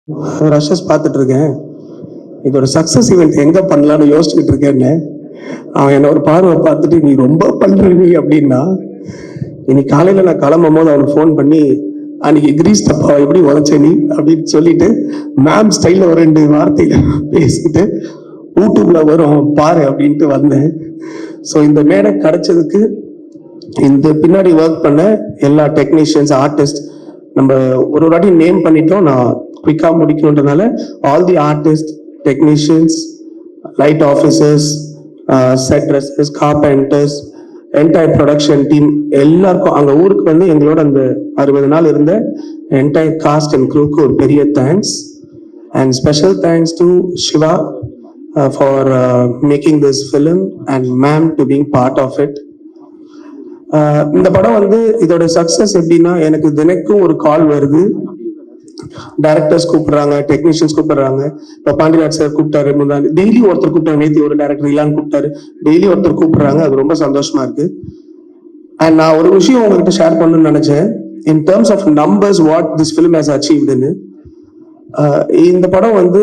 Rushes பார்த்துட்டு இருக்கேன். இதோட சக்சஸ் ஈவெண்ட் எங்க பண்ணலாம்னு யோசிச்சுக்கிட்டு இருக்கேன்னு அவன் என்ன ஒரு பார்வை பார்த்துட்டு நீ ரொம்ப பண்ற நீ அப்படின்னா, இன்னைக்கு காலையில நான் கிளம்பும் போது அவனுக்கு ஃபோன் பண்ணி அன்னைக்கு கிரீஸ் டப்பா எப்படி உழைச்ச நீ அப்படின்னு சொல்லிட்டு மேம் ஸ்டைல ஒரு 2 வார்த்தையில பேசிட்டு யூடியூப்ல வரும் பாரு அப்படின்ட்டு வந்தேன். ஸோ இந்த மேடை கிடைச்சதுக்கு இந்த பின்னாடி ஒர்க் பண்ண எல்லா டெக்னீஷியன்ஸ், ஆர்டிஸ்ட், நம்ம ஒரு வாட்டி நேம் பண்ணிட்டோம், நான் குயிக்கா முடிக்கணுன்றதுனால all the artist, technicians, light officers, set dressers, carpenters, entire production team எல்லாருக்கும் அங்க ஊருக்கு வந்து எங்களோட அந்த 60 நாள் இருந்த என்டையர் காஸ்ட் அண்ட் க்ரூக்கு ஒரு பெரிய thanks. And special thanks to Siva for making this film and ma'am to being part of it. இந்த படம் வந்து இதோட சக்சஸ் எப்படின்னா, எனக்கு தினைக்கும் ஒரு கால் வருது, டைரக்டர்ஸ் கூப்பிடுறாங்க, டெக்னீஷியன்ஸ் கூப்பிடுறாங்க. இப்போ பாண்டியராஜ் சார் கூப்பிட்டாரு, டெய்லி ஒருத்தர் கூப்பிட்டாரு, நேத்தி ஒரு டைரக்டர் இலான் கூப்பிட்டாரு, டெய்லி ஒருத்தர் கூப்பிடுறாங்க. அது ரொம்ப சந்தோஷமா இருக்கு. அண்ட் நான் ஒரு விஷயம் உங்ககிட்ட ஷேர் பண்ணணும்னு நினைச்சேன், in terms of numbers what this film has அச்சீவ்டுன்னு. இந்த படம் வந்து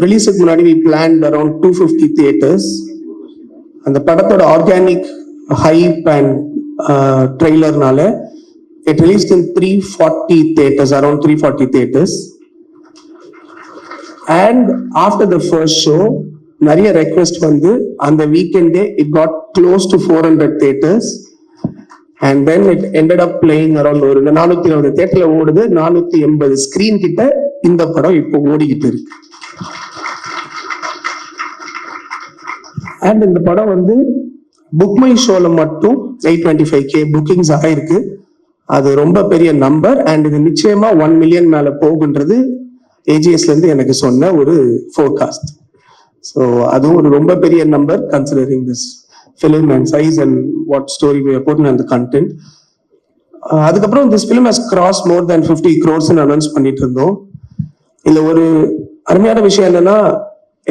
ரிலீஸுக்கு முன்னாடி we planned around 250 theaters. அந்த படத்தோட ஆர்கானிக் ஹைப் அண்ட் ட்ரெய்லர்னால it released in 340 theaters, around 340 theaters. And after the first show, நிறைய ரெக்வெஸ்ட் வந்து அந்த வீக்கெண்டே it got close to 400 theaters. And then it ended up playing around ஒரு 420 தியேட்டர்ல ஓடுது, 480 screen கிட்ட இந்த படம் இப்போ ஓடிக்கிட்டு இருக்கு. அண்ட் இந்த படம் வந்து புக் மை ஷோல மட்டும் 825K புக்கிங்ஸ் ஆயிருக்கு. அது ரொம்ப பெரிய நம்பர். அண்ட் இது நிச்சயமா 1 மில்லியன் மேல போகுன்றது ஏஜிஎஸ்ல இருந்து எனக்கு சொன்ன ஒரு ஃபோர்காஸ்ட். ஸோ அதுவும் ஒரு ரொம்ப பெரிய number considering this film and size and what story we are putting அந்த கண்டென்ட். அதுக்கப்புறம் this film has cross more than 50 crores announce பண்ணிட்டு இருந்தோம். இதுல ஒரு அருமையான விஷயம் என்னன்னா,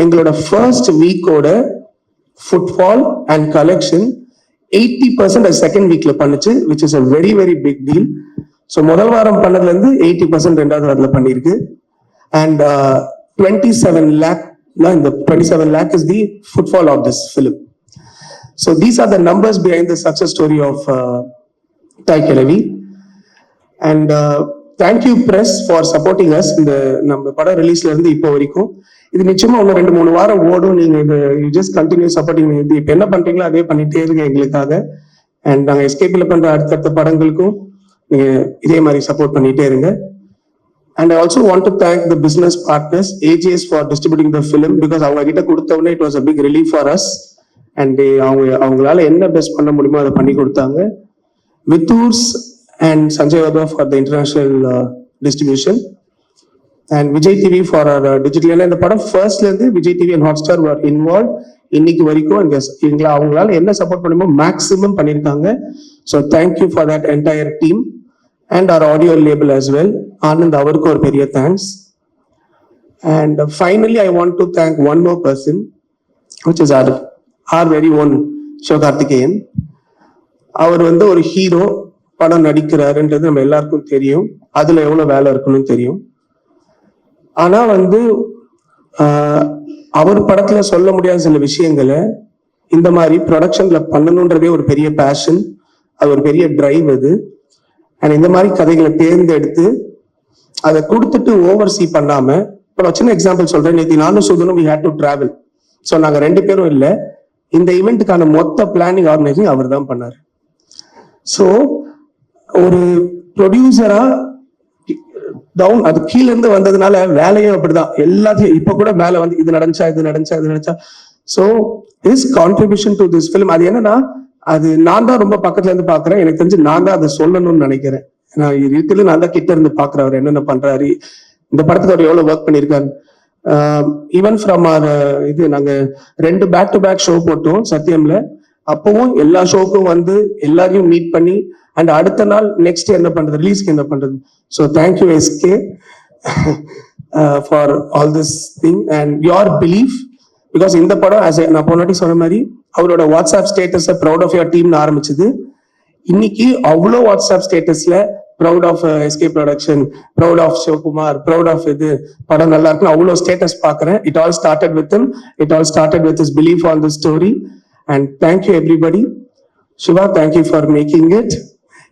எங்களோட ஃபர்ஸ்ட் வீக்கோட ஃபுட்ஃபால் அண்ட் கலெக்ஷன் 80% செகண்ட் வீக்ல பண்ணுச்சு, which is a very very big deal. So முதல் வாரம் பண்ணதுல இருந்து 80% ரெண்டாவது வாரத்துல பண்ணிருக்கு. அண்ட் 27 lakh, இந்த 27 lakh is the footfall of this film. So these are the numbers behind the success story of Thai Kelavi. And thank you press for supporting us. இந்த நம்ம படம் ரிலீஸ்ல இருந்து இப்போ வரைக்கும் இது நிச்சயமா இன்னும் 2-3 வாரம் ஓடும். நீங்க இது யூ ஜஸ்ட் கண்டினியூ சப்போர்ட்டிங். இது இப்போ என்ன பண்றீங்களோ அதே பண்ணிட்டே இருங்க எங்களுக்காக. அண்ட் நாங்கள் எஸ்கேபில் பண்ற அடுத்தடுத்த படங்களுக்கும் நீங்க இதே மாதிரி சப்போர்ட் பண்ணிட்டே இருங்க. And I also want to thank the business partners, AGS for distributing the film. Because அவங்க கிட்ட கொடுத்த உடனே it was a big relief for us. And அவங்களால என்ன பெஸ்ட் பண்ண முடியுமோ அதை பண்ணி கொடுத்தாங்க. வித்தூர்ஸ் and Sanjay Vadva for the international distribution, and Vijay TV for our digital. And the padam first la irundhu Vijay TV and Hotstar were involved இன்னைக்கு வரைக்கும். and எங்களை அவங்களால என்ன சப்போர்ட் பண்ணுமோ மேக்ஸிமம் பண்ணியிருக்காங்க. So thank you for that entire team and our audio label as well. Anand அவருக்கு ஒரு பெரிய thanks. and finally I want to thank one more person, which is our very own Sivakarthikeyan. அவர் வந்து ஒரு ஹீரோ, படம் நடிக்கிறாருன்றது நம்ம எல்லாருக்கும் தெரியும், அதுல எவ்வளவு வேலை இருக்குன்னு தெரியும். ஆனா வந்து அவர் படத்துல சொல்ல முடியாத சில விஷயங்களை இந்த மாதிரி ப்ரொடக்ஷன்ல பண்ணணுன்றதே ஒரு பெரிய பேஷன், அது ஒரு பெரிய டிரைவ் அது. அண்ட் இந்த மாதிரி கதைகளை தேர்ந்தெடுத்து அதை கொடுத்துட்டு ஓவர்சீ பண்ணாம, இப்போ சின்ன எக்ஸாம்பிள் சொல்றேன். நேற்று நானும் சுதனும் we had to travel. So நாங்க 2 பேரும் இல்லை, இந்த ஈவெண்ட்டுக்கான மொத்த பிளானிங் ஆர்கனைசிங் அவர் தான் பண்ணாரு. ஸோ ஒரு ப்ரொடியூசரா டவுன் அது கீழ இருந்து வந்ததுனால வேலையும் அப்படிதான் எல்லாத்தையும் இப்ப கூட மேல வந்து இது நடந்துச்சா. So is contribution to this film. அது என்னன்னா, அது நான் தான் ரொம்ப பக்கத்துல இருந்து பாக்குறேன். எனக்கு தெரிஞ்சு நான் தான் அதை சொல்லணும்னு நினைக்கிறேன். நான் இதுல நான் தான் கிட்ட இருந்து பாக்குறேன் அவர் என்னென்ன பண்றாரு, இந்த படத்துக்கு அவர் எவ்வளவு ஒர்க் பண்ணியிருக்காரு. ஈவன் ஃப்ரம் இது நாங்க 2 பேக் டு பேக் ஷோ போட்டோம் சத்தியம்ல. அப்பவும் எல்லா ஷோக்கும் வந்து எல்லாரையும் மீட் பண்ணி அண்ட் அடுத்த நாள் நெக்ஸ்ட் என்ன பண்றது, ரிலீஸ்க்கு என்ன பண்றது. So thank you SK for all this thing and your belief. Because இந்த படம் நான் போனாட்டி சொன்ன மாதிரி அவரோட வாட்ஸ்அப் ஸ்டேட்டஸை ப்ரௌட் ஆஃப் யுவர் டீம்னு ஆரம்பிச்சது. இன்னைக்கு அவ்வளோ வாட்ஸ்அப் ஸ்டேட்டஸ்ல proud of SK production, proud of Sivakumar, proud of இது படம் நல்லா இருக்குன்னு அவ்வளோ ஸ்டேட்டஸ் பார்க்குறேன். It all started with him. It all started with his belief on the story. And thank you everybody. Shiva, thank you for making it.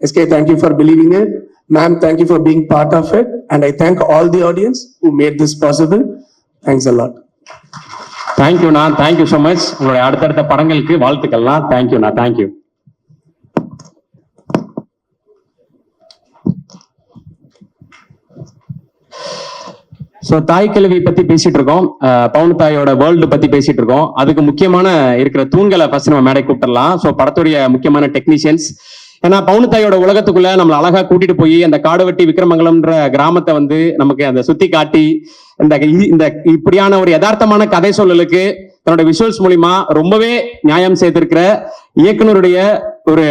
SK, thank you for believing it. Ma'am, thank you for being part of it. And I thank all the audience who made this possible. Thanks a lot. தேங்க்யூண்ணா, thank you so much. உங்களுடைய அடுத்தடுத்த படங்களுக்கு வாழ்த்துக்கள்லாம். தேங்க்யூண்ணா, thank you. So தாய் கிழவி பத்தி பேசிட்டு இருக்கோம், பவுன் தாயோட வேர்ல்டு பத்தி பேசிட்டு இருக்கோம். அதுக்கு முக்கியமான இருக்கிற தூண்களை ஃபர்ஸ்ட் நம்ம மேடை கூப்பிடலாம். ஸோ படத்துடைய முக்கியமான டெக்னீஷியன்ஸ், ஏன்னா பவுனுத்தாயோட உலகத்துக்குள்ள நம்மளை அழகா கூட்டிட்டு போய் அந்த காடுவெட்டி விக்ரமங்கலம்ன்ற கிராமத்தை வந்து நமக்கு அந்த சுத்தி காட்டி இந்த இப்படியான ஒரு யதார்த்தமான கதை சொல்லலுக்கு தன்னோட விஷுவல்ஸ் மூலியமா ரொம்பவே நியாயம் செய்திருக்கிற இயக்குனருடைய ஒரு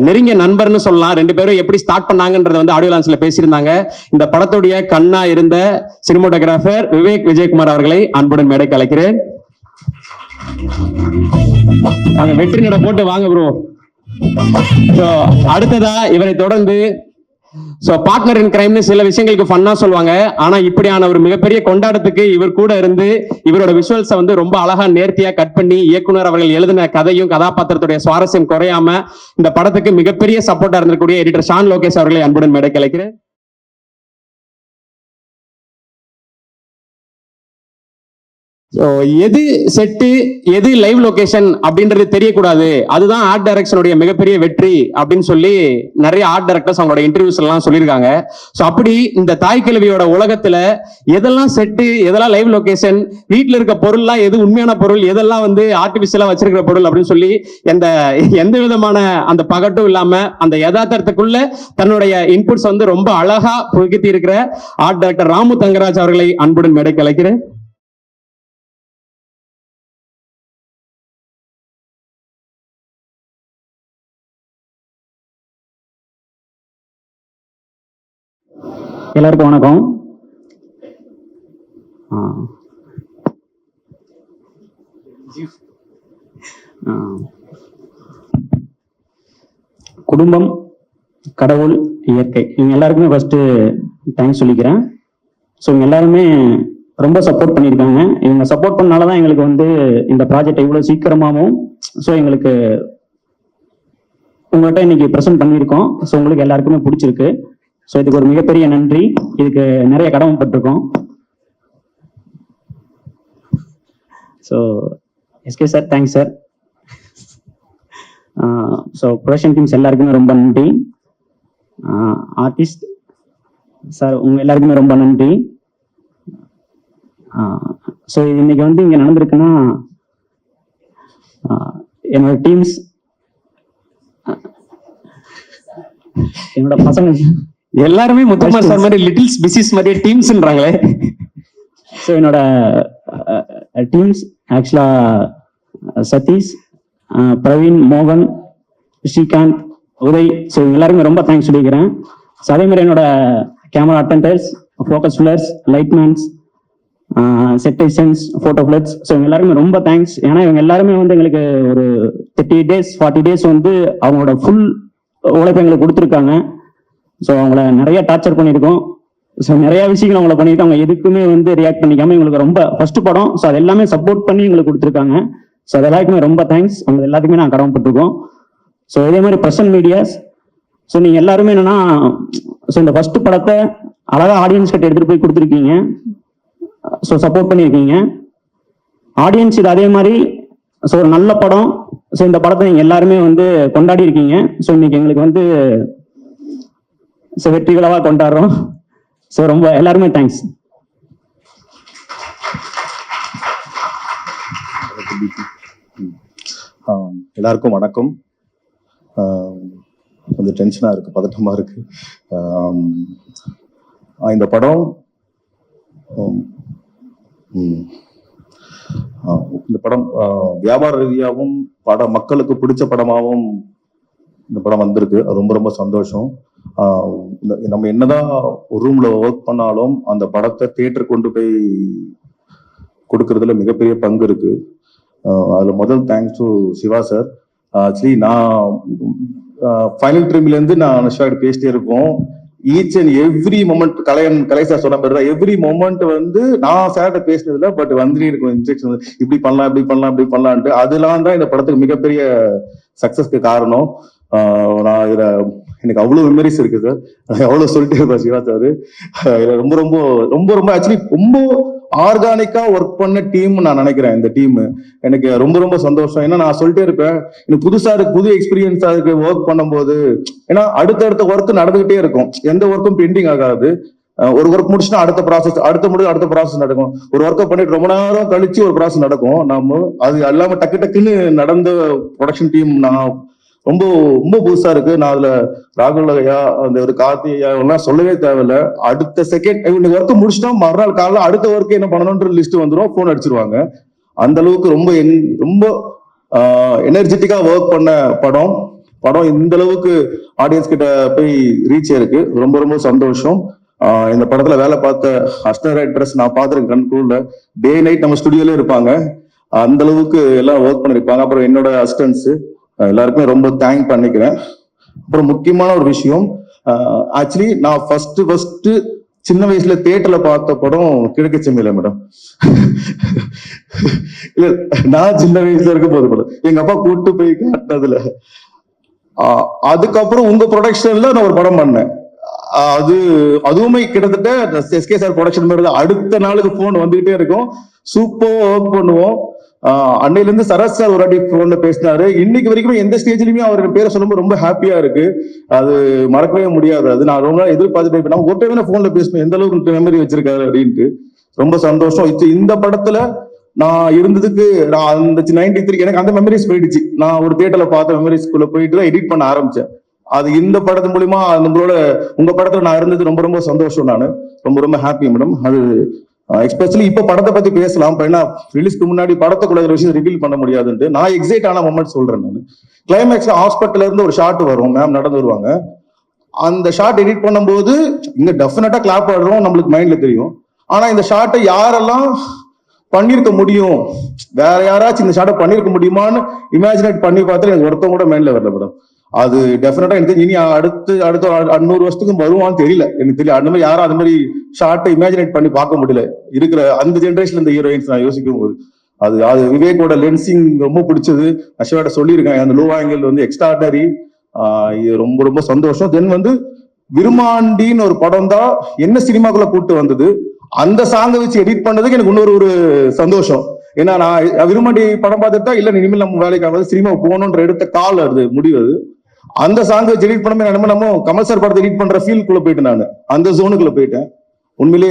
நெருங்கிய நண்பர்னு சொல்லலாம். ரெண்டு பேரும் எப்படி ஸ்டார்ட் பண்ணாங்கன்றத வந்து ஆடியோ லான்ச்ல பேசியிருந்தாங்க. இந்த படத்துடைய கண்ணா இருந்த சினிமோட்டோகிராஃபர் விவேக் விஜயகுமார் அவர்களை அன்புடன் மேடைக்கு அழைக்கிறேன். அங்க வெற்றி நட போட்டு வாங்க ப்ரோ. அடுத்ததா இவரை தொடர்ந்து பார்ட்னர் இன் கிரைம்னு சில விஷயங்களுக்கு ஃபன்னா சொல்லுவாங்க, ஆனா இப்படியான ஒரு மிகப்பெரிய கொண்டாட்டத்துக்கு இவர் கூட இருந்து இவரோட விஷுவல்ஸை வந்து ரொம்ப அழகா நேர்த்தியா கட் பண்ணி இயக்குனர் அவர்கள் எழுதின கதையும் கதாபாத்திரத்துடைய சுவாரஸ்யம் குறையாம இந்த படத்துக்கு மிகப்பெரிய சப்போர்ட்டா இருந்திருக்கக்கூடிய எடிட்டர் ஷான் லோகேஷ் அவர்களை அன்புடன் மேடைக்கு அழைக்கிறேன். எது செட்டு எது லைவ் லொகேஷன் அப்படின்றது தெரியக்கூடாது, அதுதான் ஆர்ட் டைரக்ஷனுடைய மிகப்பெரிய வெற்றி அப்படின்னு சொல்லி நிறைய ஆர்ட் டைரக்டர்ஸ் அவங்களோட இன்டர்வியூஸ் எல்லாம் சொல்லியிருக்காங்க. ஸோ அப்படி இந்த தாய் கிழவியோட உலகத்துல எதெல்லாம் செட்டு எதெல்லாம் லைவ் லொகேஷன், வீட்டில் இருக்க பொருள்லாம் எது உண்மையான பொருள், எதெல்லாம் வந்து ஆர்டிபிஷியலா வச்சிருக்கிற பொருள் அப்படின்னு சொல்லி எந்த விதமான அந்த பகட்டும் இல்லாம அந்த யதார்த்தத்துக்குள்ள தன்னுடைய இன்புட்ஸ் வந்து ரொம்ப அழகா புகுத்தி இருக்கிற ஆர்ட் டைரக்டர் ராமு தங்கராஜ் அவர்களை அன்புடன் மேடைக்கு அழைக்கிறேன். எல்லாருக்கும் வணக்கம். குடும்பம், கடவுள், இயற்கை, இவங்க எல்லாருக்குமே ஃபர்ஸ்ட் தேங்க்ஸ் சொல்லிக்கிறேன். ஸோ இவங்க எல்லாருமே ரொம்ப சப்போர்ட் பண்ணியிருக்காங்க. இவங்க சப்போர்ட் பண்ணாலதான் எங்களுக்கு வந்து இந்த ப்ராஜெக்ட் இவ்வளோ சீக்கிரமாகவும் ஸோ எங்களுக்கு உங்கள்கிட்ட இன்னைக்கு ப்ரெசென்ட் பண்ணியிருக்கோம். ஸோ உங்களுக்கு எல்லாருக்குமே பிடிச்சிருக்கு. ஸோ இதுக்கு ஒரு மிகப்பெரிய நன்றி. இதுக்கு நிறைய கடமைப்பட்டிருக்கோம். So SK sir, thanks sir. So production teams எல்லாருக்குமே ரொம்ப நன்றி. ஆர்டிஸ்ட் சார் உங்க எல்லாருக்குமே ரொம்ப நன்றி. ஸோ இன்னைக்கு வந்து இங்கே நடந்திருக்குன்னா என்னோட டீம்ஸ், என்னோட பசங்க எல்லாருமே முத்துக்குமார் சார் மாதிரி லிட்டில்ஸ் பிசிஸ் மாதிரி டீம்ஸ்ன்றாங்களே. ஸோ என்னோட டீம்ஸ் ஆக்சுவலா சதீஷ், பிரவீன், மோகன், ஸ்ரீகாந்த், உதய், ஸோ எல்லாருமே ரொம்ப தேங்க்ஸ் சொல்லிக்கிறேன். ஸோ அதே மாதிரி என்னோட camera attenders, focus pullers, lightmen, செட்டேஷன்ஸ், ஃபோட்டோ ஃபிளட்ஸ், ஸோ இவங்க எல்லாருமே ரொம்ப தேங்க்ஸ். ஏன்னா இவங்க எல்லாருமே வந்து எங்களுக்கு ஒரு 30 days 40 days வந்து அவங்களோட ஃபுல் உழைப்பு எங்களுக்கு கொடுத்துருக்காங்க. ஸோ அவங்கள நிறைய டார்ச்சர் பண்ணியிருக்கோம். ஸோ நிறைய விஷயங்கள் அவங்கள பண்ணியிருக்கோம். அவங்க எதுக்குமே வந்து ரியாக்ட் பண்ணிக்காம எங்களுக்கு ரொம்ப ஃபர்ஸ்ட் படம், ஸோ அது எல்லாமே சப்போர்ட் பண்ணி எங்களுக்கு கொடுத்துருக்காங்க. ஸோ அது எல்லாருக்குமே ரொம்ப தேங்க்ஸ். அவங்க எல்லாத்துக்குமே நான் கடமைப்பட்டிருக்கோம். ஸோ இதே மாதிரி பிரசன்ட் மீடியாஸ், ஸோ நீங்கள் எல்லாருமே என்னன்னா ஸோ இந்த ஃபர்ஸ்ட் படத்தை அழகாக ஆடியன்ஸ் கிட்ட எடுத்துகிட்டு போய் கொடுத்துருக்கீங்க. ஸோ சப்போர்ட் பண்ணியிருக்கீங்க. ஆடியன்ஸ் இது அதே மாதிரி ஸோ ஒரு நல்ல படம். ஸோ இந்த படத்தை நீங்கள் எல்லாருமே வந்து கொண்டாடி இருக்கீங்க. ஸோ இன்னைக்கு எங்களுக்கு வந்து ஸோ வெற்றி விழாவாக கொண்டாடுறோம். ஸோ ரொம்ப எல்லாருமே தேங்க்ஸ். எல்லாருக்கும் வணக்கம். கொஞ்சம் டென்ஷனாக இருக்கு, பதட்டமாக இருக்கு. இந்த படம் வியாபார ரீதியாகவும் மக்களுக்கு பிடிச்ச படமாகவும் இந்த படம் வந்திருக்கு. ரொம்ப ரொம்ப சந்தோஷம். நம்ம என்னதான் ஒரு ரூம்ல ஒர்க் பண்ணாலும் அந்த படத்தை தியேட்டர் கொண்டு போய் கொடுக்கறதுல மிகப்பெரிய பங்கு இருக்கு. அதுல முதல் thanks to Siva sir. Actually நான் ஃபைனல் ட்ரீம்ல இருந்து நான் அனுஷ்வாகிட்ட பேசிட்டே இருப்போம். Each and every moment Kalai sir சொன்ன மாதிரி தான் எவ்ரி மொமெண்ட் வந்து நான் சார்ட்ட பேசினதுல பட் வந்து எனக்கு இன்ஸ்ட்ரக்ஷன் இப்படி பண்ணலாம் இப்படி பண்ணலாம் இப்படி பண்ணலான்ட்டு அதெல்லாம் தான் இந்த படத்துக்கு மிகப்பெரிய சக்சஸ்க்கு காரணம். நான் இதுல எனக்கு அவ்வளவு மெமரிஸ் இருக்கு சார், எவ்வளவு சொல்லிட்டே இருப்பேன் சிவா சார். ரொம்ப ரொம்ப ரொம்ப ரொம்ப ஆக்சுவலி ரொம்ப ஆர்கானிக்கா ஒர்க் பண்ண டீம் நான் நினைக்கிறேன். இந்த டீம் எனக்கு ரொம்ப ரொம்ப சந்தோஷம். ஏன்னா நான் சொல்லிட்டே இருப்பேன், எனக்கு புதுசா இருக்கு, புது எக்ஸ்பீரியன்ஸா இருக்கு ஒர்க் பண்ணும்போது. ஏன்னா அடுத்தடுத்த ஒர்க் நடந்துகிட்டே இருக்கும், எந்த ஒர்க்கும் பெண்டிங் ஆகாது. ஒரு ஒர்க் முடிச்சுன்னா அடுத்த ப்ராசஸ், அடுத்த ப்ராசஸ் நடக்கும். ஒரு ஒர்க்கை பண்ணிட்டு ரொம்ப நேரம் கழிச்சு ஒரு ப்ராசஸ் நடக்கும். நம்ம அது எல்லாமே டக்கு டக்குன்னு நடந்த ப்ரொடக்ஷன் டீம் நான் ரொம்ப ரொம்ப புதுசா இருக்கு. நான் அதுல ராகுல் ஐயா, அந்த ஒரு கார்த்தி ஐயா எல்லாம் சொல்லவே தேவையில்ல. அடுத்த செகண்ட் இன்னைக்கு ஒர்க் முடிச்சுட்டா மறுநாள் காலைல அடுத்த ஒர்க் என்ன பண்ணணும்ன்ற லிஸ்ட் வந்துடும், போன் அடிச்சிருவாங்க. அந்த அளவுக்கு ரொம்ப ரொம்ப எனர்ஜெட்டிக்கா ஒர்க் பண்ண படம். இந்த அளவுக்கு ஆடியன்ஸ் கிட்ட போய் ரீச் ஆயிருக்கு. ரொம்ப ரொம்ப சந்தோஷம். இந்த படத்துல வேலை பார்த்த அசிஸ்டன்ட் ரைட்டர்ஸ் நான் பார்த்துருக்கேன் கண்கூர்ல. டே நைட் நம்ம ஸ்டுடியோல இருப்பாங்க, அந்த அளவுக்கு எல்லாம் ஒர்க் பண்ணிருப்பாங்க. அப்புறம் என்னோட அசிஸ்டன்ஸ் எல்லாருக்குமே ரொம்ப தேங்க் பண்ணிக்கிறேன். அப்புறம் முக்கியமான ஒரு விஷயம், ஆக்சுவலி நான் ஃபர்ஸ்ட் சின்ன வயசுல தியேட்டர்ல பார்த்த படம் கிழக்கு செம்மையில மேடம். இல்ல, நான் சின்ன வயசுல இருக்க போது படம் எங்க அப்பா கூட்டு போய் காட்டினதுல. அதுக்கப்புறம் உங்க ப்ரொடக்ஷன்ல நான் ஒரு படம் பண்ணேன். அதுவுமே கிட்டத்தட்ட எஸ்கே சார் ப்ரொடக்ஷன் மாதிரி தான். அடுத்த நாளுக்கு போன் வந்துகிட்டே இருக்கும், சூப்பர் ஒர்க் பண்ணுவோம். அன்னையில இருந்து சரத் சார் ஒரு வாட்டி போன்ல பேசினாரு. இன்னைக்கு வரைக்கும் எந்த ஸ்டேஜ்லயுமே அவர் பேரை சொல்லும்போது ரொம்ப ஹாப்பியா இருக்கு. அது மறக்கவே முடியாது. அது நான் ரொம்ப எதிர்பார்த்துட்டு இருப்பேன், ஒரு டைம் போன்ல பேசணும், எந்த அளவுக்கு மெமரி வச்சிருக்காரு அப்படின்ட்டு. ரொம்ப சந்தோஷம். இந்த படத்துல நான் இருந்ததுக்கு நான் அந்த 93 எனக்கு அந்த மெமரிஸ் போயிடுச்சு. நான் ஒரு தியேட்டர்ல பார்த்த மெமரிஸ்குள்ள போயிட்டு தான் எடிட் பண்ண ஆரம்பிச்சேன். அது இந்த படத்து மூலியமா நம்மளோட உங்க படத்துல நான் இருந்தது ரொம்ப ரொம்ப சந்தோஷம். நான் ரொம்ப ரொம்ப ஹாப்பி மேடம். அது எஸ்பெஷலி இப்ப படத்தை பத்தி பேசலாம். ஏன்னா ரிலீஸ்க்கு முன்னாடி படத்துக்குள்ள ஒரு விஷயம் ரிவீல் பண்ண முடியாதுன்ட்டு நான் எக்ஸைட் ஆன மொமெண்ட் சொல்றேன். நான் கிளைமேக்ஸ்ல ஹாஸ்பிட்டல்ல இருந்து ஒரு ஷாட் வரும், மேம் நடந்து வருவாங்க. அந்த ஷாட் எடிட் பண்ணும்போது இங்க டெஃபினட்டா கிளாப் ஆடுறோம், நம்மளுக்கு மைண்ட்ல தெரியும். ஆனா இந்த ஷாட்டை யாரெல்லாம் பண்ணிருக்க முடியும், வேற யாராச்சும் இந்த ஷாட்டை பண்ணிருக்க முடியுமான்னு இமேஜினேட் பண்ணி பார்த்து எனக்கு ஒருத்தம் கூட மைண்ட்ல வரல மேடம். அது டெஃபினட்டா எனக்கு இனி அடுத்த 100 வருஷத்துக்கும் வருவான்னு தெரியல, எனக்கு தெரியல. அந்த மாதிரி யாரும் அந்த மாதிரி ஷார்ட்டை இமேஜினேட் பண்ணி பார்க்க முடியல இருக்கிற அந்த ஜென்ரேஷன்ல இந்த ஹீரோயின்ஸ் நான் யோசிக்கும் போது. அது விவேக்கோட லென்சிங் ரொம்ப பிடிச்சது. அஷ்வாட்ட சொல்லியிருக்கேன், அந்த லோ ஆங்கிள் வந்து எக்ஸ்ட்ராடனரி. ரொம்ப ரொம்ப சந்தோஷம். தென் வந்து விருமாண்டின்னு ஒரு படம் தான் என்ன சினிமாக்குள்ள கூட்டு வந்தது. அந்த சாங்கை வச்சு எடிட் பண்ணதுக்கு எனக்கு இன்னொரு ஒரு சந்தோஷம். ஏன்னா நான் விருமாண்டி படம் பார்த்துட்டா இல்ல இனிமேல் நம்ம வேலைக்காக சினிமா போகணுன்ற எடுத்த கால் அது முடிவு. அந்த சாங் வச்சு எடிட் பண்ணமே நம்ம கமல் சார் படத்தை எடிட் பண்ற ஃபீல்குள்ள போயிட்டேன், நான் அந்த ஜோனுக்குள்ள போயிட்டேன். உண்மையிலே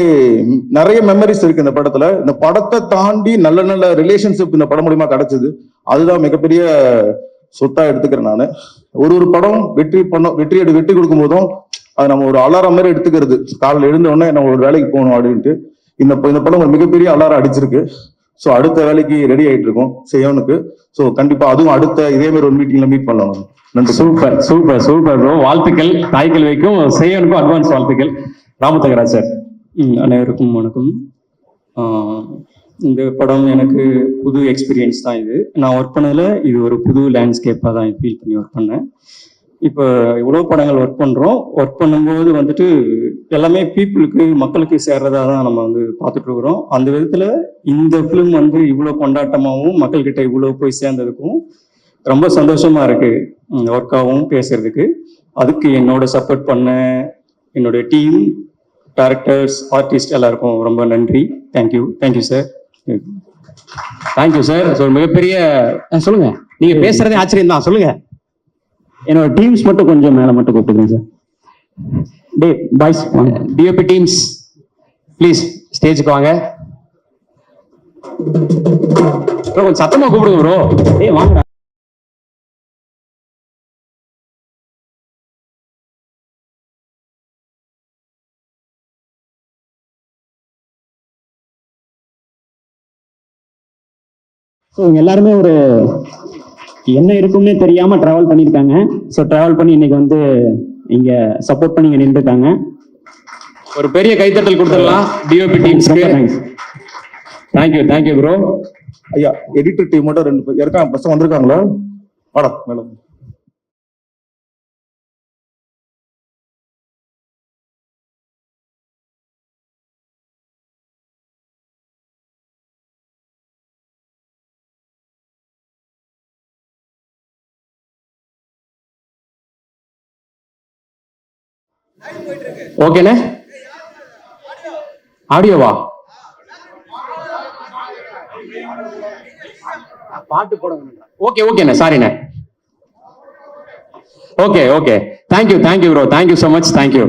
நிறைய மெமரிஸ் இருக்கு இந்த படத்துல. இந்த படத்தை தாண்டி நல்ல நல்ல ரிலேஷன்ஷிப் இந்த படம் மூலியமா கிடைச்சது. அதுதான் மிகப்பெரிய சொத்தா எடுத்துக்கிறேன் நான். ஒரு படம் வெற்றி கொடுக்கும் போதும் அது நம்ம ஒரு அலாரம் மாதிரி எடுத்துக்கிறது. காலையில் எழுந்த உடனே நம்ம ஒரு வேலைக்கு போகணும் அப்படின்ட்டு இந்த படம் ஒரு மிகப்பெரிய அலாரம் அடிச்சிருக்கு. ஸோ அடுத்த வேலைக்கு ரெடி ஆயிட்டு இருக்கோம் செய்யவனுக்கு. ஸோ கண்டிப்பா அதுவும் அடுத்த இதே மாதிரி ஒரு மீட்டிங்ல மீட் பண்ணலாம். நன்றி. Super super super bro. வாழ்த்துக்கள் தாய் கல்விக்கும் செய்யவனுக்கும் அட்வான்ஸ் வாழ்த்துக்கள். ராமதகராஜ் சார். அனைவருக்கும் வணக்கம். இந்த படம் எனக்கு புது எக்ஸ்பீரியன்ஸ் தான். இது நான் ஒர்க் பண்ணதில் இது ஒரு புது லேண்ட்ஸ்கேப்பாக தான் ஃபீல் பண்ணி ஒர்க் பண்ணேன். இப்போ இவ்வளோ படங்கள் ஒர்க் பண்ணுறோம். ஒர்க் பண்ணும்போது வந்துட்டு எல்லாமே மக்களுக்கு சேர்றதா தான் நம்ம வந்து பார்த்துட்டு இருக்கிறோம். அந்த விதத்தில் இந்த ஃபிலிம் வந்து இவ்வளோ கொண்டாட்டமாகவும் மக்கள்கிட்ட இவ்வளோ போய் சேர்ந்ததுக்கும் ரொம்ப சந்தோஷமா இருக்கு. ஒர்க்காகவும் பேசுறதுக்கு அதுக்கு என்னோட சப்போர்ட் பண்ண என்னோட டீம், டைரக்டர்ஸ், ஆர்டிஸ்ட் எல்லாருக்கும் ரொம்ப நன்றி. Thank you sir. Thank you sir. மிகப்பெரிய சொல்லுங்க, நீங்க பேசுறதே ஆச்சரியம் தான். சொல்லுங்க. என்னோட டீம்ஸ் மட்டும் கொஞ்சம் மேல மட்டும் கூப்பிடுங்க sir. Day boys, DOP teams please ஸ்டேஜுக்கு வாங்க. கொஞ்சம் சத்தமா கூப்பிடுங்க ப்ரோ. டேய் வாங்க. ஸோ இவங்க எல்லாருமே ஒரு என்ன இருக்கும்னே தெரியாம டிராவல் பண்ணியிருக்காங்க. ஸோ டிராவல் பண்ணி இன்னைக்கு வந்து இங்க சப்போர்ட் பண்ணி இங்க நின்றுட்டாங்க. ஒரு பெரிய கைத்தட்டல் கொடுத்துடலாம் டிஓபி டீம்ஸ்க்கு. Thank you bro. ஐயா எடிட்டர் டீமோட 2 பேர் இருக்காங்க, பசங்க வந்திருக்காங்களா? வாடா மேடம். ஓகேண்ணே, ஆடியோவா? பாட்டு போட ஓகே ஓகேண்ணே, சாரிண்ணே. Okay okay, thank you thank you bro, thank you so much, thank you.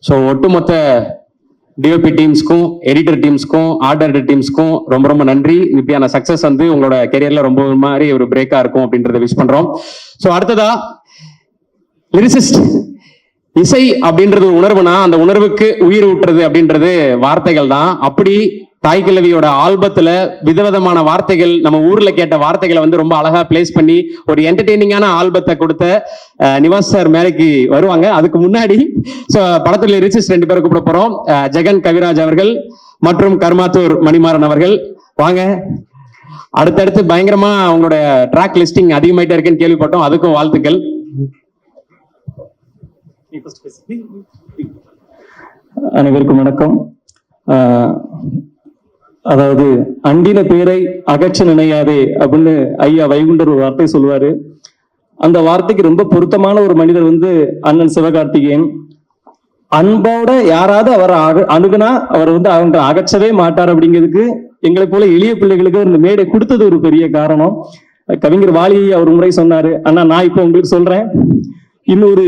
So ஒட்டுமொத்த டிஓபி டீம்ஸ்க்கும், எடிட்டர் டீம்ஸ்க்கும், ஆர்ட் டைரக்டர் டீம்ஸ்க்கும் ரொம்ப ரொம்ப நன்றி. இப்படியான சக்சஸ் வந்து உங்களோட கெரியர்ல ரொம்ப மாதிரி ஒரு பிரேக்கா இருக்கும் அப்படின்றத விஷ் பண்றோம். ஸோ அடுத்ததா லிரிசிஸ்ட். இசை அப்படின்றது உணர்வுனா அந்த உணர்வுக்கு உயிர் ஊட்டுறது அப்படின்றது வார்த்தைகள் தான். அப்படி தாய் கிழவியோட ஆல்பத்துல விதவிதமான வார்த்தைகள், நம்ம ஊர்ல கேட்ட வார்த்தைகளை வந்து ரொம்ப அழகா பிளேஸ் பண்ணி ஒரு என்டர்டெய்னிங்கான ஆல்பத்தை கொடுத்த நிவாஸ் சார் மேலைக்கு வருவாங்க. அதுக்கு முன்னாடி படத்துல லிரிசிஸ்ட் 2 பேரை கூப்பிட போறோம். ஜெகன் கவிராஜ் அவர்கள் மற்றும் கர்மாத்தூர் மணிமாறன் அவர்கள் வாங்க. அடுத்தடுத்து பயங்கரமா அவங்களோட ட்ராக் லிஸ்டிங் அதிகமாயிட்டே இருக்குன்னு கேள்விப்பட்டோம், அதுக்கும் வாழ்த்துக்கள். அனைவருக்கும் வணக்கம். அதாவது அண்டின பேரை அகற்ற நினையாதே அப்படின்னு ஐயா வைகுண்டர் ஒரு வார்த்தை சொல்லுவாரு. அந்த வார்த்தைக்கு ரொம்ப பொருத்தமான ஒரு மனிதர் வந்து அண்ணன் சிவகார்த்திகேயன். அன்போட யாராவது அவரை அணுகுனா அவர் வந்து அவங்க அகற்றவே மாட்டார் அப்படிங்கிறதுக்கு எங்களை போல எளிய பிள்ளைகளுக்கு இந்த மேடை கொடுத்தது ஒரு பெரிய காரணம். கவிஞர் வாலி அவர் முறை சொன்னாரு, அண்ணா நான் இப்போ உங்களுக்கு சொல்றேன், இன்னொரு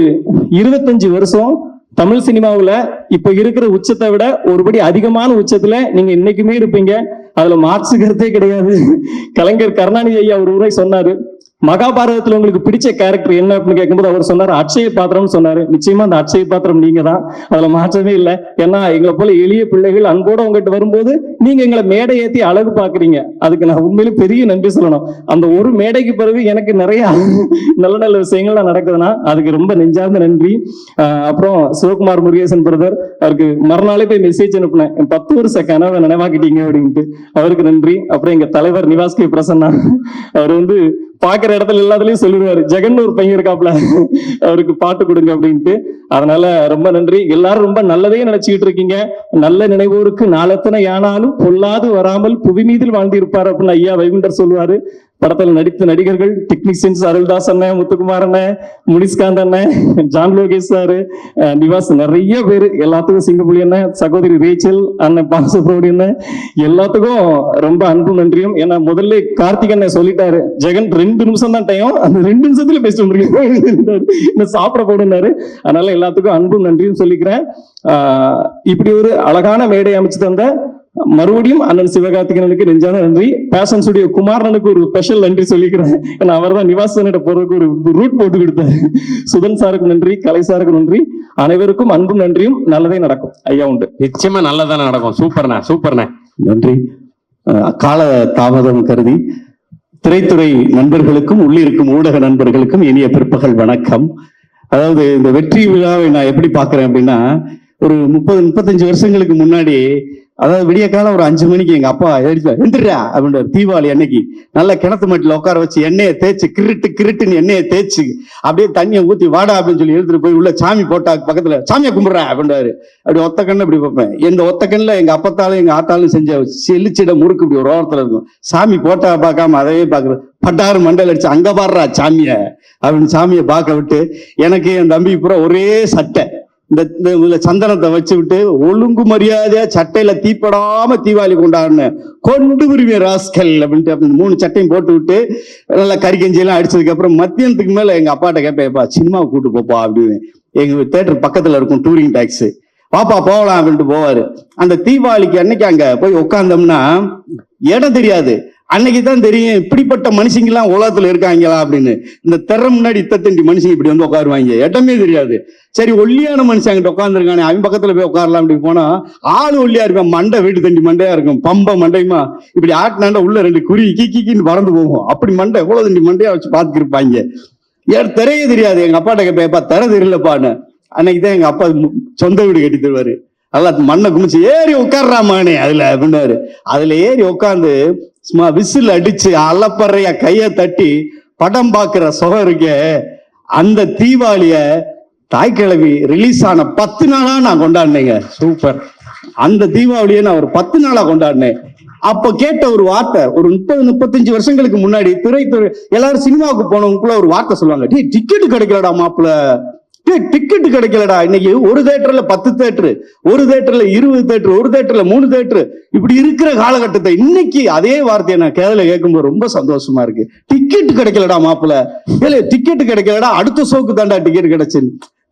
25 வருஷம் தமிழ் சினிமாவுல இப்ப இருக்கிற உச்சத்தை விட ஒருபடி அதிகமான உச்சத்துல நீங்க இன்னைக்குமே இருப்பீங்க, அதுல மாற்று கருத்தே கிடையாது. கலைஞர் கருணாநிதி ஐயா ஒரு முறை சொன்னாரு, மகாபாரதத்துல உங்களுக்கு பிடிச்ச கேரக்டர் என்ன அப்படின்னு கேட்கும்போது அவர் சொன்னாரு அட்சய பாத்திரம்னு சொன்னாரு. நிச்சயமா அந்த அட்சய பாத்திரம் நீங்க தான், அதுல மாற்றமே இல்லை. ஏன்னா எங்களை போல எளிய பிள்ளைகள் அன்போட உங்ககிட்ட வரும்போது நீங்க எங்களை மேடை ஏத்தி அழகு பாக்குறீங்க, அதுக்கு நான் உண்மையிலே பெரிய நன்றி சொல்லணும். அந்த ஒரு மேடைக்கு பிறகு எனக்கு நிறைய நல்ல நல்ல விஷயங்கள்லாம் நடக்குதுன்னா அதுக்கு ரொம்ப நெஞ்சார்ந்த நன்றி. அப்புறம் சிவகுமார் முருகேசன் பிரதர், அவருக்கு மறுநாளே போய் மெசேஜ் அனுப்புனேன், 10 வருஷ கனவை நினைவாக்கிட்டீங்க அப்படின்ட்டு, அவருக்கு நன்றி. அப்புறம் எங்க தலைவர் நிவாஸ் கே பிரசன்னா, அவர் வந்து பாக்குற இடத்துல எல்லாத்துலயும் சொல்லிடுவாரு, ஜெகன் ஒரு பையன் இருக்காப்ல அவருக்கு பாட்டு கொடுங்க அப்படின்ட்டு. அதனால ரொம்ப நன்றி. எல்லாரும் ரொம்ப நல்லதே நினைச்சுக்கிட்டு இருக்கீங்க. நல்ல நினைவோருக்கு நாளத்தனை யானாலும் பொல்லாது வராமல் புவி மீதில் வாழ்ந்து இருப்பார் அப்படின்னு ஐயா வைகுண்டர் சொல்லுவாரு. படத்தில் நடித்த நடிகர்கள் டெக்னீஷியன்ஸ் அருள்தாஸ் அண்ணன், முத்துக்குமார் அண்ணன், முனிஸ்காந்த் அண்ணன், ஜான் லோகேஷ் சாரு, நிவாஸ், நிறைய பேர். எல்லாத்துக்கும் சிங்கப்புலி அண்ணன், சகோதரி ரேச்சல் அண்ணன், பாலசுப்ரமணி அண்ணன், எல்லாத்துக்கும் ரொம்ப அன்பும் நன்றியும். ஏன்னா முதல்ல கார்த்திக் அண்ணன் சொல்லிட்டாரு, ஜெகன் 2 நிமிஷம் தான் டைம், அந்த 2 நிமிஷத்துல பேச முடியும், சாப்பிட போடுனாரு. அதனால எல்லாத்துக்கும் அன்பும் நன்றியும் சொல்லிக்கிறேன். இப்படி ஒரு அழகான மேடை அமைச்சு தந்த மறுபடியும் அண்ணன் சிவகார்த்திகேயனுக்கு நெஞ்சான நன்றி. பேஷன் ஸ்டுடியோ குமாரனுக்கு ஒரு ஸ்பெஷல் நன்றி சொல்லிக்கிறேன். ஏன்னா அவர் தான் நிவாசனிட போறதுக்கு ஒரு ரூட் போட்டு கொடுத்தாரு. சுதன் சாருக்கு நன்றி, கலை சாருக்கு நன்றி. அனைவருக்கும் அன்பும் நன்றியும். நல்லதே நடக்கும் ஐயா உண்டு. நிச்சயமா நல்லதானே நடக்கும். சூப்பர்ண்ணே, சூப்பர்ண்ணே, நன்றி. கால தாமதம் கருதி திரைத்துறை நண்பர்களுக்கும் உள்ளிருக்கும் ஊடக நண்பர்களுக்கும் இனிய பிற்பகல் வணக்கம். அதாவது இந்த வெற்றி விழாவை நான் எப்படி பாக்குறேன் அப்படின்னா, ஒரு 30-35 வருஷங்களுக்கு முன்னாடி, அதாவது விடிய காலம் ஒரு 5 மணிக்கு எங்க அப்பா எந்திரா அப்படின்ற தீபாவளி அன்னைக்கு நல்ல கிணத்து மட்டில உட்கார வச்சு எண்ணெயை தேய்ச்சி கிருட்டுன்னு எண்ணெயை தேய்ச்சி அப்படியே தண்ணியை ஊத்தி வாடா அப்படின்னு சொல்லி எடுத்துட்டு போய் உள்ள சாமி போட்டா பக்கத்துல சாமியை கும்பிடுறேன் அப்படின்றாரு. அப்படி ஒத்த கண்ணு இப்படி பார்ப்பேன். இந்த ஒத்த கண்ணுல எங்க அப்பத்தாலும் எங்க ஆத்தாலும் செஞ்ச செல்லிச்சிட முறுக்கு இப்படி ஒரு ஓரத்துல இருக்கும். சாமி போட்டா பார்க்காம அதையே பாக்குறது. பட்டாறு மண்டல் அடிச்சு அங்க பாடுறா சாமிய அப்படின்னு சாமியை பார்க்க விட்டு, எனக்கு என் தம்பி பூரா ஒரே சட்டை, இந்த சந்தனத்தை வச்சு விட்டு ஒழுங்கு மரியாதையா சட்டையில தீப்படாம தீபாவளி கொண்டாடினேன். கொண்டு விரும்பிய ராஸ்கல் அப்படின்ட்டு 3 சட்டையும் போட்டு விட்டு நல்லா கறிக்கஞ்சியெல்லாம் அடிச்சதுக்கு அப்புறம் மத்தியானத்துக்கு மேல எங்க அப்பாட்ட கேட்பேன்ப்பா சினிமாவுக்கு கூட்டு போப்பா அப்படின்னு. எங்க தேட்டர் பக்கத்துல இருக்கும் டூரிங் டாக்ஸி, பாப்பா போகலாம் அப்படின்ட்டு போவாரு. அந்த தீபாவளிக்கு அன்னைக்கு அங்க போய் உட்காந்தோம்னா இடம் தெரியாது. அன்னைக்கு தான் தெரியும் இப்படிப்பட்ட மனுஷங்கெல்லாம் உலகத்துல இருக்காங்களா அப்படின்னு. இந்த திற முன்னாடி இத்தண்டி மனுஷங்க இப்படி வந்து உட்காருவாங்க, இடமே தெரியாது. சரி ஒல்லியான மனுஷன் அங்கிட்ட உட்காந்துருக்கானே, அவன் பக்கத்துல போய் உட்காரலாம் அப்படி போனா ஆளு ஒல்லியா இருப்பான், மண்டை வீட்டு தண்டி மண்டையா இருக்கும், பம்ப மண்டையுமா இப்படி ஆட்டினாண்ட உள்ள 2 குருவி கிக்கின்னு பறந்து போகும். அப்படி மண்டை எவ்வளவு தண்டி மண்டையா வச்சு பார்த்துட்டு இருப்பாங்க. திரையே தெரியாது. எங்க அப்பாட்ட கேட்பா திற தெரியலப்பான்னு. அன்னைக்குதான் எங்க அப்பா சொந்த வீடு கட்டி தருவாரு. நல்லா மண்ணை குமிச்சு ஏறி உட்கார்றாமானே அதுல அப்படின்னாரு. அதுல ஏறி உட்காந்து சும்மா விசில் அடிச்சு அலப்பறையா கைய தட்டி படம் பாக்குற சுகம் இருக்கே, அந்த தீபாவளிய தாய்க்கிழவி ரிலீஸ் ஆன 10 நாளா நான் கொண்டாடினேங்க. சூப்பர். அந்த தீபாவளியை நான் ஒரு 10 நாளா கொண்டாடினேன். அப்ப கேட்ட ஒரு வார்த்தை, ஒரு 30-35 வருஷங்களுக்கு முன்னாடி திரைத்துறை எல்லாரும் சினிமாவுக்கு போனவங்களுக்குள்ள ஒரு வார்த்தை சொல்லுவாங்க, டேய் டிக்கெட் கிடைக்கலடா மாப்பிள்ள, டிக்கெட் கிடைக்கலடா. இன்னைக்கு ஒரு தேட்டர்ல 10 தேட்டரு, ஒரு தேட்டர்ல 20 தேட்டரு, ஒரு தேட்டர்ல 3 தேட்டரு, இப்படி இருக்கிற காலகட்டத்தை இன்னைக்கு அதே வார்த்தையை நான் கேள்வி கேட்கும்போது ரொம்ப சந்தோஷமா இருக்கு. டிக்கெட் கிடைக்கலடா மாப்பிள்ள, டிக்கெட் கிடைக்கலடா, அடுத்த ஷோக்கு தாண்டா டிக்கெட் கிடைச்சு.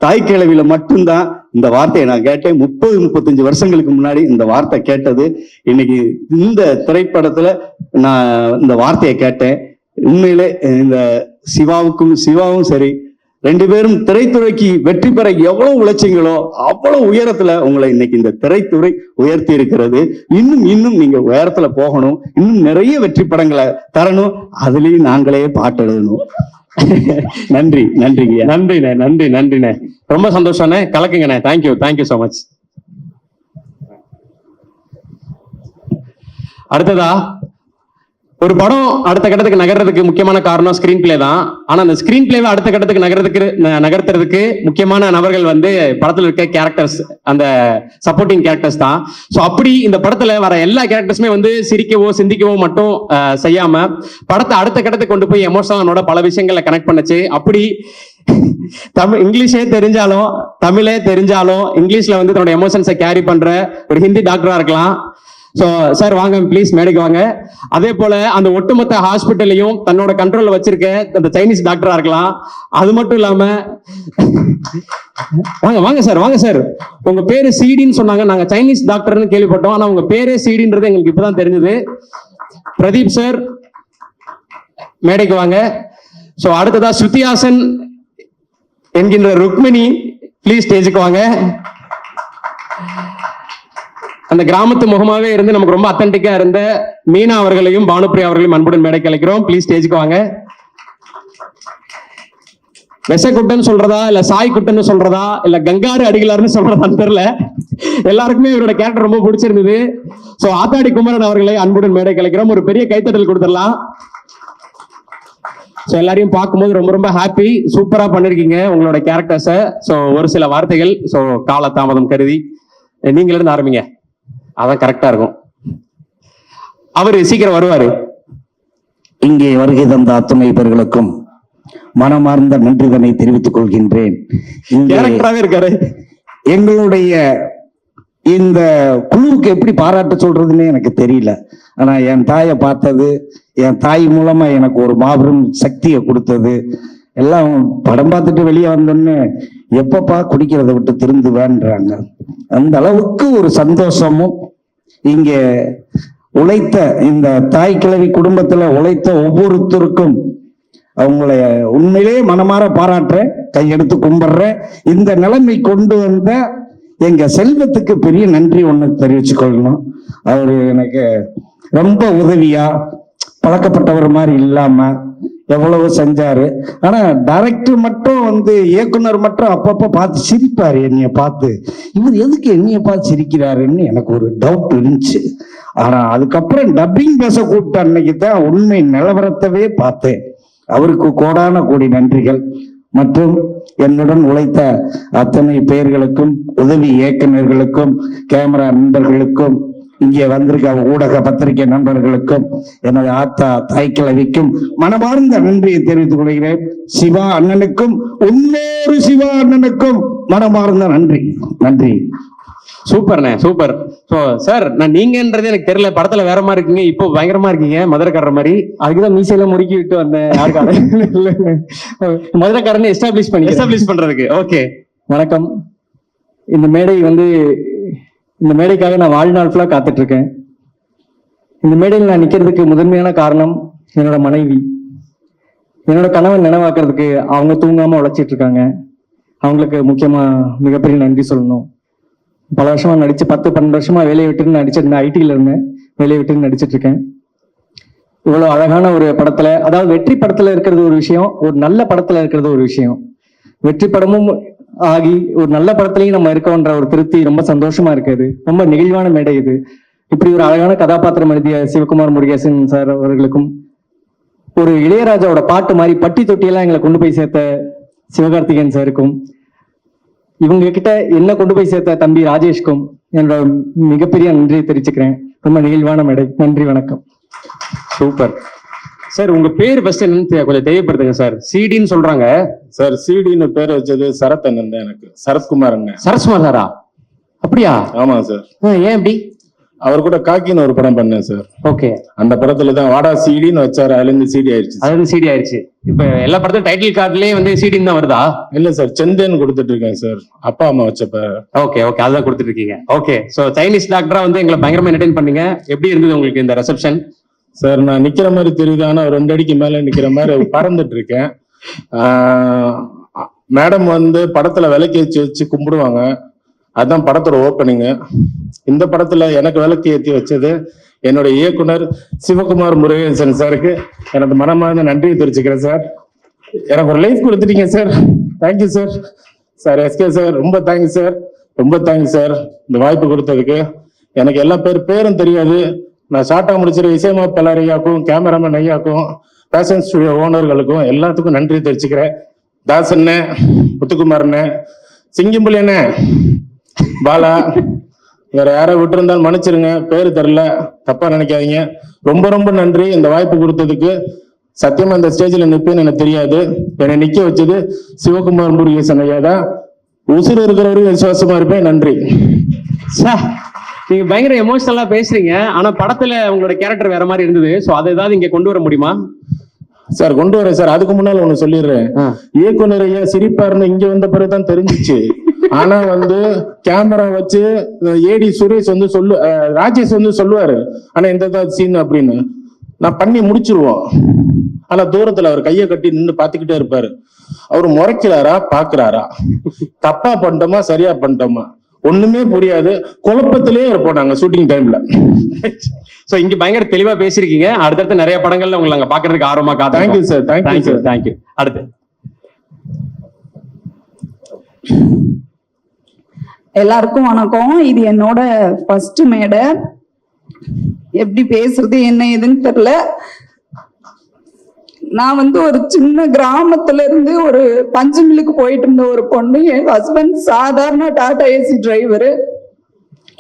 தாய் கிழவியில மட்டும்தான் இந்த வார்த்தையை நான் கேட்டேன். 30-35 வருஷங்களுக்கு முன்னாடி இந்த வார்த்தை கேட்டது. இன்னைக்கு இந்த திரைப்படத்துல நான் இந்த வார்த்தையை கேட்டேன். உண்மையிலே இந்த சிவாவும் சரி, 2 பேரும் திரைத்துறைக்கு வெற்றி பெற எவ்வளவு உழைச்சிங்களோ அவ்வளவு உயரத்துல உங்களை இன்னைக்கு இந்த திரைத்துறை உயர்த்தி இருக்கிறது. இன்னும் நீங்க உயரத்துல போகணும், இன்னும் நிறைய வெற்றி படங்களை தரணும், அதுலயும் நாங்களே பாட்டு எழுதணும். நன்றிங்க. நன்றிண்ணே. ரொம்ப சந்தோஷம்ண்ணே. கலக்குங்கண்ணே. Thank you so much. அடுத்ததா, ஒரு படம் அடுத்த கட்டத்துக்கு நகர்றதுக்கு முக்கியமான காரணம் ஸ்கிரீன் பிளே தான். ஆனா அந்த ஸ்கிரீன் பிளேவை அடுத்த கட்டத்துக்கு நகர்த்துறதுக்கு முக்கியமான நபர்கள் வந்து படத்துல இருக்க கேரக்டர்ஸ், அந்த சப்போர்ட்டிங் கேரக்டர்ஸ் தான். ஸோ அப்படி இந்த படத்துல வர எல்லா கேரக்டர்ஸுமே வந்து சிரிக்கவோ சிந்திக்கவோ மட்டும் செய்யாம படத்தை அடுத்த கட்டத்துக்கு கொண்டு போய் எமோஷனலோட பல விஷயங்களை கனெக்ட் பண்ணுச்சு. அப்படி இங்கிலீஷே தெரிஞ்சாலும் தமிழே தெரிஞ்சாலும் இங்கிலீஷ்ல வந்து தன்னோட எமோஷன்ஸை கேரி பண்ற ஒரு ஹிந்தி டாக்டரா இருக்கலாம். ஸோ சார் வாங்க ப்ளீஸ் மேடைக்கு வாங்க. அதே போல அந்த ஒட்டுமொத்த ஹாஸ்பிட்டலையும் தன்னோட கண்ட்ரோல்ல வச்சிருக்க அந்த சைனீஸ் டாக்டரா இருக்கலாம். அது மட்டும் இல்லாம வாங்க சார் உங்க பேரு சிடின்னு சொன்னாங்க. நாங்க சைனீஸ் டாக்டர்னு கேள்விப்பட்டோம், ஆனா உங்க பேரே சிடின்றது எங்களுக்கு இப்பதான் தெரிஞ்சது. பிரதீப் சார் மேடைக்கு வாங்க. ஸோ அடுத்ததா ஸ்ருதிஹாசன் என்கின்ற ருக்மிணி ப்ளீஸ் ஸ்டேஜுக்கு வாங்க. அந்த கிராமத்து முகமாவே இருந்து நமக்கு ரொம்ப அத்தன்டிக்கா இருந்த மீனா அவர்களையும் பானுப்ரியா அவர்களையும் அன்புடன் மேடைக்கு அழைக்கிறோம். ப்ளீஸ் ஸ்டேஜுக்கு வாங்க. வெசக்குட்டன் சொல்றதா இல்ல சாய் குட்டன் சொல்றதா இல்ல கங்காரு அடிகளார்னு சொல்றதான்னு தெரியல, எல்லாருக்குமே இவரோட கேரக்டர் ரொம்ப பிடிச்சிருந்தது. சோ ஆத்தாடி குமரன் அவர்களை அன்புடன் மேடைக்கு அழைக்கிறோம். ஒரு பெரிய கைத்தட்டல் கொடுத்துடலாம். சோ எல்லாரையும் பார்க்கும்போது ரொம்ப ரொம்ப ஹாப்பி. சூப்பரா பண்ணிருக்கீங்க உங்களோட கேரக்டர்ஸை. சோ ஒரு சில வார்த்தைகள், சோ கால தாமதம் கருதி நீங்க இருந்து ஆரம்பிங்க, அதான் கரெக்டா இருக்கும். அவரு சீக்கிரம் வருவாரு. இங்கே வருகை தந்த அத்துணை பேர்களுக்கும் மனமார்ந்த நன்றிதனை தெரிவித்துக் கொள்கின்றேன். கேரக்டராவே இருக்காரு. எங்களுடைய இந்த குழுவுக்கு எப்படி பாராட்ட சொல்றதுன்னு எனக்கு தெரியல. ஆனா என் தாயை பார்த்தது, என் தாய் மூலமா எனக்கு ஒரு மாபெரும் சக்தியை கொடுத்தது. எல்லாம் படம் பார்த்துட்டு வெளியே வந்தோன்னு எப்பப்பா குடிக்கிறத விட்டு திருந்துவேன்றாங்க. அந்த அளவுக்கு ஒரு சந்தோஷமும், இங்க உழைத்த இந்த தாய் கிழவி குடும்பத்துல உழைத்த ஒவ்வொருத்தருக்கும் அவங்கள உண்மையிலே மனமாற பாராட்டுறேன், கையெடுத்து கும்பிடுறேன். இந்த நிலைமை கொண்டு வந்த எங்க செல்வத்துக்கு பெரிய நன்றி ஒண்ணு தெரிவிச்சுக் கொள்ளணும். அவரு எனக்கு ரொம்ப உதவியா, பழக்கப்பட்டவர் மாதிரி இல்லாம எவ்வளவு செஞ்சாரு. ஆனா டைரக்டர் மட்டும் வந்து இயக்குனர் மட்டும் அப்பப்ப பார்த்து சிரிப்பாரு. என்னைய பார்த்து இவர் எதுக்கு என்னைய பார்த்து சிரிக்கிறாருன்னு எனக்கு ஒரு டவுட் இருந்துச்சு. ஆனா அதுக்கப்புறம் டப்பிங் பேச கூப்பிட்ட அன்னைக்கு தான் உண்மை நிலவரத்தவே பார்த்தேன். அவருக்கு கோடான கோடி நன்றிகள். மற்றும் என்னுடன் உழைத்த அத்தனை பேர்களுக்கும், உதவி இயக்குநர்களுக்கும், கேமரா நண்பர்களுக்கும், இங்கே வந்திருக்க ஊடக பத்திரிகை நண்பர்களுக்கும், எனது ஆத்தா தாய் கிழவிக்கும் மனமார்ந்த நன்றியை தெரிவித்துக் கொள்கிறேன். சிவா அண்ணனுக்கும், இன்னொரு சிவா அண்ணனுக்கும் மனமார்ந்த நன்றி. சூப்பர்ண்ணே, சூப்பர். ஸோ சார், நான் நீங்கன்றது எனக்கு தெரியல, படத்துல வேற மாதிரி இருக்கீங்க, இப்போ பயங்கரமா இருக்கீங்க, மதுரைக்காரர் மாதிரி. அதுக்குதான் மீசையில முறுக்கி விட்டு வந்தேன். யாருக்காக மதுரைக்காரனை எஸ்டாப்ளிஷ் பண்றதுக்கு. ஓகே, வணக்கம். இந்த மேடைக்காக நான் வாழ்நாள் ஃபுல்லா காத்துட்டு இருக்கேன். இந்த மேடையில் நான் நிக்கிறதுக்கு முதன்மையான காரணம் என்னோட மனைவி. என்னோட கணவன் நினைவாக்குறதுக்கு அவங்க தூங்காம உழைச்சிட்டு இருக்காங்க. அவங்களுக்கு முக்கியமா மிகப்பெரிய நன்றி சொல்லணும். பல வருஷமா நடிச்சு 10-12 வருஷமா வேலையை விட்டு நடிச்சிருந்தேன். ஐடியில இருந்தேன், வேலையை விட்டு நடிச்சிட்டு இருக்கேன். இவ்வளவு அழகான ஒரு படத்துல, அதாவது வெற்றி படத்துல இருக்கிறது ஒரு விஷயம், ஒரு நல்ல படத்துல இருக்கிறது ஒரு விஷயம். வெற்றி படமும் ஆகி ஒரு நல்ல படத்துலயும் நம்ம இருக்கோன்ற ஒரு திருப்தி ரொம்ப சந்தோஷமா இருக்குது. ரொம்ப நெகிழ்வான மேடை இது. இப்படி ஒரு அழகான கதாபாத்திரம் எழுதிய சிவகுமார் முருகேசன் சார் அவர்களுக்கும், ஒரு இளையராஜாவோட பாட்டு மாதிரி பட்டி தொட்டியெல்லாம் எங்களை கொண்டு போய் சேர்த்த சிவகார்த்திகேயன் சாருக்கும், இவங்க கிட்ட என்ன கொண்டு போய் சேர்த்த தம்பி ராஜேஷ்கும் என்னோட மிகப்பெரிய நன்றியை தெரிவிச்சுக்கிறேன். ரொம்ப நெகிழ்வான மேடை. நன்றி, வணக்கம். Super sir. உங்க பேர் ஃபர்ஸ்ட் என்னன்னு கொஞ்சம் தெரியப்படுத்துங்க சார். சிடின்னு சொல்றாங்க சார். சிடின்னு பேர் வச்சது சரத் அண்ணன் தான், எனக்கு சரத்குமார் அண்ணன். சரஸ்குமார் சாரா? அப்படியா? ஆமா சார். ஏன் அப்படி? அவர் கூட காக்கின்னு ஒரு படம் பண்ணேன் சார். ஓகே. அந்த படத்துல தான் வாடா சிடின்னு வச்சாரு, அதுல இருந்து சிடி ஆயிடுச்சு. அது வந்து சிடி ஆயிடுச்சு. இப்ப எல்லா படத்தையும் டைட்டில் கார்டுலயே வந்து சிடின்னு தான் வருதா? இல்ல சார், செந்தேன்னு கொடுத்துட்டு இருக்கேன் சார், அப்பா அம்மா வச்சப்ப. ஓகே ஓகே, அதான் கொடுத்துட்டு இருக்கீங்க. ஓகே. சோ சைனீஸ் டாக்டரா வந்து எங்களை பயங்கரமா என்டர்டைன் பண்ணீங்க. எப்படி இருந்தது உங்களுக்கு இந்த ரிசப்ஷன்? சார் நான் நிக்கிற மாதிரி தெரியுது, ஆனா 2 அடிக்கு மேல நிக்கிற மாதிரி பறந்துட்டு இருக்கேன். மேடம் வந்து படத்துல விளக்கு வச்சு கும்பிடுவாங்க, அதுதான் படத்தோட ஓப்பனிங். இந்த படத்துல எனக்கு விளக்கு ஏற்றி வச்சது என்னோட இயக்குனர் சிவகுமார் முருகேசன் சாருக்கு எனது மனமார்ந்த நன்றியை தெரிவிச்சுக்கிறேன் சார். எனக்கு ஒரு லைஃப் கொடுத்துட்டீங்க sir. Thank you sir. Sir SK sir ரொம்ப தேங்க்யூ சார், ரொம்ப தேங்க்யூ சார் இந்த வாய்ப்பு கொடுத்ததுக்கு. எனக்கு எல்லா பேரும் தெரியாது. நான் ஷார்ட்டா முடிச்சிரு இசையமைப்பாளர் ஐயாக்கும், கேமராமேன் ஐயாக்கும், பேஷன் ஸ்டுடியோ ஓனர்களுக்கும் எல்லாத்துக்கும் நன்றி தெரிவிச்சுக்கிறேன். தாசண்ணே, முத்துக்குமார்ண்ணே, சிங்கம்புலி அண்ணே, பாலா, வேற யாரை விட்டுருந்தாலும் மன்னிச்சிருங்க, பேரு தெரில, தப்பா நினைக்காதீங்க. ரொம்ப ரொம்ப நன்றி இந்த வாய்ப்பு கொடுத்ததுக்கு. சத்தியமா இந்த ஸ்டேஜ்ல நிற்பேன்னு எனக்கு தெரியாது. என்னை நிக்க வச்சது சிவகுமார் முருகேசன் ஐயா தான். உசுறு இருக்கிறவரையும் விசுவாசமா இருப்பேன். நன்றி சார். நீங்க பயங்கர எமோஷனலா பேசுறீங்க, ஆனா படத்துல உங்களோட கேரக்டர் வேற மாதிரி இருந்தது. சோ அதை ஏதாவது இங்க கொண்டு வர முடியுமா? சார் கொண்டு வரேன் சார். அதுக்கு முன்னால ஒண்ணு சொல்லிடுறேன். இயக்குனர் ஐயா சிரிப்பாருன்னு இங்க வந்த பிறகுதான் தெரிஞ்சிச்சு. ஆனா வந்து கேமரா வச்சு ஏடி சுரேஷ் வந்து ராஜேஷ் வந்து சொல்லுவாரு, ஆனா இந்த சீன் அப்படின்னு நான் பண்ணி முடிச்சிருவோம். ஆனா தூரத்துல அவர் கையை கட்டி நின்று பாத்துக்கிட்டே இருப்பாரு. அவரு முறைக்கிறாரா பாக்குறாரா, தப்பா பண்ணிட்டோமா சரியா பண்ணிட்டோமா ஒண்ணுமே புரியாது. குழப்பத்திலே இருப்போம் நாங்க ஷூட்டிங் டைம்ல. சோ இங்க பயங்கர தெளிவா பேசிருக்கீங்க. அடுத்தடுத்து நிறைய படங்கள்ல உங்களை நாங்க பாக்குறதுக்கு ஆர்வமா காத்து. Thank you sir. Thank you sir. Thank you. அடுத்து எல்லாருக்கும் வணக்கம். இது என்னோட ஃபர்ஸ்ட் மேடை. எப்படி பேசுறது என்ன ஏதுன்னு தெரியல. நான் வந்து ஒரு சின்ன கிராமத்துல இருந்து ஒரு பஞ்சு மில்லுக்கு போயிட்டு இருந்த ஒரு பொண்ணு. என் ஹஸ்பண்ட் சாதாரண டாடா ஏசி டிரைவரு.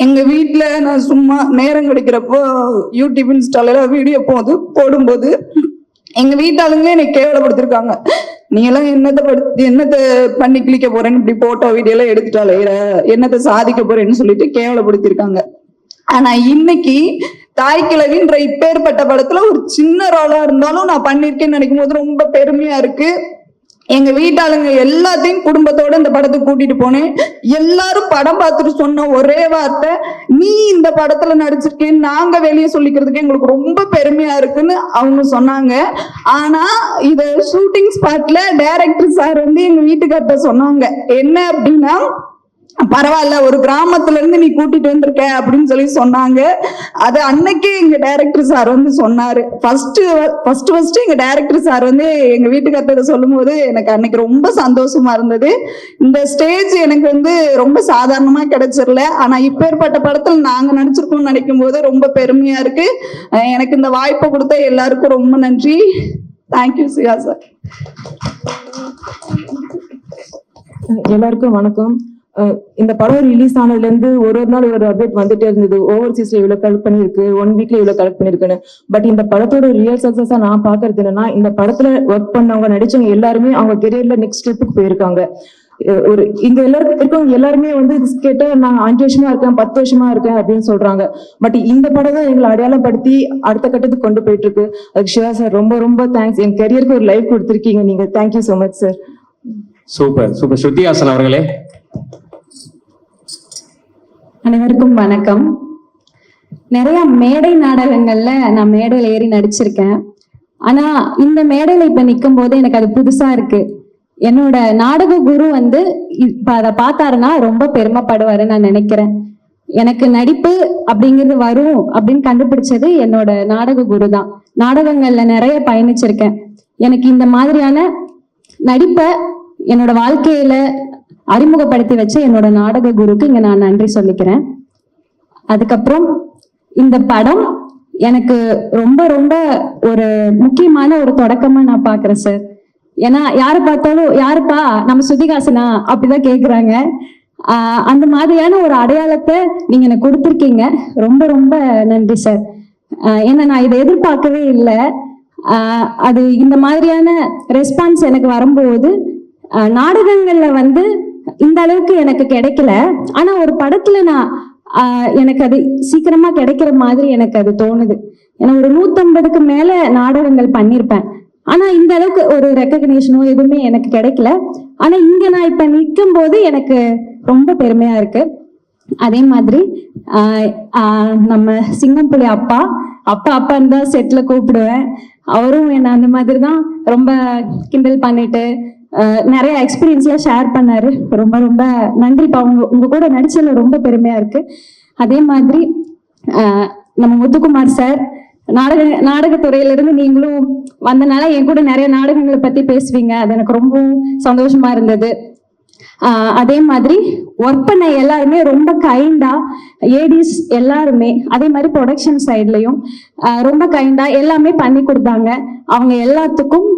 எங்க வீட்டுல நான் சும்மா நேரம் கிடைக்கிறப்போ யூடியூப் இன்ஸ்டால வீடியோ போடும்போது எங்க வீட்டாளுங்களே என்னை கேவலப்படுத்திருக்காங்க. நீ எல்லாம் என்னத்தை பண்ணி கிளிக்க போறேன்னு இப்படி போட்டோ வீடியோ எல்லாம் எடுத்துட்டாலே என்னத்தை சாதிக்க போறேன்னு சொல்லிட்டு கேவலப்படுத்திருக்காங்க. ஆனா இன்னைக்கு தாய் கிழவின்ற இப்பேற்பட்ட படத்துல ஒரு சின்ன ரோலா இருந்தாலும் நான் பண்ணிருக்கேன்னு நினைக்கும் போது ரொம்ப பெருமையா இருக்கு. எங்க வீட்டாளுங்க எல்லாத்தையும் குடும்பத்தோட இந்த படத்துக்கு கூட்டிட்டு போனேன். எல்லாரும் படம் பார்த்துட்டு சொன்ன ஒரே வார்த்தை, நீ இந்த படத்துல நடிச்சிருக்கேன்னு நாங்க வெளியே சொல்லிக்கிறதுக்கு எங்களுக்கு ரொம்ப பெருமையா இருக்குன்னு அவங்க சொன்னாங்க. ஆனா இத ஷூட்டிங் ஸ்பாட்ல டைரக்டர் சார் வந்து எங்க வீட்டுக்கார்ட்ட சொன்னாங்க, என்ன அப்படின்னா, பரவாயில்ல ஒரு கிராமத்துல இருந்து நீ கூட்டிட்டு வந்திருக்க அப்படின்னு சொல்லி சொன்னாங்க. அது அன்னைக்கே எங்க டைரக்டர் சார் வந்து சொன்னாரு. ஃபர்ஸ்ட் எங்க டைரக்டர் சார் வந்து எங்க வீட்டுக்கார்ட்ட சொல்லும் போது எனக்கு அன்னைக்கு ரொம்ப சந்தோஷமா இருந்தது. இந்த ஸ்டேஜ் எனக்கு வந்து ரொம்ப சாதாரணமா கிடைச்சிடல. ஆனா இப்பேற்பட்ட படத்துல நாங்க நடிச்சிருக்கோம்னு நினைக்கும் போது ரொம்ப பெருமையா இருக்கு. எனக்கு இந்த வாய்ப்பை கொடுத்த எல்லாருக்கும் ரொம்ப நன்றி. Thank you Siva sir. எல்லாருக்கும் வணக்கம். இந்த படம் ரிலீஸ் ஆனதுல இருந்து ஒரு நாள் ஒரு அப்டேட் வந்துட்டே இருந்தது. ஓவர்சீஸ்ல இவ்வளவு கலெக்ட் பண்ணிருக்கு, 1 வீக்ல இவ்வளவு கலெக்ட் பண்ணிருக்குன்னு. பட் இந்த படத்தோட ரியல் சக்சஸா நான் பாக்குறது என்னன்னா, இந்த படத்துல ஒர்க் பண்ணவங்க நடிச்சவங்க எல்லாருமே அவங்க கெரியர்ல நெக்ஸ்ட் ஸ்டெப்புக்கு போயிருக்காங்க. ஒரு இங்க இருக்கவங்க எல்லாருமே வந்து கேட்டா நான் 5 வருஷமா இருக்கேன், 10 வருஷமா இருக்கேன் அப்படின்னு சொல்றாங்க. பட் இந்த படம் தான் எங்களை அடையாளப்படுத்தி அடுத்த கட்டத்துக்கு கொண்டு போயிட்டு இருக்கு. அதுக்கு சிவா சார் ரொம்ப ரொம்ப தேங்க்ஸ். என் கெரியருக்கு ஒரு லைஃப் கொடுத்துருக்கீங்க நீங்க. Thank you so much sir. Super super. Shruti Haasan அவர்களே. அனைவருக்கும் வணக்கம். நிறைய மேடை நாடகங்கள்ல நான் மேடையில ஏறி நடிச்சிருக்கேன். ஆனா இந்த மேடையில இப்ப நிக்கும் போது எனக்கு அது புதுசா இருக்கு. என்னோட நாடக குரு வந்து இப்ப அதை பார்த்தாருன்னா ரொம்ப பெருமைப்படுவாருன்னு நான் நினைக்கிறேன். எனக்கு நடிப்பு அப்படிங்கிறது வரும் அப்படின்னு கண்டுபிடிச்சது என்னோட நாடக குரு தான். நாடகங்கள்ல நிறைய பயணிச்சிருக்கேன். எனக்கு இந்த மாதிரியான நடிப்பை என்னோட வாழ்க்கையில அறிமுகப்படுத்தி வச்ச என்னோட நாடக குருக்கு இங்க நான் நன்றி சொல்லிக்கிறேன். அதுக்கப்புறம் இந்த படம் எனக்கு ரொம்ப ரொம்ப ஒரு முக்கியமான ஒரு தொடக்கமா நான் பாக்குறேன் சார். ஏன்னா யாரை பார்த்தாலும் யாருப்பா நம்ம ஸ்ருதிஹாசனா அப்படிதான் கேக்குறாங்க. அந்த மாதிரியான ஒரு அடையாளத்தை நீங்க எனக்கு கொடுத்துருக்கீங்க. ரொம்ப ரொம்ப நன்றி சார். ஏன்னா நான் இதை எதிர்பார்க்கவே இல்லை. அது இந்த மாதிரியான ரெஸ்பான்ஸ் எனக்கு வரும்போது நாடகங்கள்ல வந்து இந்த அளவுக்கு எனக்கு கிடைக்கல. ஆனா ஒரு படத்துல நான் எனக்கு அது சீக்கிரமா கிடைக்கிற மாதிரி எனக்கு அது தோணுது. ஏன்னா ஒரு 150க்கு மேல நாடகங்கள் பண்ணியிருப்பேன். ஆனா இந்த அளவுக்கு ஒரு ரெக்கக்னிஷனோ எதுவுமே எனக்கு கிடைக்கல. ஆனா இங்க நான் இப்ப நிற்கும் போது எனக்கு ரொம்ப பெருமையா இருக்கு. அதே மாதிரி நம்ம சிங்கம்புலி அப்பா அப்பான்னு தான் செட்ல கூப்பிடுவேன். அவரும் என்ன அந்த மாதிரி தான் ரொம்ப கிண்டல் பண்ணிட்டு நிறைய எக்ஸ்பீரியன்ஸ்லாம் ஷேர் பண்ணாரு. ரொம்ப ரொம்ப நன்றிப்பா. உங்க கூட நடிச்சதுல ரொம்ப பெருமையா இருக்கு. அதே மாதிரி நம்ம முத்துக்குமார் சார், நாடகத்துறையிலிருந்து நீங்களும் வந்தனால என் கூட நிறைய நாடகங்களை பத்தி பேசுவீங்க. அது எனக்கு ரொம்ப சந்தோஷமா இருந்தது. அதே மாதிரி ஒர்க் பண்ண எல்லாருமே ரொம்ப கைண்டா, ஏடிஸ் எல்லாருமே அதே மாதிரி ப்ரொடக்ஷன் சைட்லயும் ரொம்ப கைண்டா எல்லாமே பண்ணி கொடுத்தாங்க. அவங்க எல்லாத்துக்கும்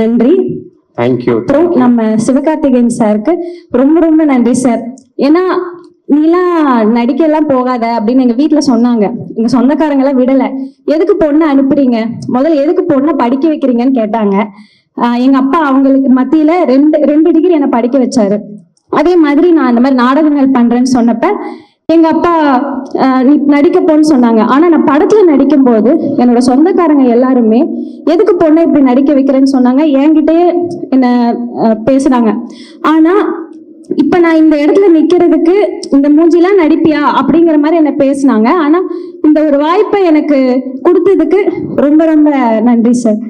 நன்றி. தேங்க்யூ. அப்புறம் நம்ம சிவகார்த்திகேயன் சாருக்கு ரொம்ப ரொம்ப நன்றி சார். ஏன்னா நீலாம் நடிக்க எல்லாம் போகாத அப்படின்னு எங்க வீட்டுல சொன்னாங்க. எங்க சொந்தக்காரங்க எல்லாம் விடல. எதுக்கு பொண்ணை அனுப்புறீங்க, முதல்ல எதுக்கு பொண்ணை படிக்க வைக்கிறீங்கன்னு கேட்டாங்க. எங்க அப்பா அவங்களுக்கு மத்தியில ரெண்டு டிகிரி என்னை படிக்க வச்சாரு. அதே மாதிரி நான் அந்த மாதிரி நாடகங்கள் பண்றேன்னு சொன்னப்ப எங்க அப்பா நீ நடிக்க போன்னு சொன்னாங்க. ஆனா நான் படத்துல நடிக்கும் போது என்னோட சொந்தக்காரங்க எல்லாருமே எதுக்கு பொண்ணை இப்படி நடிக்க வைக்கிறேன்னு சொன்னாங்க. என்கிட்டயே என்ன பேசுறாங்க. ஆனா இப்ப நான் இந்த இடத்துல நிக்கிறதுக்கு இந்த மூஞ்சிலாம் நடிப்பியா அப்படிங்கிற மாதிரி என்ன பேசினாங்க. ஆனா இந்த ஒரு வாய்ப்பை எனக்கு கொடுத்ததுக்கு ரொம்ப ரொம்ப நன்றி சார்.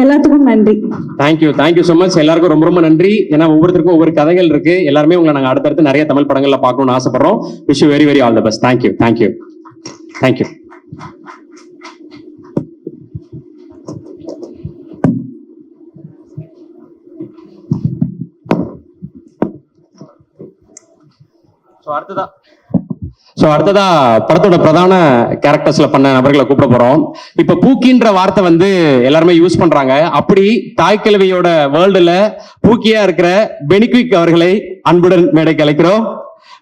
எல்லாத்துக்கும் நன்றி. Thank you so much. எல்லாருக்கும் ரொம்ப ரொம்ப நன்றி. ஏன்னா ஒவ்வொருத்தருக்கும் ஒவ்வொரு கதைகள் இருக்கு. எல்லாருமே உங்களை நாங்க அடுத்தடுத்து நிறைய தமிழ் படங்கள்ல பார்க்கணும்னு ஆசைப்படுறோம். Wish you very very all the best. Thank you. அடுத்ததா படத்தோட பிரதான கேரக்டர்ஸ்ல பண்ண நபர்களை கூப்பிட போறோம். இப்ப பூக்கின்ற வார்த்தை வந்து எல்லாருமே யூஸ் பண்றாங்க. அப்படி தாய் கிழவியோட வேர்ல்டுல பூக்கியா இருக்கிற பெனிக்விக் அவர்களை அன்புடன் மேடைக்கு அழைக்கிறோம்.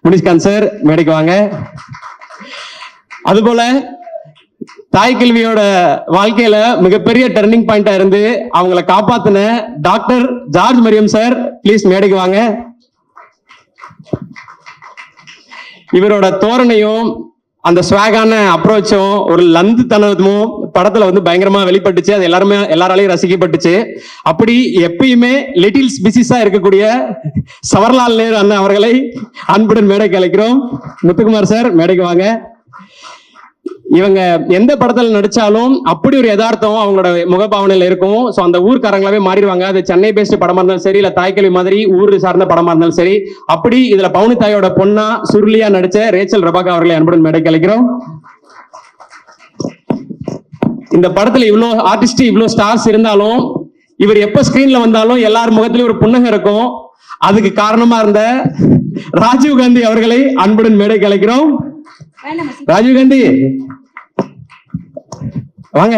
முனிஷ்காந்த் சார் மேடைக்கு வாங்க. அதுபோல தாய் கிழவியோட வாழ்க்கையில மிகப்பெரிய டர்னிங் பாயிண்டா இருந்து அவங்களை காப்பாத்தின doctor George Mariam sir please மேடைக்கு வாங்க. இவரோட தோரணையும் அந்த ஸ்வாகான அப்ரோச்சும் ஒரு லந்து தனமும் படத்துல வந்து பயங்கரமா வெளிப்பட்டுச்சு. அது எல்லாராலையும் ரசிக்கப்பட்டுச்சு. அப்படி எப்பயுமே லிட்டில்ஸ் பிசிஸா இருக்கக்கூடிய சவர்லால் நேரு அண்ணன் அவர்களை அன்புடன் மேடைக்கு அழைக்கிறோம். முத்துக்குமார் சார் மேடைக்கு வாங்க. இவங்க எந்த படத்துல நடிச்சாலும் அப்படி ஒரு யதார்த்தம் அவங்களோட முகபாவனையில இருக்கும். ஸோ அந்த ஊர்க்காரங்களாவே மாறிடுவாங்க. அது சென்னை பேஸ்ட் படமா இருந்தாலும் சரி, இல்ல தாய்க்கல்வி மாதிரி ஊர் சார்ந்த படமா இருந்தாலும் சரி. அப்படி இதுல பவுனி தாயோட பொண்ணா சுருளியா நடிச்ச ரேச்சல் ரபாகா அவர்களை அன்புடன் மேடைக்கு அழைக்கிறோம். இந்த படத்துல இவ்வளவு ஆர்டிஸ்ட் இவ்வளவு ஸ்டார்ஸ் இருந்தாலும் இவர் எப்ப ஸ்கிரீன்ல வந்தாலும் எல்லார் முகத்திலும் ஒரு புன்னகை இருக்கும். அதுக்கு காரணமா இருந்த ராஜீவ் காந்தி அவர்களை அன்புடன் மேடைக்கு அழைக்கிறோம். ராஜீவ் காந்தி வாங்க.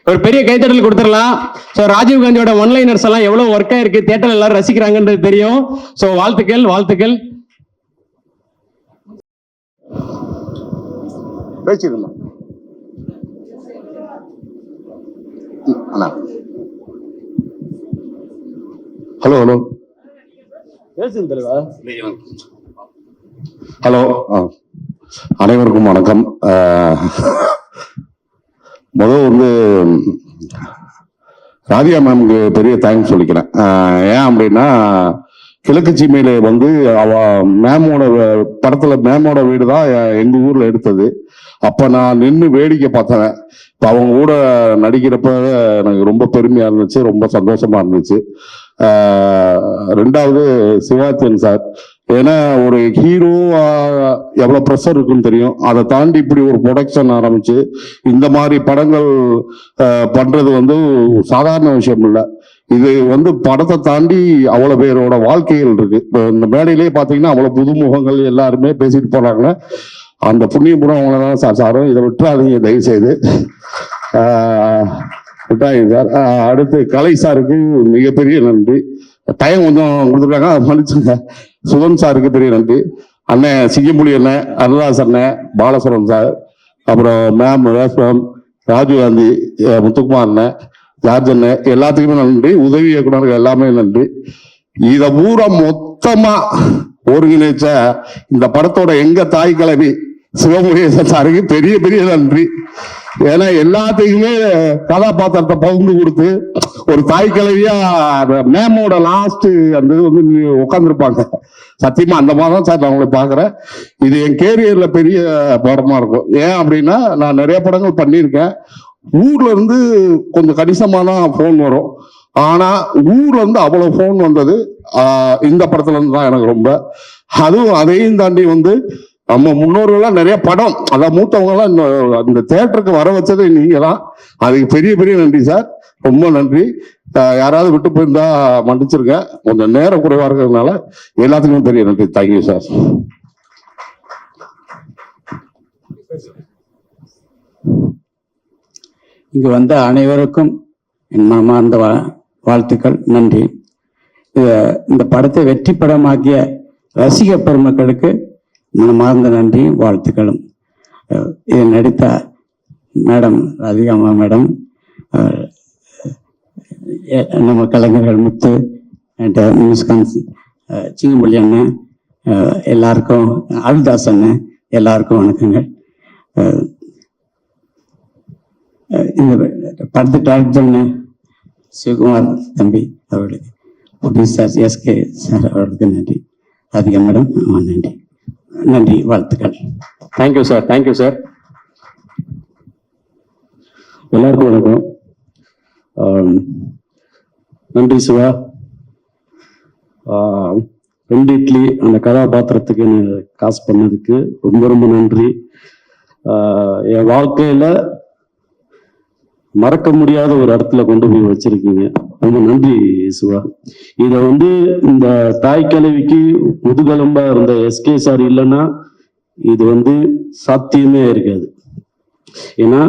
ஒரு பெரிய கைத்தட்டல் கொடுத்துடலாம். சோ ராஜீவ் காந்தியோட ஒன்லைனர்ஸ் எல்லாம் எவ்வளவு ஒர்க்கா இருக்கு, தியேட்டர்ல எல்லாரும் ரசிக்கிறாங்கன்றது தெரியும். சோ வாழ்த்துக்கள். பேசிடலாம். ஹலோ அனைவருக்கும் வணக்கம். முதல் வந்து ராதிகா மேம்க்கு பெரிய தேங்க்ஸ் சொல்லிக்கிறேன். ஏன் அப்படின்னா கிழக்கு சீமையில வந்து அவ மேமோட படத்துல மேமோட வீடு தான் எங்க ஊர்ல எடுத்தது. அப்ப நான் நின்று வேடிக்கை பார்த்தேன். இப்ப அவங்க கூட நடிக்கிறப்ப எனக்கு ரொம்ப பெருமையா இருந்துச்சு, ரொம்ப சந்தோஷமா இருந்துச்சு. ரெண்டாவது சிவாச்சன் சார், ஏன்னா ஒரு ஹீரோ எவ்வளவு ப்ரெஷர் இருக்குன்னு தெரியும். அதை தாண்டி இப்படி ஒரு ப்ரொடக்ஷன் ஆரம்பிச்சு இந்த மாதிரி படங்கள் பண்றது வந்து சாதாரண விஷயம் இல்லை. இது வந்து படத்தை தாண்டி அவ்வளவு பேரோட வாழ்க்கைகள் இருக்கு. இந்த மேடையிலேயே பாத்தீங்கன்னா அவ்வளவு புதுமுகங்கள் எல்லாருமே பேசிட்டு போறாங்க. அந்த புண்ணியபுரம் அவங்களதான் சாரும். இதை விட்டுறாதீங்க தயவு செய்து, விட்டாங்க சார். அடுத்து கலை சாருக்கு மிகப்பெரிய நன்றி. டைம் கொஞ்சம் கொடுத்துருக்காங்க, அதை மன்னிச்சுங்க. சுதன் சாருக்கு பெரிய நன்றி. அண்ணன் சிங்கம்புலி அண்ணன், அருள்தாஸ் அண்ணன், பாலசுரன் சார், அப்புறம் மேம் மேம் ராஜீவ்காந்தி, முத்துக்குமார் அண்ணன், ஜார்ஜ் அண்ணன், எல்லாத்துக்குமே நன்றி. உதவி இயக்குனர்கள் எல்லாமே நன்றி. இத பூரா மொத்தமா ஒருங்கிணைச்ச இந்த படத்தோட எங்க தாய் கிழவி சிவமுருகேசன் சாருக்கு பெரிய பெரிய நன்றி. ஏன்னா எல்லாத்துக்குமே கதாபாத்திரத்தை பகிர்ந்து கொடுத்து ஒரு தாய் கிழவியா மேமோட லாஸ்ட் அந்த இது வந்து உட்காந்துருப்பாங்க. சத்தியமா அந்த மாதிரி தான் சார் நான் உங்களை பாக்குறேன். இது என் கேரியர்ல பெரிய படமா இருக்கும். ஏன் அப்படின்னா நான் நிறைய படங்கள் பண்ணியிருக்கேன். ஊர்ல இருந்து கொஞ்சம் கணிசமா தான் போன் வரும். ஆனா ஊர்ல இருந்து அவ்வளவு போன் வந்தது இந்த படத்துல இருந்து தான் எனக்கு ரொம்ப. அதுவும் அதையும் தாண்டி வந்து நம்ம முன்னோர்கள்லாம் நிறைய படம், அதான் மூத்தவங்க எல்லாம் இந்த தியேட்டருக்கு வர வச்சது நீங்க தான். அதுக்கு பெரிய பெரிய நன்றி சார், ரொம்ப நன்றி. யாராவது விட்டு போயிருந்தா மன்னிச்சிருக்கேன், கொஞ்சம் நேரம் குறைவா இருக்கிறதுனால. எல்லாத்துக்குமே பெரிய நன்றி. Thank you sir. இங்கு வந்த அனைவருக்கும் என் மனமார்ந்த வாழ்த்துக்கள், நன்றி. இந்த படத்தை வெற்றி படமாக்கிய ரசிக பெருமக்களுக்கு மனமார்ந்த நன்றியும் வாழ்த்துக்களும். இதை நடித்த மேடம் ராதிகாமா மேடம், நம்ம கலைஞர்கள் முத்து அண்ட் மியூசிகான்ஸ் சிங்கம்பள்ளி அண்ணன், எல்லாருக்கும் அருள்தாஸ் அண்ணன், எல்லாருக்கும் வணக்கங்கள். இந்த படத்தை டைரக்ட் பண்ண சிவகுமார் தம்பி அவர்களுக்கு, ப்ரொடியூசர் எஸ்கே சார் அவர்களுக்கு நன்றி. ராதிகா மேடம் நன்றி, நன்றி, வாழ்த்துக்கள். Thank you sir, thank you sir. எல்லாருக்கும் வணக்கம். நன்றி சிவா. 2 இட்லி அந்த கதாபாத்திரத்துக்கு காசு பண்ணதுக்கு ரொம்ப ரொம்ப நன்றி. என் வாழ்க்கையில மறக்க முடியாத ஒரு இடத்துல கொண்டு போய் வச்சிருக்கீங்க, ரொம்ப நன்றி சிவா. இத வந்து இந்த தாய் கிழவிக்கு முதுகெலும்பா இருந்த எஸ்கே சார் இல்லைன்னா இது வந்து சாத்தியமே இருக்காது. ஏன்னா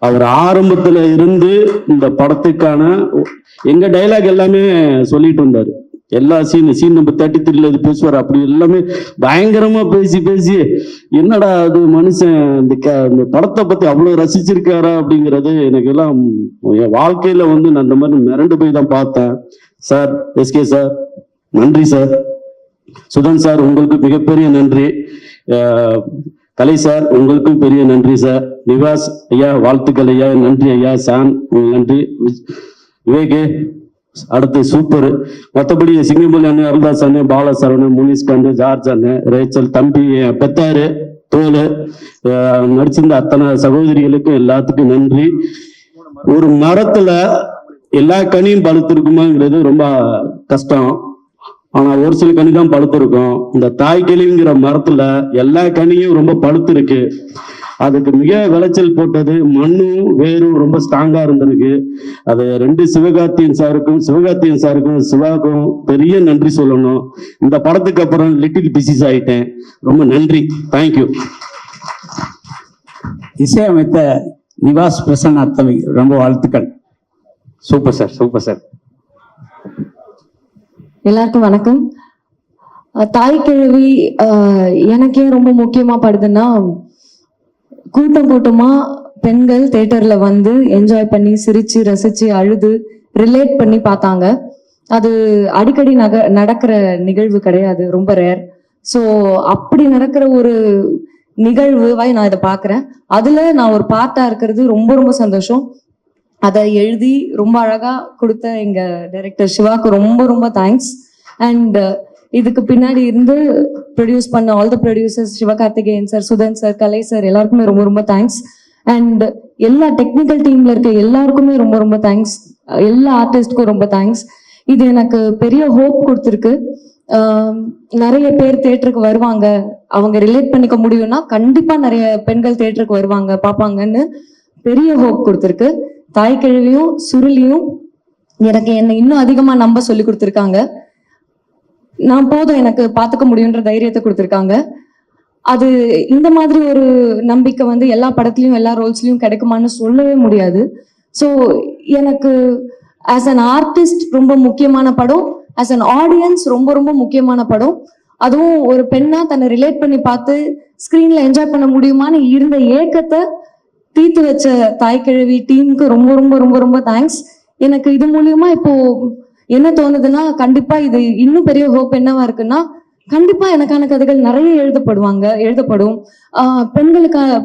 அவர் ஆரம்பத்துல இருந்து இந்த படத்துக்கான எங்க டைலாக் எல்லாமே சொல்லிட்டு இருந்தாரு. எல்லா சீன் நம்பர் 33 இது பேசுவார். அப்படி எல்லாமே பயங்கரமா பேசி பேசி என்னடா அது மனுஷன் இந்த படத்தை பத்தி அவ்வளவு ரசிச்சிருக்காரா அப்படிங்கிறது எனக்கு எல்லாம் என் வாழ்க்கையில வந்து நான் இந்த மாதிரி மிரண்டு போய் தான் பார்த்தேன். சார், எஸ்கே சார் நன்றி சார். சுதன் சார் உங்களுக்கு மிகப்பெரிய நன்றி. கலை சார் உங்களுக்கும் பெரிய நன்றி சார். நிவாஸ் ஐயா வாழ்த்துக்கள் ஐயா, நன்றி ஐயா. சான் நன்றி. விவேகே அடுத்து சூப்பர். மற்றபடி சிங்கம்பள்ளி அண்ணன், அருள்தாஸ் அண்ணன், பாலசரவணன், முனிஷ்காந்த், ஜார்ஜ் அண்ணன், ரேச்சல் தம்பி, பெத்தாரு, தோல், நடிச்சிருந்த அத்தனை சகோதரிகளுக்கும் எல்லாத்துக்கும் நன்றி. ஒரு மரத்துல எல்லா கனியும் பழுத்திருக்குமாங்கிறது ரொம்ப கஷ்டம். ஆனா ஒரு சில கனி தான் பழுத்திருக்கும். இந்த தாய் கிழவிங்கிற மரத்துல எல்லா கனியும் ரொம்ப பழுத்திருக்கு. அதுக்கு மிக விளைச்சல் போட்டது மண்ணும் வேரும் ரொம்ப ஸ்ட்ராங்கா இருந்திருக்கு. அது 2 சிவகார்த்தியன் சாருக்கும் சிவாவுக்கும் பெரிய நன்றி சொல்லணும். இந்த படத்துக்கு அப்புறம் லிட்டில் பிசிஸ் ஆயிட்டேன். ரொம்ப நன்றி, தேங்க்யூ. இசையமைத்த நிவாஸ் பிரசன்னா தம்பி ரொம்ப வாழ்த்துக்கள். Super sir, super sir. எல்லாருக்கும் வணக்கம். தாய் கிழவி எனக்கு ஏன் ரொம்ப முக்கியமா படுதுன்னா, கூட்டமா பெண்கள் தியேட்டர்ல வந்து என்ஜாய் பண்ணி சிரிச்சு ரசிச்சு அழுது ரிலேட் பண்ணி பார்த்தாங்க. அது அடிக்கடி நடக்கிற நிகழ்வு கிடையாது, ரொம்ப ரேர். ஸோ அப்படி நடக்கிற ஒரு நிகழ்வாய் நான் இதை பார்க்குறேன். அதுல நான் ஒரு பார்ட்டா இருக்கிறது ரொம்ப ரொம்ப சந்தோஷம். அதை எழுதி ரொம்ப அழகா கொடுத்த எங்க டைரக்டர் சிவாக்கு ரொம்ப ரொம்ப தேங்க்ஸ். அண்ட் இதுக்கு பின்னாடி இருந்து ப்ரொடியூஸ் பண்ண all the producers, Sivakarthikeyan sir, Sudhan sir, Kalai sir, எல்லாருக்குமே ரொம்ப ரொம்ப தேங்க்ஸ். அண்ட் எல்லா டெக்னிக்கல் டீம்ல இருக்க எல்லாருக்குமே ரொம்ப ரொம்ப தேங்க்ஸ். எல்லா ஆர்டிஸ்ட்க்கும் ரொம்ப தேங்க்ஸ். இது எனக்கு பெரிய ஹோப் கொடுத்துருக்கு. நிறைய பேர் தியேட்டருக்கு வருவாங்க, அவங்க ரிலேட் பண்ணிக்க முடியும்னா கண்டிப்பா நிறைய பெண்கள் தியேட்டருக்கு வருவாங்க, பார்ப்பாங்கன்னு பெரிய ஹோப் கொடுத்துருக்கு. தாய் கிழவியும் சுருளியும் எனக்கு என்னை இன்னும் அதிகமா நம்ப சொல்லி கொடுத்துருக்காங்க. நான் போதும் எனக்கு பார்த்துக்க முடியுன்ற தைரியத்தை கொடுத்துருக்காங்க. அது இந்த மாதிரி ஒரு நம்பிக்கை வந்து எல்லா படத்துலயும் எல்லா ரோல்ஸ்லயும் கிடைக்குமான்னு சொல்லவே முடியாது. ஸோ எனக்கு ஆஸ் அன் ஆர்டிஸ்ட் ரொம்ப முக்கியமான படம் ஆஸ் அன் ஆடியன்ஸ் ரொம்ப ரொம்ப முக்கியமான படம். அதுவும் ஒரு பெண்ணா தன்னை ரிலேட் பண்ணி பார்த்து ஸ்கிரீன்ல என்ஜாய் பண்ண முடியுமான்னு இருந்த ஏக்கத்தை தீர்த்து வச்ச தாய்க்கிழவி டீமுக்கு ரொம்ப ரொம்ப ரொம்ப ரொம்ப தேங்க்ஸ். எனக்கு இது மூலியமா இப்போ என்ன தோணுதுன்னா, கண்டிப்பா இது இன்னும் பெரிய ஹோப் என்னவா இருக்குன்னா, கண்டிப்பா எனக்கான கதைகள் நிறைய எழுதப்படும்.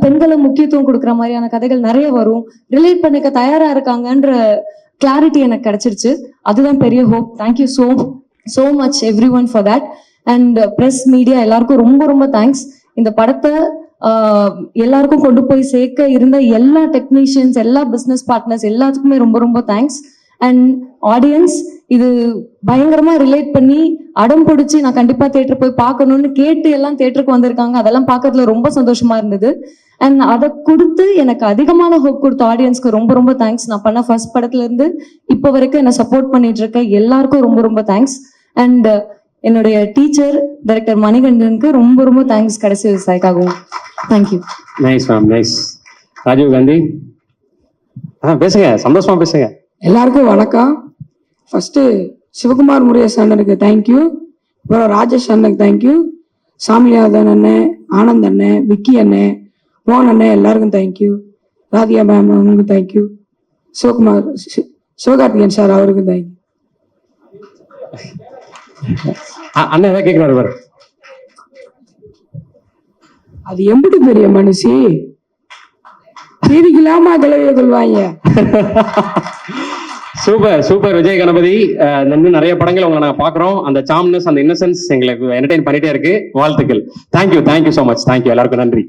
பெண்களை முக்கியத்துவம் கொடுக்குற மாதிரியான கதைகள் நிறைய வரும். ரிலேட் பண்ணிக்க தயாரா இருக்காங்கன்ற கிளாரிட்டி எனக்கு கிடைச்சிருச்சு. அதுதான் பெரிய hope. Thank you so much every one for that. And press media எல்லாருக்கும் ரொம்ப ரொம்ப தேங்க்ஸ். இந்த படத்தை எல்லாருக்கும் கொண்டு போய் சேர்க்க இருந்த எல்லா டெக்னீஷியன்ஸ், எல்லா பிஸ்னஸ் பார்ட்னர்ஸ் எல்லாத்துக்குமே ரொம்ப ரொம்ப தேங்க்ஸ். அண்ட் ஆடியன்ஸ் இது பயங்கரமா ரிலேட் பண்ணி அடம் பிடிச்சி நான் கண்டிப்பா தியேட்டர் போய் பார்க்கணும்னு கேட்டு எல்லாம் தியேட்டருக்கு வந்திருக்காங்க. அதெல்லாம் பார்க்கறதுல ரொம்ப சந்தோஷமா இருந்தது. அண்ட் அதை கொடுத்து எனக்கு அதிகமான ஹோப் கொடுத்த ஆடியன்ஸ்க்கு ரொம்ப ரொம்ப தேங்க்ஸ். நான் பண்ண ஃபர்ஸ்ட் படத்துல இருந்து இப்போ வரைக்கும் என்ன சப்போர்ட் பண்ணிட்டு இருக்க எல்லாருக்கும் ரொம்ப ரொம்ப தேங்க்ஸ். அண்ட் என்னுடைய டீச்சர் டைரக்டர் மணிகண்டனுக்கு ரொம்ப ரொம்ப தேங்க்ஸ் கடைசி விவசாயிக்காகவும். Thank you. Nice ma'am, nice. Rajiv Gandhi பேசுங்க, சந்தோஷமா பேசுங்க. எல்லாருக்கும் வணக்கம். ஃபர்ஸ்ட் சிவகுமார் முருகேசன் அண்ணனுக்கு தேங்க்யூ, அப்புறம் ராஜேஷ் அண்ணனுக்கு தேங்க்யூ, சாமிநாதன் அண்ணன், ஆனந்த் அண்ணன், விக்கி அண்ணன், மோகன் அண்ணன் எல்லாருக்கும் தேங்க்யூ, ராதிகா மேம் அவங்களுக்கும் தேங்க்யூ, சிவகார்த்திகேயன் சார் அவருக்கும் தேங்க்யூ. அண்ணன் ஏதாவது கேட்கிறாரு பாரு. அது எம்பிட்டு பெரிய மனுஷி தீரிக்கலாமா கிளவிய கொள்வாங்க. Super super Vijay Ganapathi. இன்னும் நிறைய படங்கள் உங்களை நாங்க பாக்குறோம். அந்த சாம்னஸ், அந்த இன்னசென்ஸ் எங்களுக்கு என்டர்டெயின் பண்ணிட்டே இருக்கு. வாழ்த்துக்கள். Thank you so much. தேங்க்யூ, எல்லாருக்கும் நன்றி.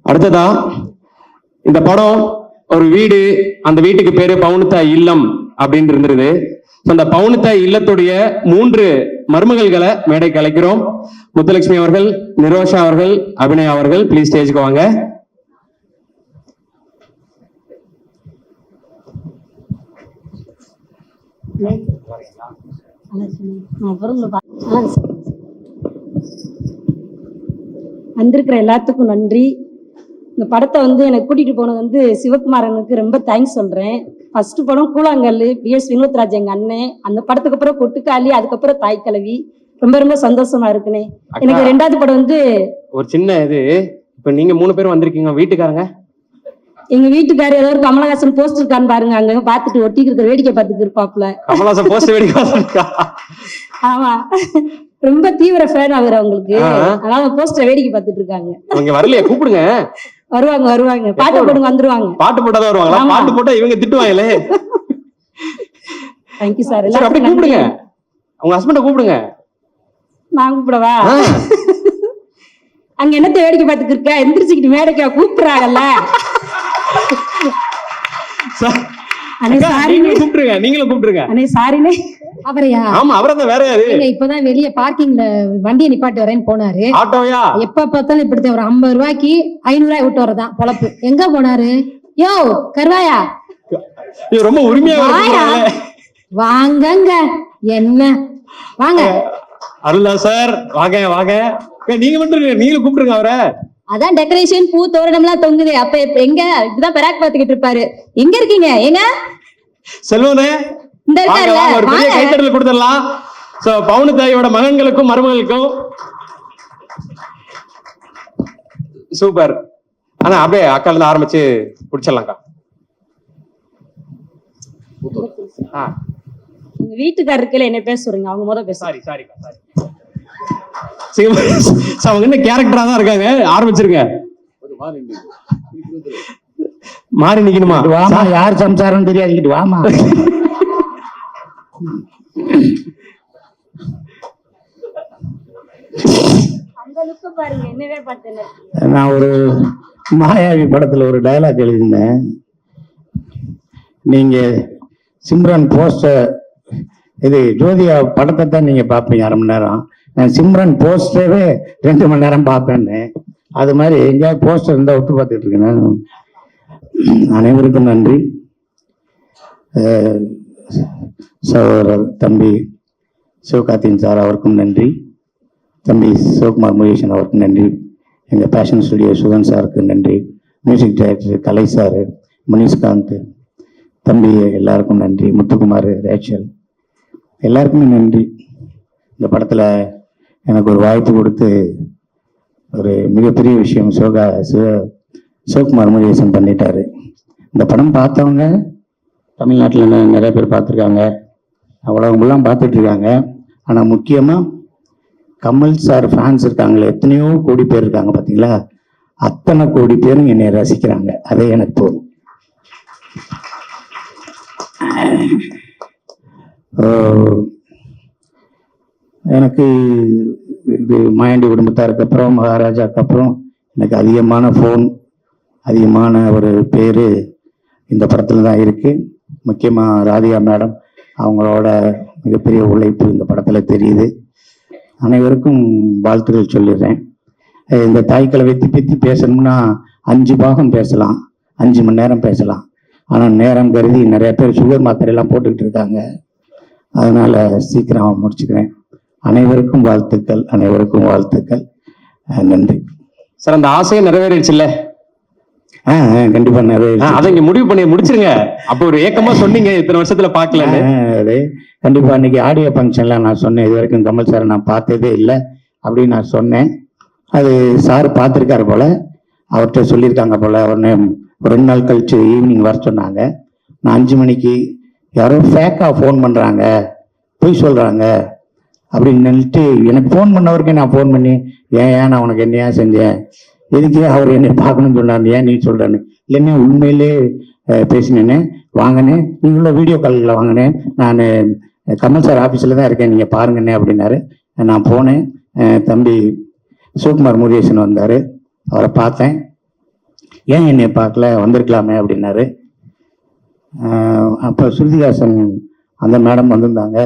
அடுத்ததா இந்த படம் ஒரு வீடு, அந்த வீட்டுக்கு பேரு பவுனுத்தாய் இல்லம் அப்படின்னு இருந்திருது. அந்த பவுனுத்தாய் இல்லத்துடைய 3 மருமகள்களை மேடைக்கு அழைக்கிறோம். முத்துலட்சுமி அவர்கள், நிரோஷா அவர்கள், அபிநயா அவர்கள், ப்ளீஸ் ஸ்டேஜுக்கு வாங்க. வந்திருக்கிற எல்லாத்துக்கும் நன்றி. இந்த படத்தை எனக்கு கூட்டிட்டு போனது சிவகுமாரனுக்கு ரொம்ப தேங்க்ஸ் சொல்றேன். ஃபர்ஸ்ட் படம் கூழாங்கல், பிஎஸ் வினோத்ராஜ் எங்க அண்ணன். அந்த படத்துக்கு அப்புறம் கொட்டுக்காளி, அதுக்கப்புறம் தாய்க்கிழவி. ரொம்ப ரொம்ப சந்தோஷமா இருக்குனே. எனக்கு 2வது படம் ஒரு சின்ன இது. இப்ப நீங்க 3 பேரும் வந்திருக்கீங்க, வீட்டுக்காரங்க? எங்க வீட்டுக்காரர் ஏதோ ஒரு கமலஹாசன் போஸ்ட் இருக்கான்னு பாருங்க, அங்க பாத்துட்டு ஒட்டி இருக்கிற வேடிக்கை பார்த்துட்டு இருப்பாப்ல. கமலஹாசன் போஸ்ட் வேடிக்கை? ஆமா, ரொம்ப தீவிர ஃபேன் அவர் அவங்களுக்கு. அதனால போஸ்டர் வேடிக்கை பார்த்துட்டு இருக்காங்க. அவங்க வரலையே, கூப்பிடுங்க. வருவாங்க. பாட்டு போடுங்க, வந்துருவாங்க. பாட்டு போட்டாதான் வருவாங்களா? பாட்டு போட்டா இவங்க திட்டுவாங்களே. Thank you sir. அப்படியே கூப்பிடுங்க, உங்க ஹஸ்பண்ட கூப்பிடுங்க. நான் கூப்பிடவா? அங்க என்னத்த வேடிக்கை பார்த்துட்டு இருக்க? எந்திரிச்சுக்கிட்டு மேடைக்கா கூப்பிடுறாங்கல்ல. நீங்களும் கூப்பிடுங்க. சாரினே. அவரையா? ஆமா, அவரதான். வேற யாரு? இப்பதான் வெளிய பார்க்கிங்ல வண்டியை நிப்பாட்டி வரேன்னு போனாரு. ஆட்டோயா? எப்ப பார்த்தாலும் இப்படி ஒரு 50 ரூபாய்க்கு 500 ரூபாய் விட்டு வரதான் பொழப்பு. எங்க போனாரு? யோ கருவாயா, ரொம்ப உரிமையா வாங்கங்க. என்ன வாங்க. அருளா சார், வாங்க. நீங்க மட்டும் நீங்களும் கூப்பிடுங்க அவரை. அதான் டெக்கரேஷன், பூ தோரணம் எல்லாம் தொங்குது. அப்ப எங்க இப்பதான் பெராக் பாத்துக்கிட்டு இருப்பாரு. எங்க இருக்கீங்க? எங்க செல்வனே? இந்த இருக்காருல, ஒரு பெரிய கைத்தட்டல் கொடுத்துடலாம். சோ பவுனுத்தாயோட மகன்களுக்கும் மருமகளுக்கும் சூப்பர். ஆனா அப்படியே அக்கால இருந்து ஆரம்பிச்சு குடிச்சிடலாம்க்கா. உங்க வீட்டுக்காரருக்குல என்ன பேச சொல்றீங்க? அவங்க முதல்ல பேச. சாரிக்கா. அவங்க என்ன கேரக்டரா தான் இருக்காங்க. ஆரம்பிச்சிருங்க. மாறி நிக்கணுமா? வாமா, யார் சம்சாரம் தெரியாது. வாமா. நான் ஒரு மாயாவி படத்துல ஒரு டயலாக் எழுதியிருந்தேன். நீங்க சிம்ரன் போஸ்டர், இது ஜோதியா படத்தை தான் நீங்க பார்ப்பீங்க 1/2 மணி நேரம். நான் சிம்ரன் போஸ்டரே 2 மணி நேரம் பார்ப்பேன்னு. அது மாதிரி எங்கேயாவது போஸ்டர் இருந்தா விட்டு பார்த்துட்டு இருக்கேன். அனைவருக்கும் நன்றி. சகோதரர் தம்பி சிவகார்த்திகேயன் சார் அவருக்கும் நன்றி. தம்பி சிவகுமார் முருகேசன் அவருக்கு நன்றி, எங்கள் பேஷன் ஸ்டுடியோ சுதன் சாருக்கு நன்றி, மியூசிக் டைரக்டர் கலை சார், மணிஷ்காந்த் தம்பி எல்லாருக்கும் நன்றி, முத்துக்குமார், ரேச்சல் எல்லாருக்குமே நன்றி. இந்த படத்தில் எனக்கு ஒரு வாய்ப்பு கொடுத்து ஒரு மிகப்பெரிய விஷயம் சிவகுமார் முருகேசன் பண்ணிட்டாரு. இந்த படம் பார்த்தவங்க தமிழ்நாட்டில் நிறைய பேர் பார்த்துருக்காங்க, அவ்வளோங்கெல்லாம் பார்த்துட்டு இருக்காங்க. ஆனால் முக்கியமாக கமல் சார் ஃபேன்ஸ் இருக்காங்களே, எத்தனையோ கோடி பேர் இருக்காங்க பார்த்தீங்களா, அத்தனை கோடி பேரும் என்னை ரசிக்கிறாங்க. அதே எனக்கு போதும். எனக்கு இது மாயாண்டி குடும்பத்தாருக்கு அப்புறம் மகாராஜாக்கு அப்புறம் எனக்கு அதிகமான ஃபோன், அதிகமான ஒரு பேர் இந்த படத்தில் தான் இருக்குது. முக்கியமாக ராதிகா மேடம் அவங்களோட மிகப்பெரிய உழைப்பு இந்த படத்தில் தெரியுது. அனைவருக்கும் வாழ்த்துக்கள் சொல்லிடுறேன். இந்த தாய்க்கிழவை பற்றி பேசணும்னா 5 பாகம் பேசலாம், 5 மணி நேரம் பேசலாம். ஆனால் நேரம் கருதி நிறைய பேர் சுகர் மாத்திரையெல்லாம் போட்டுக்கிட்டு இருக்காங்க. அதனால் சீக்கிரம் முடிச்சுக்கிறேன். அனைவருக்கும் வாழ்த்துக்கள், அனைவருக்கும் வாழ்த்துக்கள். நன்றி சார். அந்த ஆசையை நிறைவேறிடுச்சுல்ல? கண்டிப்பா நிறைவேறிச்சு. அதை இங்க முடிவு பண்ணி முடிச்சிருங்க. அப்போ ஒரு ஏக்கமா சொன்னீங்க இத்தனை வருஷத்துல பாக்கலன்னு. கண்டிப்பா அன்னைக்கு ஆடியோ ஃபங்க்ஷன்ல நான் சொன்னேன், இது வரைக்கும் கமல் சார் நான் பார்த்ததே இல்லை அப்படின்னு நான் சொன்னேன். அது சார் பார்த்துருக்காரு போல, அவர்கிட்ட சொல்லியிருக்காங்க போல. உடனே ஒரு 2 நாள் கழிச்சு ஈவினிங் வர சொன்னாங்க. நான் 5 மணிக்கு யாரோ ஃபேக்கா ஃபோன் பண்றாங்க, பொய் சொல்றாங்க அப்படின்னு நினைட்டு எனக்கு ஃபோன் பண்ணவருக்கே நான் ஃபோன் பண்ணி, ஏன் நான் உனக்கு என்னையா செஞ்சேன், எதுக்கே அவர் என்னை பார்க்கணும்னு சொன்னார், ஏன் நீ சொல்றேன்னு. இல்லைன்னா உண்மையிலே பேசினேன்னு வாங்கினே, நீங்களும் வீடியோ காலில் வாங்கினேன், நான் கமல் சார் ஆஃபீஸில் தான் இருக்கேன், நீங்கள் பாருங்கண்ணே அப்படின்னாரு. நான் போனேன், தம்பி சிவகுமார் முருகேசன் வந்தார், அவரை பார்த்தேன். ஏன் என்னை பார்க்கல, வந்திருக்கலாமே அப்படின்னாரு. அப்போ ஸ்ருதிஹாசன் அந்த மேடம் வந்திருந்தாங்க.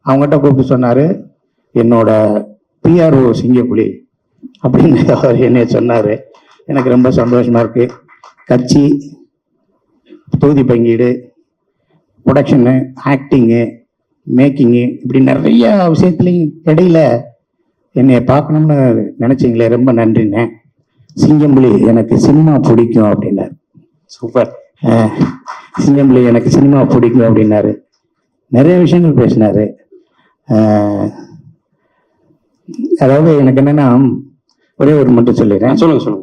அவங்ககிட்ட கூப்பிட்டு சொன்னார், என்னோட பிஆர்ஓ சிங்கப்புலி அப்படின்னு அவர் என்னை சொன்னார். எனக்கு ரொம்ப சந்தோஷமா இருக்கு. கட்சி, தொகுதி பங்கீடு, ப்ரொடக்ஷனு, ஆக்டிங்கு, மேக்கிங்கு, இப்படி நிறைய விஷயத்துலையும் இடையில என்னை பார்க்கணும்னு நினைச்சிங்களே, ரொம்ப நன்றிண்ணே. சிங்கம்புலி எனக்கு சினிமா பிடிக்கும் அப்படின்னாரு. சூப்பர். சிங்கம்புலி எனக்கு சினிமா பிடிக்கும் அப்படின்னாரு. நிறைய விஷயங்கள் பேசினாரு. அதாவது எனக்கு என்னன்னா, ஒரே ஒரு மட்டும் சொல்லிடுறேன். சொல்லுங்க.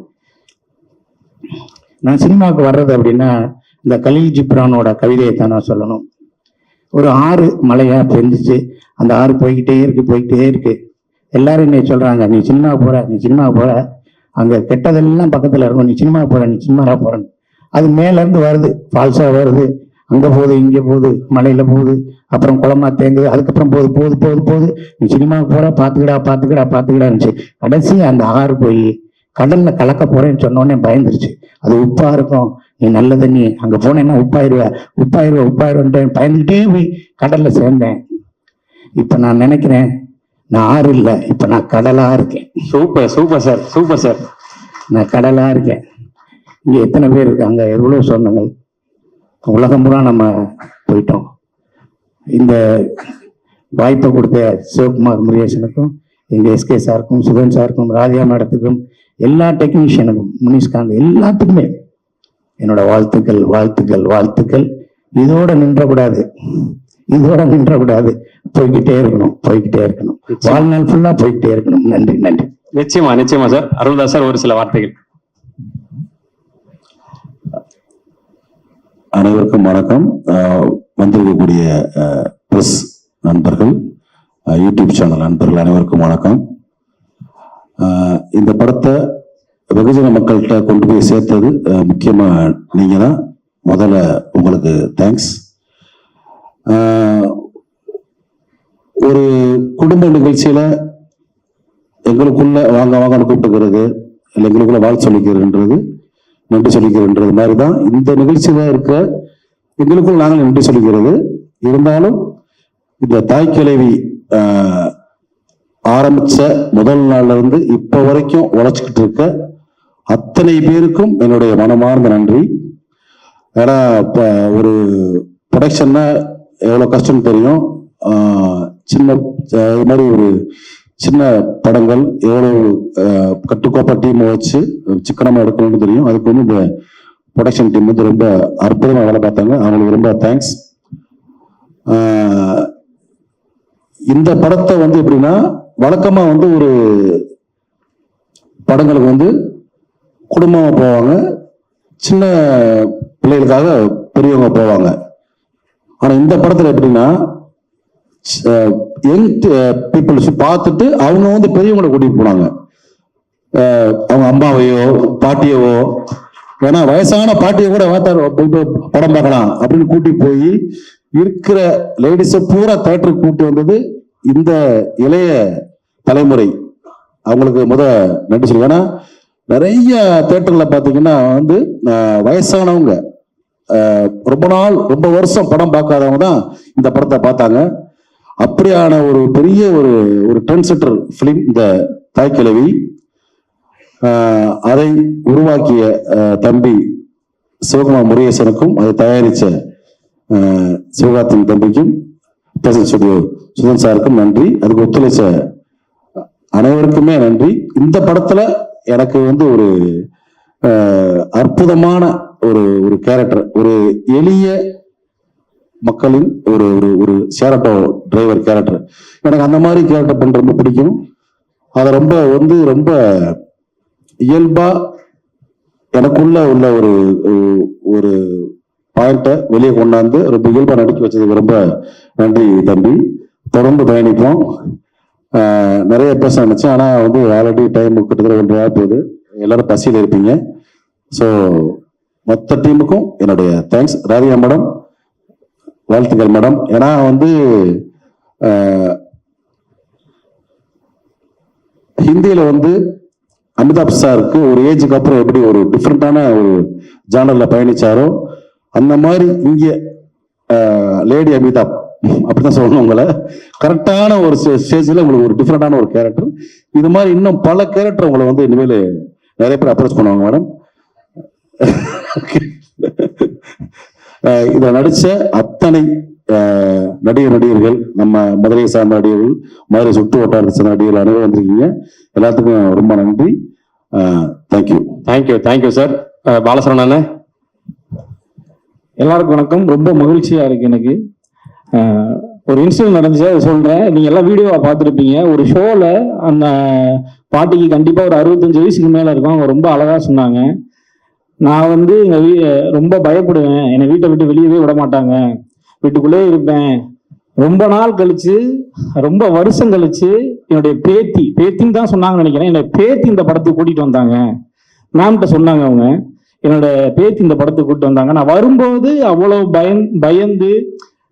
நான் சினிமாவுக்கு வர்றது அப்படின்னா இந்த கலீல் ஜிப்ரானோட கவிதையை தான் நான் சொல்லணும். ஒரு ஆறு மலையா பெருந்துச்சு, அந்த ஆறு போய்கிட்டே இருக்கு. எல்லாரும் என்னை சொல்றாங்க, நீ சினிமா போற, அங்க கெட்டதெல்லாம் பக்கத்துல இருக்கும், நீ சினிமா போறன்னு. அது மேல இருந்து வருது, ஃபால்ஸா வருது, அங்க போகுது, இங்க போகுது, மலையில போகுது, அப்புறம் குளமா தேங்குது, அதுக்கப்புறம் போகுது. நீ சினிமாவுக்கு போற, பாத்துக்கிடாச்சு. கடைசி அந்த ஆறு போய் கடல்ல கலக்க போறேன்னு சொன்னோடனே பயந்துருச்சு. அது உப்பா இருக்கும், நீ நல்ல தண்ணி, அங்க போனேன்னா உப்பாயிருவேன்ட்டு பயந்துகிட்டே போய் கடல்ல சேர்ந்தேன். இப்ப நான் நினைக்கிறேன், நான் ஆறு இல்லை, இப்ப நான் கடலா இருக்கேன். Super sir. நான் கடலா இருக்கேன். இங்க எத்தனை பேர் இருக்காங்க, எவ்வளவு சொந்தங்கள், உலகம் பூரா நம்ம போயிட்டோம். இந்த வாய்ப்பை கொடுத்த சிவகுமார் முருகேசனுக்கும், எங்க எஸ்கே சாருக்கும், சுகன் சாருக்கும், ராதிகா மேடத்துக்கும், எல்லா டெக்னீஷியனுக்கும், மணிஷ்காந்த் எல்லாத்துக்குமே என்னோட வாழ்த்துக்கள். இதோட நின்றக்கூடாது, போய்கிட்டே இருக்கணும். வாழ்நாள் ஃபுல்லா போய்கிட்டே இருக்கணும். நன்றி. நிச்சயமா சார். அருள்தாஸ் சார், ஒரு சில வார்த்தைகள். அனைவருக்கும் வணக்கம். வந்திருக்கக்கூடிய பிரஸ் நண்பர்கள், யூடியூப் சேனல் நண்பர்கள் அனைவருக்கும் வணக்கம். இந்த படத்தை வெகுஜன மக்கள்கிட்ட கொண்டு போய் சேர்த்தது முக்கியமா நீங்க தான். முதல்ல உங்களுக்கு தேங்க்ஸ். ஒரு குடும்ப நிகழ்ச்சியில எங்களுக்குள்ள வாங்கன்னு கூப்பிட்டுக்கிறது, இல்லை எங்களுக்குள்ள வாழ்த்து சொல்லிக்கிறதுன்றது, நன்றி சொல்லிக்கிறதுன்றது மாதிரி தான் இந்த நிகழ்ச்சியில இருக்க எங்களுக்குள் நாங்கள் நன்றி சொல்லிக்கிறது. இருந்தாலும் இந்த தாய் கிழவி ஆரம்பிச்ச முதல் நாள்ல இருந்து இப்ப வரைக்கும் உழைச்சிக்கிட்டு இருக்க அத்தனை பேருக்கும் என்னுடைய மனமார்ந்த நன்றி. ஏன்னா இப்ப ஒரு ப்ரொடக்ஷன்னா எவ்வளவு கஷ்டம் தெரியும். சின்ன இது மாதிரி ஒரு சின்ன படங்கள் எவ்வளவு கட்டுக்கோப்பா டீமை வச்சு சிக்கனமா எடுக்கணும்னு தெரியும். அதுக்கு வந்து இந்த ப்ரொடக்ஷன் டீம் வந்து ரொம்ப அற்புதமா வேலை பார்த்தாங்க. அவங்களுக்கு ரொம்ப தேங்க்ஸ். இந்த படத்தை வந்து எப்படின்னா, வழக்கமா வந்து ஒரு படங்களுக்கு வந்து குடும்பமா போவாங்க, சின்ன பிள்ளைகளுக்காக பெரியவங்க போவாங்க. ஆனா இந்த படத்துல எப்படின்னா, யங் பீப்புள்ஸ் பார்த்துட்டு அவங்க வந்து பெரியவங்களை கூட்டிட்டு போனாங்க. அவங்க அம்மாவையோ பாட்டியவோ, ஏன்னா வயசான பாட்டியை கூட படம் பார்க்கலாம் அப்படின்னு கூட்டி போய் இருக்கிற லேடிஸை பூரா தேட்டருக்கு கூட்டி வந்தது இந்த இளைய தலைமுறை. அவங்களுக்கு நன்றி சொல்லுங்க. ஏன்னா நிறைய தேட்டர்ல பாத்தீங்கன்னா வந்து வயசானவங்க ரொம்ப வருஷம் படம் பார்க்காதவங்க தான் இந்த படத்தை பார்த்தாங்க. அப்படியான ஒரு பெரிய ஒரு ட்ரெண்ட் செட்டர் பிலிம் இந்த தாய்க்கிழவி. அதை உருவாக்கிய தம்பி சிவகுமார் முருகேசனுக்கும் அதை தயாரிச்ச சிவகார்த்தின் தம்பிக்கும் ஸ்டுடியோ சுதன் சாருக்கும் நன்றி. அதுக்கு ஒத்துழைச்ச அனைவருக்குமே நன்றி. இந்த படத்துல எனக்கு வந்து ஒரு அற்புதமான ஒரு கேரக்டர், ஒரு எளிய மக்களின் ஒரு ஷேர் டிரைவர் கேரக்டர். எனக்கு அந்த மாதிரி கேரக்டர் பண்ண ரொம்ப பிடிக்கும். அதை ரொம்ப இயல்பா எனக்குள்ள உள்ள ஒரு பாயிண்ட வெளியே கொண்டாந்து ரொம்ப இயல்பா நடிக்க வச்சதுக்கு ரொம்ப நன்றி தம்பி. தொடர்ந்து பயணிப்போம். நிறைய பேச நினைச்சேன், ஆனா வந்து ஆல்ரெடி டைம் கிட்டத்தட்ட 1.5 போகுது. எல்லாரும் பசியில் இருப்பீங்க. ஸோ மொத்த டீமுக்கும் என்னுடைய தேங்க்ஸ். ராதிகா மேடம் வாழ்த்துக்கள் மேடம். ஏன்னா வந்து ஹிந்தியில வந்து அமிதாப் சாருக்கு ஒரு ஏஜுக்கு அப்புறம் எப்படி ஒரு டிஃப்ரெண்டான ஒரு ஜானர்ல பயணிச்சாரோ அந்த மாதிரி இங்க லேடி அமிதாப் அப்படிதான் சொல்லணும். உங்களை கரெக்டான ஒரு ஸ்டேஜ்ல உங்களுக்கு ஒரு டிஃப்ரெண்டான ஒரு கேரக்டர். இது மாதிரி இன்னும் பல கேரக்டர் உங்களை வந்து இனிமேல் நிறைய பேர் அப்ரோச் பண்ணுவாங்க மேடம். இதை நடிச்ச அத்தனை நடிகர்கள், நம்ம மதுரையை சார்ந்த நடிகர்கள், மதுரை சுற்று வட்டாரத்தை சார்ந்த நடிகர்கள் அனைவரும் வந்திருக்கீங்க. எல்லாத்துக்கும் ரொம்ப நன்றி. Thank you sir. பாலசரவண எல்லாருக்கும் வணக்கம். ரொம்ப மகிழ்ச்சியா இருக்கு எனக்கு. ஒரு இன்சிடென்ட் நடந்துச்சு, அதை சொல்றேன். நீங்க எல்லாம் வீடியோவா பார்த்துருப்பீங்க. ஒரு ஷோல அந்த பாட்டிக்கு கண்டிப்பா ஒரு 65 வயசுக்கு மேல இருக்கும். அவங்க ரொம்ப அழகா சொன்னாங்க. நான் வந்து ரொம்ப பயப்படுவேன், என்னை வீட்டை விட்டு வெளியவே விட மாட்டாங்க, வீட்டுக்குள்ளே இருப்பேன். ரொம்ப நாள் கழிச்சு, ரொம்ப வருஷம் கழிச்சு என்னுடைய பேத்தின்னு தான் சொன்னாங்கன்னு நினைக்கிறேன். என்னோட பேத்தி இந்த படத்துக்கு கூட்டிட்டு வந்தாங்க. மேம்கிட்ட சொன்னாங்க அவங்க, என்னோட பேத்தி இந்த படத்துக்கு கூட்டிட்டு வந்தாங்க. நான் வரும்போது அவ்வளவு பயந்து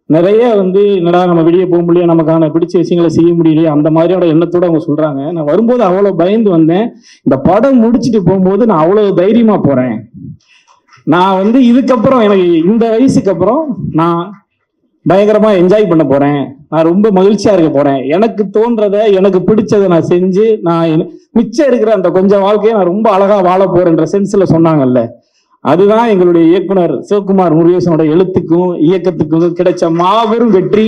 நிறைய வந்து என்னடா நம்ம வெளியே போக முடியல, நமக்கான பிடிச்ச விஷயங்களை செய்ய முடியலையே, அந்த மாதிரியோட எண்ணத்தோட அவங்க சொல்றாங்க. நான் வரும்போது அவ்வளவு பயந்து வந்தேன். இந்த படம் முடிச்சுட்டு போகும்போது நான் அவ்வளவு தைரியமா போறேன். நான் வந்து இதுக்கப்புறம் எனக்கு இந்த வயசுக்கு அப்புறம் நான் பயங்கரமா என்ஜாய் பண்ண போறேன். நான் ரொம்ப மகிழ்ச்சியா இருக்க போறேன். எனக்கு தோன்றதை, எனக்கு பிடிச்சதை நான் செஞ்சு நான் மிச்சம் இருக்கிற அந்த கொஞ்சம் வாழ்க்கையை நான் ரொம்ப அழகா வாழ போறேன்ற சென்ஸ்ல சொன்னாங்கல்ல, அதுதான் எங்களுடைய இயக்குனர் சிவகுமார் முருகேசனோட எழுத்துக்கும் இயக்கத்துக்கும் கிடைச்ச மாபெரும் வெற்றி.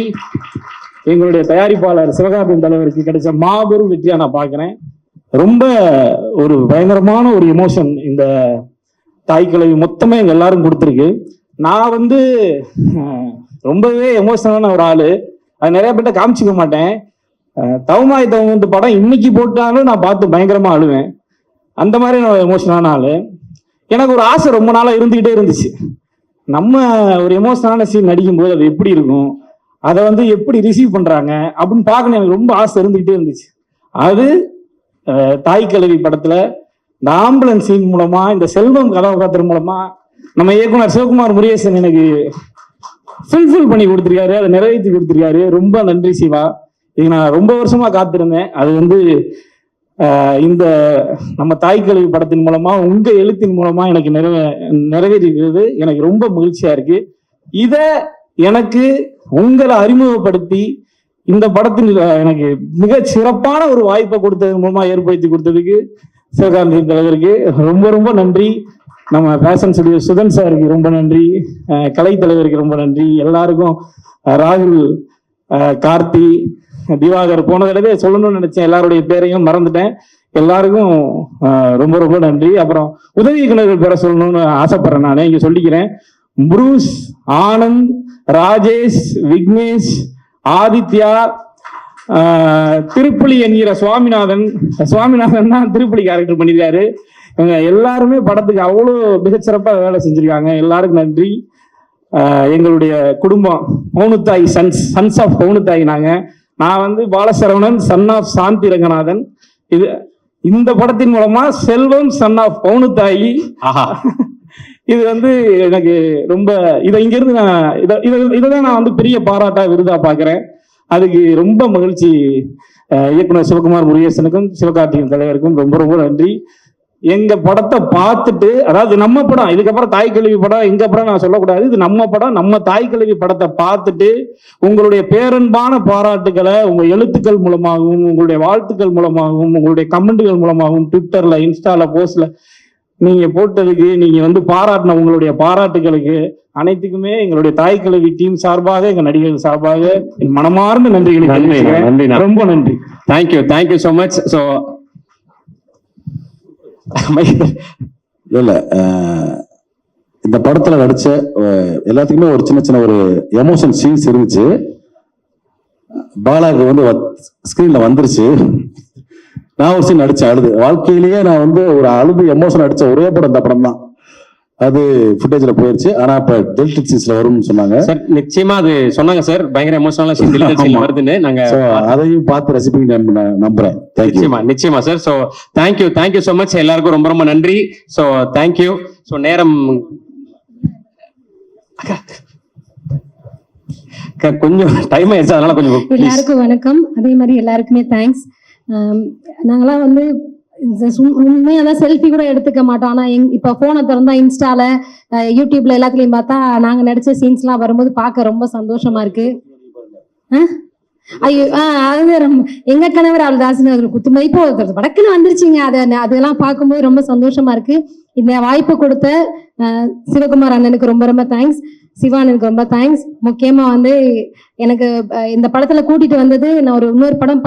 எங்களுடைய தயாரிப்பாளர் சிவகார்த்தின் தலைவருக்கு கிடைச்ச மாபெரும் வெற்றியா நான் பாக்குறேன். ரொம்ப ஒரு பயங்கரமான ஒரு எமோஷன் இந்த தாய்க்கிழவி மொத்தமே எங்க எல்லாரும் கொடுத்துருக்கு. நான் வந்து ரொம்பவே எமோஷனலான ஒரு ஆளு. அது நிறைய பேர்ட்ட காமிச்சிக்க மாட்டேன். தவமாய் தவம் படம் இன்னைக்கு போட்டாலும் நான் பார்த்து பயங்கரமா அழுவேன். அந்த மாதிரி நான் எமோஷனலான ஆளு. எனக்கு ஒரு ஆசை ரொம்ப நாளா இருந்துகிட்டே இருந்துச்சு, நம்ம ஒரு எமோஷனலான சீன் நடிக்கும் போது அது எப்படி இருக்கும், அதை வந்து எப்படி ரிசீவ் பண்றாங்க அப்படின்னு பார்க்கணும். எனக்கு ரொம்ப ஆசை இருந்துகிட்டே இருந்துச்சு. அது தாய்க்கிழவி படத்துல இந்த ஆம்புலன்ஸ் சீன் மூலமா, இந்த செல்வம் கதாபாத்திரம் மூலமா நம்ம இயக்குனர் சிவகுமார் முருகேசன் எனக்கு ஃபுல்ஃபில் பண்ணி கொடுத்துருக்காரு, அதை நிறைவேற்றி கொடுத்துருக்காரு. ரொம்ப நன்றி சிவா. இது நான் ரொம்ப வருஷமா காத்திருந்தேன். அது வந்து இந்த நம்ம தாய்க்கிழவி படத்தின் மூலமா, உங்க எழுத்தின் மூலமா எனக்கு நிறைவேறிக்கிறது எனக்கு ரொம்ப மகிழ்ச்சியா இருக்கு. இத எனக்கு உங்களை அறிமுகப்படுத்தி இந்த படத்தில் எனக்கு மிக சிறப்பான ஒரு வாய்ப்பை கொடுத்தது மூலமா ஏற்படுத்தி கொடுத்ததுக்கு சிவகாந்தி தலைவருக்கு ரொம்ப ரொம்ப நன்றி. நம்ம ஃபேஷன் ஸ்டுடியோ சுதன் சாருக்கு ரொம்ப நன்றி. கலை தலைவருக்கு ரொம்ப நன்றி. எல்லாருக்கும், ராகுல், கார்த்தி, திவாகர் போன தடவை சொல்லணும்னு நினைச்சேன், எல்லாருடைய பேரையும் மறந்துட்டேன். எல்லாருக்கும் ரொம்ப ரொம்ப நன்றி. அப்புறம் உதவி இயக்குநர்கள் பேரை சொல்லணும்னு ஆசைப்படுறேன். நான் இங்க சொல்லிக்கிறேன். புரூஸ், ஆனந்த், ராஜேஷ், விக்னேஷ், ஆதித்யா, திருப்புலி என்கிற சுவாமிநாதன் தான் திருப்புலி கேரக்டர் பண்ணியிருக்காரு. இவங்க எல்லாருமே படத்துக்கு அவ்வளோ மிகச்சிறப்பாக வேலை செஞ்சிருக்காங்க. எல்லாருக்கும் நன்றி. எங்களுடைய குடும்பம் பவுனுத்தாய் சன்ஸ் ஆஃப் பவுனுத்தாய். நான் பாலசரவணன், சன் ஆஃப் சாந்தி ரங்கநாதன். இந்த படத்தின் மூலமா செல்வம் சன் ஆஃப் பவுனுத்தாயி. இது எனக்கு ரொம்ப இங்கிருந்து இதைதான் நான் பெரிய பாராட்டா விருதா பாக்குறேன். அதுக்கு ரொம்ப மகிழ்ச்சி. இயக்குனர் சிவகுமார் முருகேசனுக்கும் சிவகார்த்திகேயன் தலைவருக்கும் ரொம்ப ரொம்ப நன்றி. எங்க படத்தை பார்த்துட்டு, அதாவது நம்ம படம், இதுக்கப்புறம் தாய் கல்வி படம் எங்க படம் நான் சொல்லக்கூடாது, இது நம்ம படம், நம்ம தாய் கல்வி படத்தை பார்த்துட்டு உங்களுடைய பேரன்பான பாராட்டுகளை உங்க எழுத்துக்கள் மூலமாகவும், உங்களுடைய வாழ்த்துக்கள் மூலமாகவும், உங்களுடைய கமெண்ட்டுகள் மூலமாகவும், ட்விட்டர்ல, இன்ஸ்டால, போஸ்ட்ல நீங்க போட்டதுக்கு, நீங்க பாராட்டின உங்களுடைய பாராட்டுகளுக்கு அனைத்துக்குமே எங்களுடைய தாய் கல்வி டீம் சார்பாக, எங்க நடிகர்கள் சார்பாக என் மனமார்ந்த நன்றிகளை நன்றி. ரொம்ப நன்றி. Thank you so much. ஸோ இல்ல இந்த படத்துல நடிச்ச எல்லாத்துக்குமே ஒரு சின்ன ஒரு எமோஷன் சீன்ஸ் இருந்துச்சு. பாலாவுக்கு ஸ்கிரீன்ல வந்துருச்சு. நான் ஒரு சீன் நடிச்சேன், அழுது. வாழ்க்கையிலேயே நான் ஒரு அழுது எமோஷன் அடிச்ச ஒரே படம் இந்த படம் தான். அது ஃபுட்டேஜ்ல போயிருச்சு. ஆனா இப்ப டெலிட்டட் சீன்ஸ்ல வரும்னு சொன்னாங்க சார். நிச்சயமா அது சொன்னாங்க சார், பயங்கர எமோஷனலா சீன் டெலிட்டட் சீன்ல வருதுன்னு. நாங்க அதையும் பார்த்து ரசிப்பீங்க நம்புறேன். நிச்சயமா sir. So thank you so much. எல்லாருக்கும் ரொம்ப ரொம்ப நன்றி. So thank you. ஸோ நேரம் கொஞ்சம் டைம் ஆயிடுச்சு, அதனால கொஞ்சம் எல்லாருக்கும் வணக்கம். அதே மாதிரி எல்லாருக்குமே தேங்க்ஸ். நாங்களாம் உண்மையாதான் செல்ஃபி கூட எடுத்துக்க மாட்டோம். ஆனா இப்ப போனை திறந்தா இன்ஸ்டால, யூடியூப்ல எல்லாத்துலயும் பார்த்தா நாங்க நடிச்ச சீன்ஸ் எல்லாம் வரும்போது பார்க்க ரொம்ப சந்தோஷமா இருக்கு. ஐயோ அது ரொம்ப எங்க கணவர் அவள் தாசின குத்துமை இப்போ வடக்குன்னு வந்துருச்சுங்க. அதெல்லாம் பார்க்கும்போது ரொம்ப சந்தோஷமா இருக்கு. இந்த வாய்ப்பு கொடுத்த சிவகுமார் அண்ணனுக்கு ரொம்ப ரொம்ப தேங்க்ஸ். சிவானுக்கு ரொம்ப தேங்க்ஸ். முக்கியமா எனக்கு இந்த படத்துல கூட்டிட்டு வந்தது, நான் இன்னொரு படம்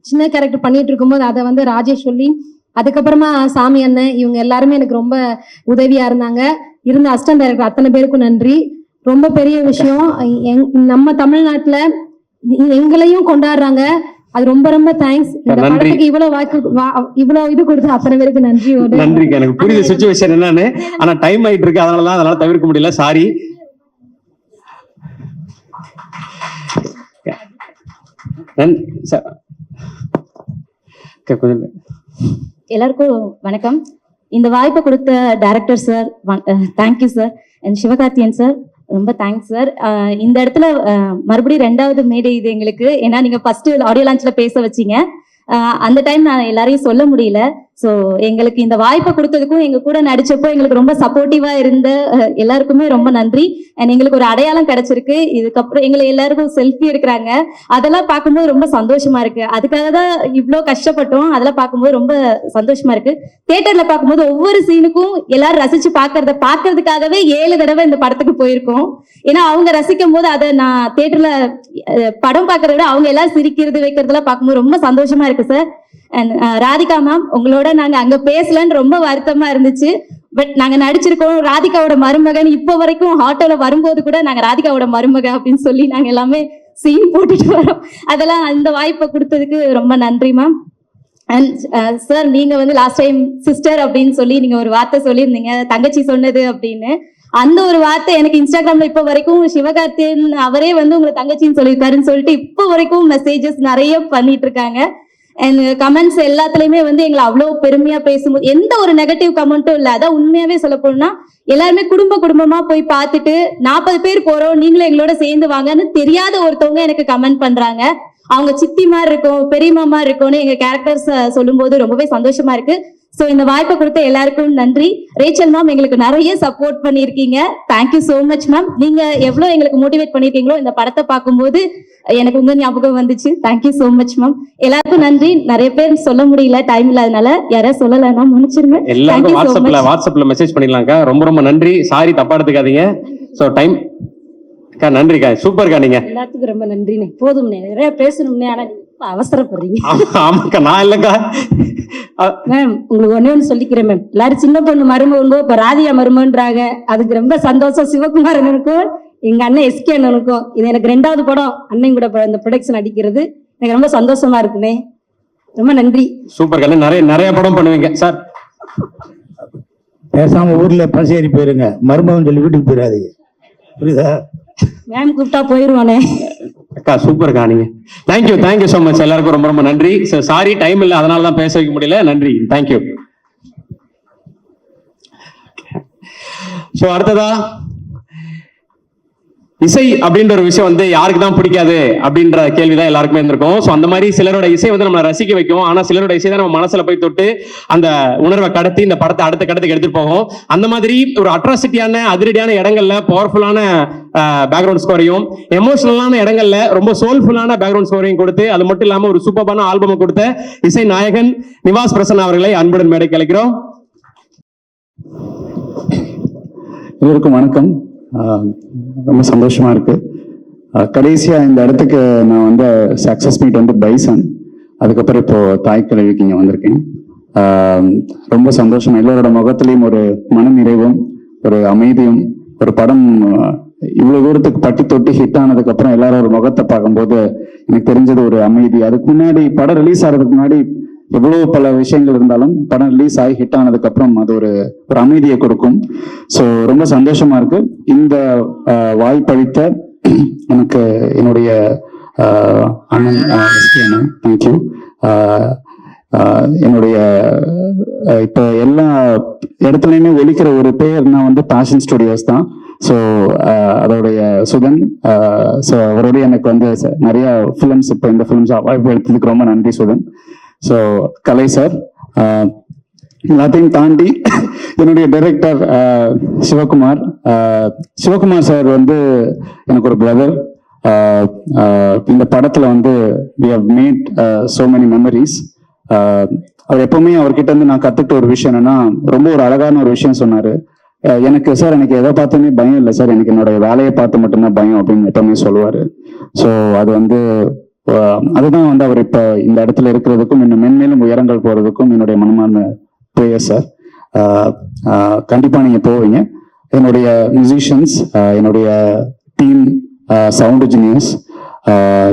சின்ன கேரக்டர் பண்ணிட்டு இருக்கும்போது அதை ராஜேஷ் சொல்லி, அதுக்கப்புறமா சாமி அண்ணன், இவங்க எல்லாருமே எனக்கு ரொம்ப உதவியா இருந்தாங்க. இருந்த அசிஸ்டன்ட் டைரக்டர் அத்தனை பேருக்கும் நன்றி. ரொம்ப பெரிய விஷயம். நம்ம தமிழ்நாட்டுல எங்களையும் கொண்டாடுறாங்க. அது ரொம்ப ரொம்ப தேங்க்ஸ். இந்த படத்துக்கு இவ்வளவு இது கொடுத்து அத்தனை பேருக்கு நன்றி. எனக்கு புரியுது சிச்சுவேஷன் என்னன்னு. ஆனா டைம் ஆயிட்டு இருக்கு, அதனால தவிர்க்க முடியல. சாரி. எல்லாருக்கும் வணக்கம். இந்த வாய்ப்பை கொடுத்த director sir thank you sir. And Sivakarthikeyan sir ரொம்ப தேங்க்ஸ் சார். இந்த இடத்துல மறுபடியும் 2வது மேடை இது எங்களுக்கு. ஏன்னா நீங்க ஃபர்ஸ்ட் ஆடியோ லான்ச்ல பேச வச்சீங்க. அந்த டைம் நான் எல்லாரையும் சொல்ல முடியல. ஸோ எங்களுக்கு இந்த வாய்ப்பை கொடுத்ததுக்கும், எங்க கூட நடிச்சப்போ எங்களுக்கு ரொம்ப சப்போர்ட்டிவா இருந்த எல்லாருக்குமே ரொம்ப நன்றி. அண்ட் எங்களுக்கு ஒரு அடையாளம் கிடைச்சிருக்கு. இதுக்கப்புறம் எங்களை எல்லாருக்கும் செல்ஃபி எடுக்கிறாங்க. அதெல்லாம் பார்க்கும்போது ரொம்ப சந்தோஷமா இருக்கு. அதுக்காக தான் இவ்வளோ கஷ்டப்பட்டோம். அதெல்லாம் பார்க்கும்போது ரொம்ப சந்தோஷமா இருக்கு. தியேட்டர்ல பார்க்கும்போது ஒவ்வொரு சீனுக்கும் எல்லாரும் ரசிச்சு பார்க்கறதுக்காகவே 7 தடவை இந்த படத்துக்கு போயிருக்கோம். ஏன்னா அவங்க ரசிக்கும் போது அதை நான் தியேட்டர்ல படம் பார்க்கறத விட அவங்க எல்லாரும் சிரிக்கிறது வைக்கிறதுலாம் பார்க்கும்போது ரொம்ப சந்தோஷமா இருக்கு சார். அண்ட் ராதிகா மேம், உங்களோட நாங்க அங்க பேசலன்னு ரொம்ப வருத்தமா இருந்துச்சு. பட் நாங்க நடிச்சிருக்கோம். ராதிகாவோட மருமகன் இப்போ வரைக்கும் ஆட்டோல வரும்போது கூட நாங்க ராதிகாவோட மருமகன் அப்படின்னு சொல்லி நாங்க எல்லாமே சீன் போட்டுட்டு வரோம். அதெல்லாம் இந்த வாய்ப்பை கொடுத்ததுக்கு ரொம்ப நன்றி மேம். அண்ட் சார், நீங்க லாஸ்ட் டைம் சிஸ்டர் அப்படின்னு சொல்லி நீங்க ஒரு வார்த்தை சொல்லியிருந்தீங்க, தங்கச்சி சொன்னது அப்படின்னு. அந்த ஒரு வார்த்தை எனக்கு இன்ஸ்டாகிராம்ல இப்போ வரைக்கும் சிவகார்த்தியன் அவரே உங்களை தங்கச்சின்னு சொல்லியிருக்காருன்னு சொல்லிட்டு இப்போ வரைக்கும் மெசேஜஸ் நிறைய பண்ணிட்டு இருக்காங்க. அண்ட் கமெண்ட்ஸ் எல்லாத்துலயுமே எங்களை அவ்வளவு பெருமையா பேசும்போது எந்த ஒரு நெகட்டிவ் கமெண்ட்டும் இல்லை. அதான் உண்மையாவே சொல்ல போனா எல்லாருமே குடும்பமா போய் பார்த்துட்டு 40 பேர் போறோம், நீங்களும் எங்களோட சேர்ந்து வாங்கன்னு தெரியாத ஒருத்தவங்க எனக்கு கமெண்ட் பண்றாங்க. அவங்க சித்தி மாதிரி இருக்கும், பெரியம்மா மாதிரி இருக்கும்னு எங்க கேரக்டர்ஸ் சொல்லும் போது ரொம்பவே சந்தோஷமா இருக்கு. சோ இந்த வாய்ப்பை கொடுத்த எல்லாருக்கும் நன்றி. ரேச்சல் மேம் எங்களுக்கு நிறைய சப்போர்ட் பண்ணிருக்கீங்க. Thank you so much ma'am. நீங்க எவ்வளவு எங்களுக்கு மோட்டிவேட் பண்ணிருக்கீங்களோ இந்த படத்தை பார்க்கும்போது எனக்கு உங்க ஞாபகம் வந்துச்சு. Thank you so much ma'am. எல்லாருக்கும் நன்றி. நிறைய பேர் சொல்ல முடியல, டைம் இல்லாதனால யாராவது சொல்லலைன்னா மன்னிச்சிருங்க. எல்லாருக்கும் வாட்ஸ்அப்ல மெசேஜ் பண்ணிடலாங்க. ரொம்ப ரொம்ப நன்றி. சாரி, தப்பா எடுத்துக்காதீங்க. சோ டைம் அக்கா நன்றிக்கா, சூப்பர்க்கா. நீங்க எல்லாத்துக்கும் ரொம்ப நன்றிண்ணே. போதும்ண்ணே, நிறைய பேசணும்னே. ஆனா நீங்க ரொம்ப அவசரப்படுறீங்க. ஆமாக்கா, நான் இல்லக்கா. மேம் உங்களுக்கு ஒண்ணே ஒண்ணு சொல்லிக்கிறேன் மேம். எல்லாரும் சின்ன பொண்ணு மருமகங்கோ இப்ப ராதியா மருமன்றாங்க. அதுக்கு ரொம்ப சந்தோஷம். சிவகுமார் அண்ணனுக்கும் எங்க அண்ணன் எஸ்கே அண்ணனுக்கும். இது எனக்கு 2வது படம் அண்ணன் கூட இந்த ப்ரொடக்ஷன் அடிக்கிறது. எனக்கு ரொம்ப சந்தோஷமா இருக்குண்ணே. ரொம்ப நன்றி. சூப்பர்க்கா, நிறைய நிறைய படம் பண்ணுவீங்க சார். பேசாம ஊர்ல பசேரி போயிருங்க, மருமகன் சொல்லி வீட்டுக்கு போயிடாதீங்க, புரியுதா? மேம் கூப்பிட்டா போயிருவானே. அக்கா சூப்பர்க்கா. நீங்க தேங்க்யூ ஸோ மச். எல்லாருக்கும் ரொம்ப ரொம்ப நன்றி. சாரி டைம் இல்லை, அதனால தான் பேச வைக்க முடியல. நன்றி, தேங்க்யூ. ஸோ அடுத்ததா இசை அப்படின்ற ஒரு விஷயம் வந்து யாருக்கு தான் பிடிக்காது அப்படின்ற கேள்விதான் எல்லாருக்குமே இருந்திருக்கும். ஸோ அந்த மாதிரி சிலரோட இசை வந்து நம்ம ரசிக்க வைக்கும். ஆனா சிலரோட இசை தான் நம்ம மனசுல போய் தொட்டு அந்த உணர்வை கடத்தி இந்த படத்தை அடுத்த கட்டத்துக்கு எடுத்துட்டு போகும். அந்த மாதிரி ஒரு அட்ராசிட்டியான அதிரடியான இடங்கள்ல பவர்ஃபுல்லான பேக்ரவுண்ட் ஸ்கோரையும், எமோஷனலான இடங்கள்ல ரொம்ப சோல்ஃபுல்லான பேக்ரவுண்ட் ஸ்கோரையும் கொடுத்து, அது மட்டும் இல்லாம ஒரு சூப்பரான ஆல்பமை கொடுத்த இசை நாயகன் நிவாஸ் பிரசன்னா அவர்களை அன்புடன் மேடைக்கு அழைக்கிறோம். எல்லோருக்கும் வணக்கம். ரொம்ப சந்தோஷமா இருக்கு. கடைசியா இந்த இடத்துக்கு நான் வந்து சக்சஸ் மீட் வந்து பைசன், அதுக்கப்புறம் இப்போ தாய் கிழவிக்கு இங்க வந்திருக்கேன். ரொம்ப சந்தோஷம். எல்லோரோட முகத்திலையும் ஒரு மன நிறைவும் ஒரு அமைதியும், ஒரு படம் இவ்வளவு தூரத்துக்கு பட்டி தொட்டி ஹிட் ஆனதுக்கு அப்புறம் எல்லாரும் ஒரு முகத்தை பார்க்கும்போது எனக்கு தெரிஞ்சது ஒரு அமைதி. அதுக்கு முன்னாடி படம் ரிலீஸ் ஆகிறதுக்கு முன்னாடி எவ்வளவு பல விஷயங்கள் இருந்தாலும் படம் ரிலீஸ் ஆகி ஹிட் ஆனதுக்கு அப்புறம் அது ஒரு அமைதியை கொடுக்கும். ஸோ ரொம்ப சந்தோஷமா இருக்கு. இந்த வாய்ப்பளித்த எனக்கு என்னுடைய அண்ணன் தேங்க்யூ. என்னுடைய இப்போ எல்லா இடத்துலையுமே ஒலிக்கிற ஒரு பேர்னா வந்து பேஷன் ஸ்டுடியோஸ் தான். ஸோ அதோடைய சுதன், ஸோ அவருடைய எனக்கு வந்து நிறைய ஃபிலிம்ஸ், இப்போ இந்த ஃபிலிம்ஸ் வாய்ப்பு எடுத்ததுக்கு ரொம்ப நன்றி சுதன். ஸோ கலை சார், எல்லாத்தையும் தாண்டி என்னுடைய டைரக்டர் சிவகுமார். சிவகுமார் சார் வந்து எனக்கு ஒரு பிரதர். இந்த படத்துல வந்து we have made so many memories. அவர் எப்பவுமே அவர்கிட்ட இருந்து நான் கத்துக்கிட்ட ஒரு விஷயம் என்னன்னா, ரொம்ப ஒரு அழகான ஒரு விஷயம் சொன்னாரு. எனக்கு சார் எனக்கு எதை பார்த்துமே பயம் இல்லை சார், எனக்கு என்னோட வேலையை பார்த்து மட்டும்தான் பயம் அப்படின்னு எப்பவுமே சொல்லுவாரு. ஸோ அது வந்து அதுதான் வந்து அவர் இப்ப இந்த இடத்துல இருக்கிறதுக்கும் இன்னும் மென்மேலும் உயரங்கள் போறதுக்கும் என்னுடைய மனமான ப்ரேயர் சார். கண்டிப்பா நீங்க போவீங்க. என்னுடைய மியூசிஷியன்ஸ், என்னுடைய team, sound engineers,